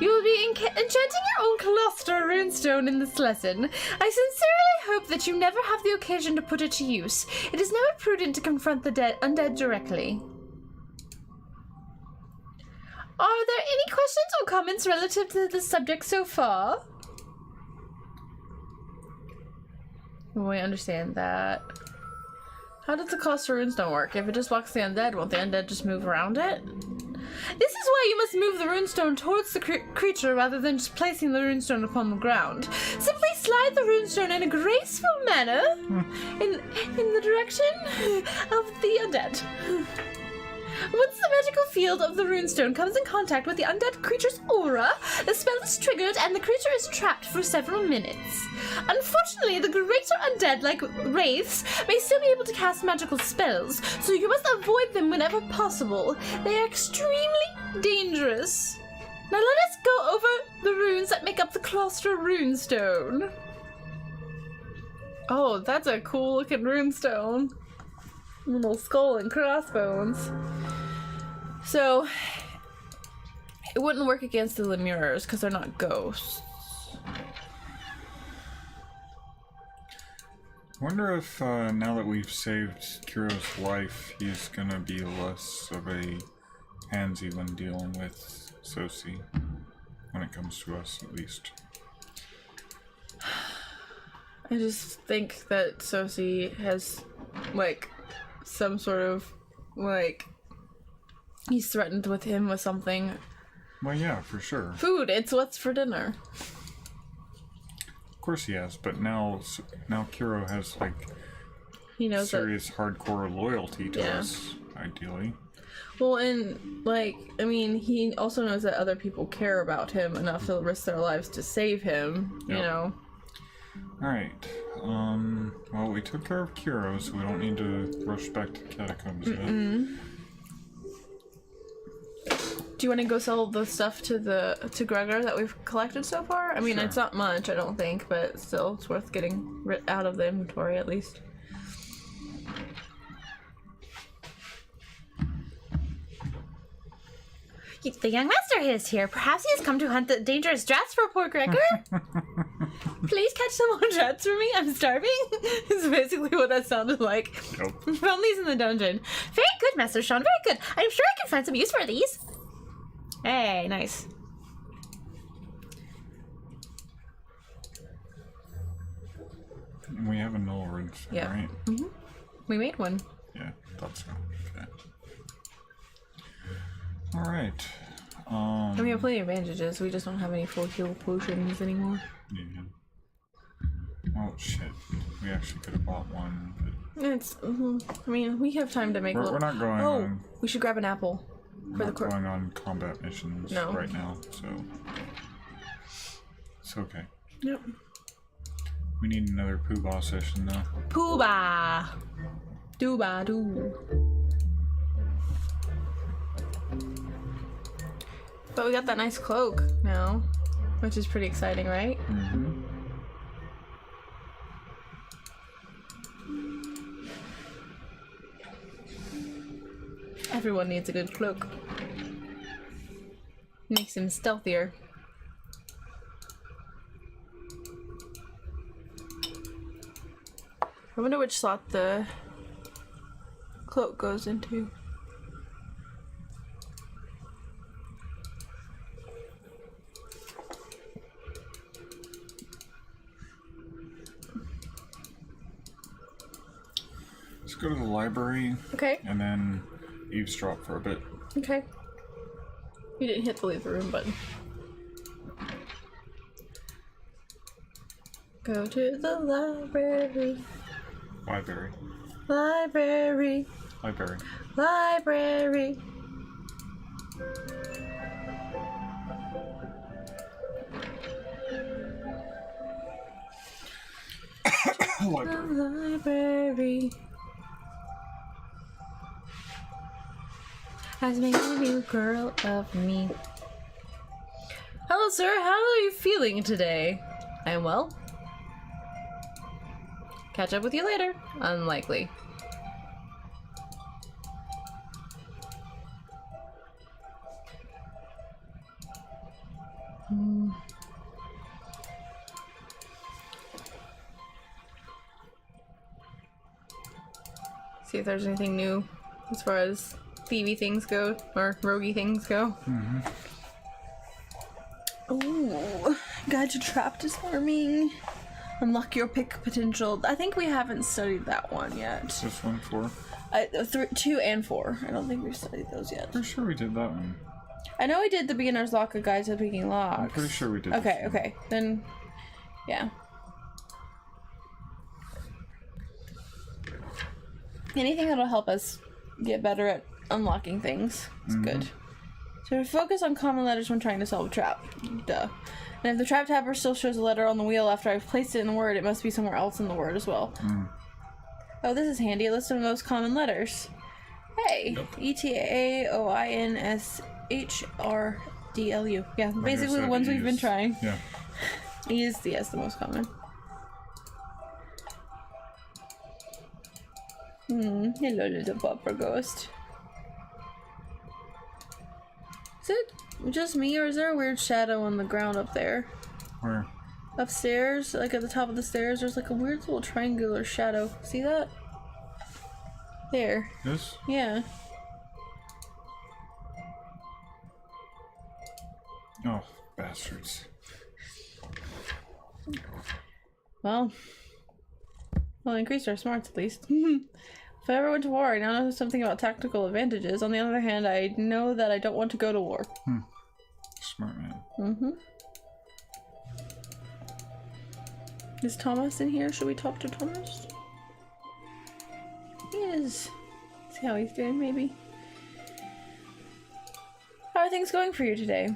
You will be enchanting your own Claustra runestone in this lesson. I sincerely hope that you never have the occasion to put it to use. It is never prudent to confront the undead directly. Are there any questions or comments relative to the subject so far? We understand that. How does the Claustra runestone work? If it just blocks the undead, won't the undead just move around it? This is why you must move the runestone towards the creature rather than just placing the runestone upon the ground. Simply slide the runestone in a graceful manner in the direction of the undead. Once the magical field of the runestone comes in contact with the undead creature's aura, the spell is triggered and the creature is trapped for several minutes. Unfortunately, the greater undead, like wraiths, may still be able to cast magical spells, so you must avoid them whenever possible. They are extremely dangerous. Now let us go over the runes that make up the Claustra runestone. Oh, that's a cool looking runestone. Little skull and crossbones. So, it wouldn't work against the Lemures because they're not ghosts. I wonder if now that we've saved Kiro's life, he's gonna be less of a pansy when dealing with Sosi. When it comes to us, at least. I just think that Sosi has, like, some sort of, like, he's threatened with him with something. Well, yeah, for sure. Food, it's what's for dinner. Of course he has, but now Kiro has, like, He knows serious hardcore loyalty to Yeah. us, ideally. Well, and, like, I mean, he also knows that other people care about him enough to risk their lives to save him, you Yep. know? Alright, well, we took care of Kiro, so we don't need to rush back to the catacombs yet. Do you want to go sell the stuff to Gregor that we've collected so far? I mean, Sure. it's not much, I don't think, but still, it's worth getting out of the inventory at least. The young master is here. Perhaps he has come to hunt the dangerous drats for poor Gregor? Please catch some more rats for me. I'm starving. Is basically what that sounded like. Nope. Found these in the dungeon. Very good, Master Sean. Very good. I'm sure I can find some use for these. Hey, nice. We have a null ring, Yeah. right? We made one. Yeah, thought so. Okay. Alright. And we have plenty of bandages. We just don't have any full heal potions anymore. Yeah. Oh shit. We actually could have bought one, but It's. I mean, we have time to make. we're not going Oh, on. we should grab an apple We're for the not court. going on combat missions No. right now, so it's okay. Yep. We need another Poobah session though. Pooba. Dooba doo. But we got that nice cloak now, which is pretty exciting, right? Mm-hmm. Everyone needs a good cloak. Makes him stealthier. I wonder which slot the cloak goes into. Let's go to the library Okay, and then eavesdrop for a bit. okay. You didn't hit the leave the room button. Go to the library. Library. Library. Library. Library. Library. Library has made a new girl of me. Hello, sir. How are you feeling today? I am well. Catch up with you later. Unlikely. See if there's anything new as far as thievy things go, or roguey things go. Ooh, guide to trap disarming. Unlock your pick potential. I think we haven't studied that one yet. What's this one for? 2 and 4. I don't think we've studied those yet. Pretty sure we did that one. I know we did the beginner's lock, a guide to picking locks. I'm pretty sure we did. Okay, this one. okay. Then, yeah. Anything that'll help us get better at unlocking things is good. So focus on common letters when trying to solve a trap. Duh. And if the trap tapper still shows a letter on the wheel after I've placed it in the word, it must be somewhere else in the word as well. Oh, this is handy. A list of the most common letters. Hey! ETAOINSHRDLU. Yeah, basically the ones we've been trying. Yeah. E is the most common. Hello, little popper ghost. Is it just me, or is there a weird shadow on the ground up there? Where? Upstairs, like at the top of the stairs, there's like a weird little triangular shadow. See that? There. This? Yeah. Oh, bastards. Well, increased our smarts at least. If I ever went to war, I now know something about tactical advantages. On the other hand, I know that I don't want to go to war. Smart man. Is Thomas in here? Should we talk to Thomas? He is. See how he's doing, maybe. How are things going for you today?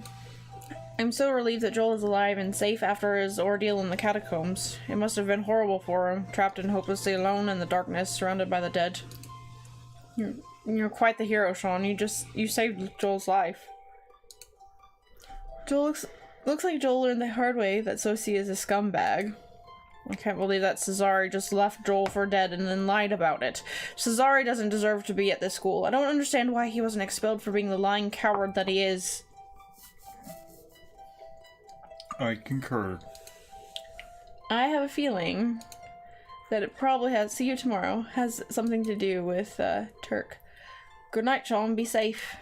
I'm so relieved that Joel is alive and safe after his ordeal in the catacombs. It must have been horrible for him, trapped and hopelessly alone in the darkness, surrounded by the dead. You're quite the hero, Sean. You saved Joel's life. Joel looks like Joel learned the hard way that Sosie is a scumbag. I can't believe that Cesare just left Joel for dead and then lied about it. Cesare doesn't deserve to be at this school. I don't understand why he wasn't expelled for being the lying coward that he is. I concur. I have a feeling that it probably has, see you tomorrow, has something to do with Turk. Good night, Sean. Be safe.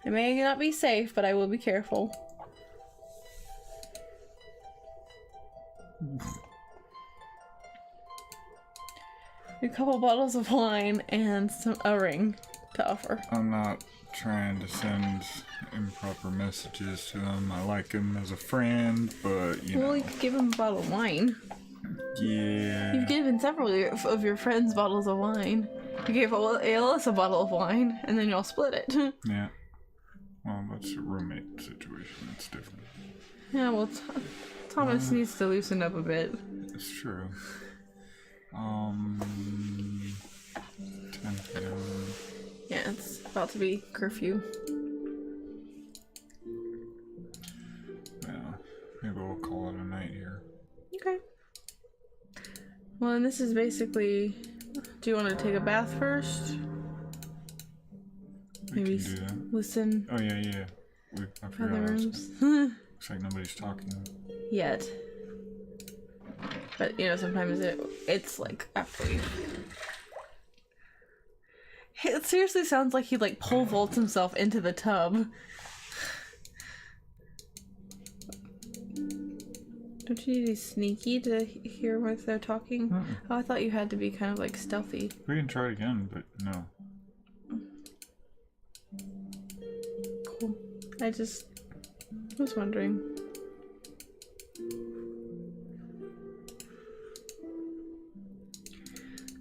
I may not be safe, but I will be careful. A couple bottles of wine and a ring to offer. I'm not trying to send improper messages to him. I like him as a friend, but you know. Well, you could give him a bottle of wine. Yeah. You've given several of your friends bottles of wine. You gave Alice a bottle of wine, and then y'all split it. Yeah. Well, that's a roommate situation. It's different. Yeah, well, Thomas needs to loosen up a bit. It's true. 10 p.m. Yeah, it's about to be curfew. Yeah. Maybe we'll call it a night here. Okay. Well, and this is basically... Do you want to take a bath first? Maybe We can do that. listen Oh, yeah. I for the forgot. rooms. Looks like nobody's talking. Yet. But, you know, sometimes it's like after you... It seriously sounds like he like pole vaults himself into the tub. Don't you need to be sneaky to hear what they're talking? Oh, I thought you had to be kind of like stealthy. We can try it again, but no. Cool. I just was wondering.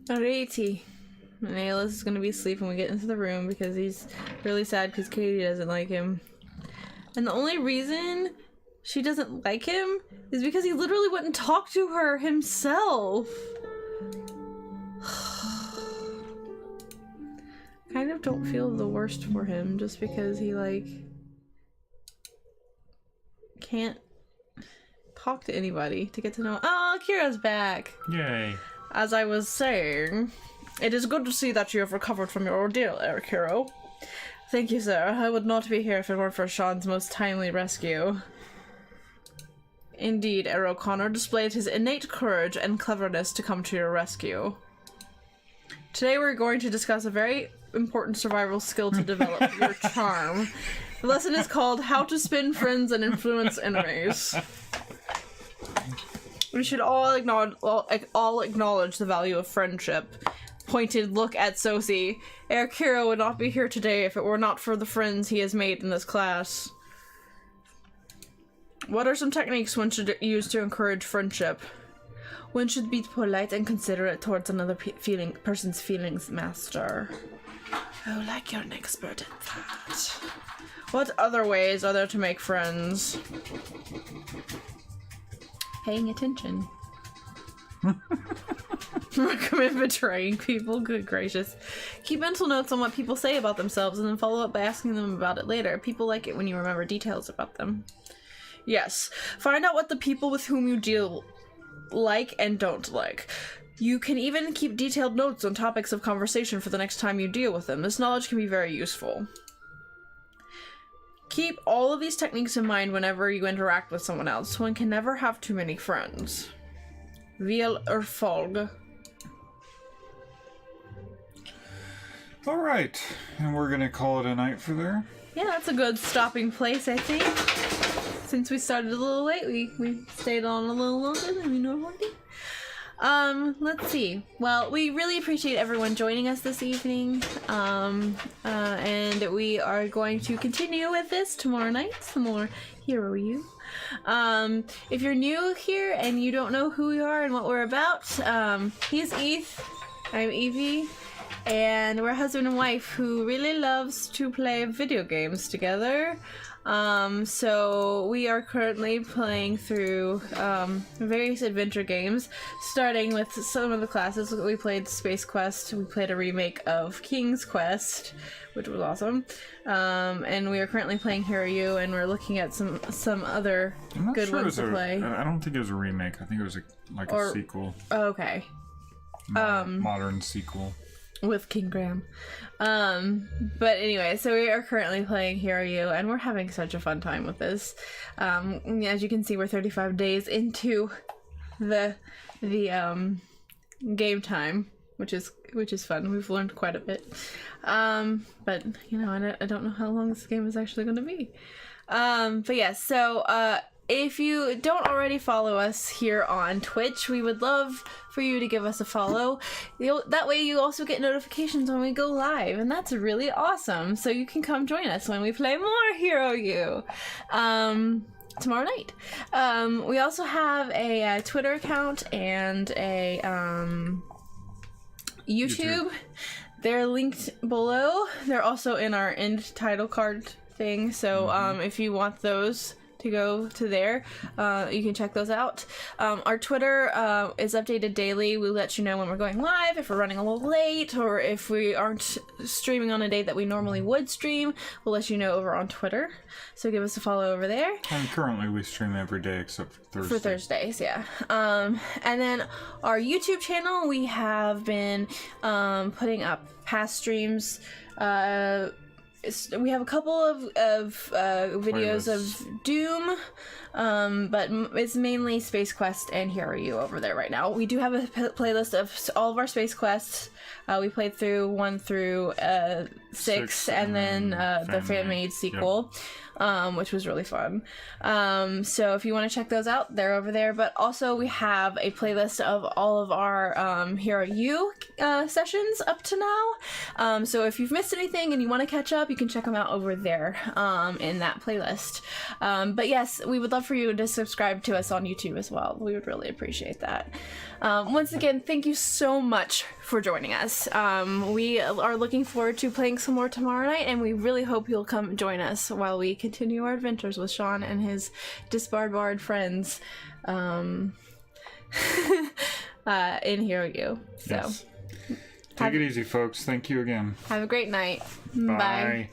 Alrighty. And Alice is gonna be asleep when we get into the room because he's really sad because Katie doesn't like him. And the only reason she doesn't like him is because he literally wouldn't talk to her himself. Kind of don't feel the worst for him just because he like can't talk to anybody to get to know. Oh, Kira's back. Yay. As I was saying, it is good to see that you have recovered from your ordeal, Eric Hero. Thank you, sir. I would not be here if it weren't for Sean's most timely rescue. Indeed, Eric O'Connor displayed his innate courage and cleverness to come to your rescue. Today we're going to discuss a very important survival skill to develop, your charm. The lesson is called How to Spin Friends and Influence Enemies. We should all acknowledge the value of friendship. pointed look at Sosie. Eric Hero would not be here today if it were not for the friends he has made in this class. What are some techniques one should use to encourage friendship? One should be polite and considerate towards another person's feelings, master. Oh, like you're an expert at that. What other ways are there to make friends? Paying attention. Recommend betraying people. Good gracious. Keep mental notes on what people say about themselves and then follow up by asking them about it later. People like it when you remember details about them. Yes. Find out what the people with whom you deal like and don't like. You can even keep detailed notes on topics of conversation for the next time you deal with them. This knowledge can be very useful. Keep all of these techniques in mind whenever you interact with someone else. One can never have too many friends. Viel Erfolg. Alright, and we're gonna call it a night for there. Yeah, that's a good stopping place, I think. Since we started a little late, we stayed on a little longer than we normally do. Let's see. Well, we really appreciate everyone joining us this evening. And we are going to continue with this tomorrow night. Some more Hero You. If you're new here and you don't know who we are and what we're about, he's eeth. I'm Evie. And we're husband and wife who really loves to play video games together. So we are currently playing through various adventure games, starting with some of the classes. We played Space Quest, we played a remake of King's Quest, which was awesome, and we are currently playing Hero U, and we're looking at some other good ones to play. I don't think it was a remake. I think it was a sequel. Okay. Modern sequel. With King Graham. But anyway, so we are currently playing Hero U, and we're having such a fun time with this. As you can see, we're 35 days into the game time, which is fun. We've learned quite a bit. But you know, I don't know how long this game is actually going to be. But yeah, so if you don't already follow us here on Twitch, we would love for you to give us a follow. That way you also get notifications when we go live, and that's really awesome. So you can come join us when we play more Hero U tomorrow night. We also have a Twitter account and a YouTube. They're linked below. They're also in our end title card thing. So if you want those to go to there, you can check those out. Our Twitter is updated daily. We let you know when we're going live, if we're running a little late, or if we aren't streaming on a day that we normally would stream. We'll let you know over on Twitter, so give us a follow over there. And currently we stream every day except for Thursday. For Thursdays, yeah. And then our YouTube channel, we have been putting up past streams. We have a couple of videos of Doom, but it's mainly Space Quest and Hero U over there right now. We do have a playlist of all of our Space Quests. We played through 1 through 6, and then the fan-made sequel, which was really fun. So if you want to check those out, they're over there. But also we have a playlist of all of our Hero U sessions up to now. So if you've missed anything and you want to catch up, you can check them out over there in that playlist. But yes, we would love for you to subscribe to us on YouTube as well. We would really appreciate that. Once again, thank you so much for joining us. We are looking forward to playing some more tomorrow night, and we really hope you'll come join us while we continue our adventures with Sean and his disbarred friends in Hero U. So, yes. Take it easy, folks. Thank you again. Have a great night. Bye. Bye.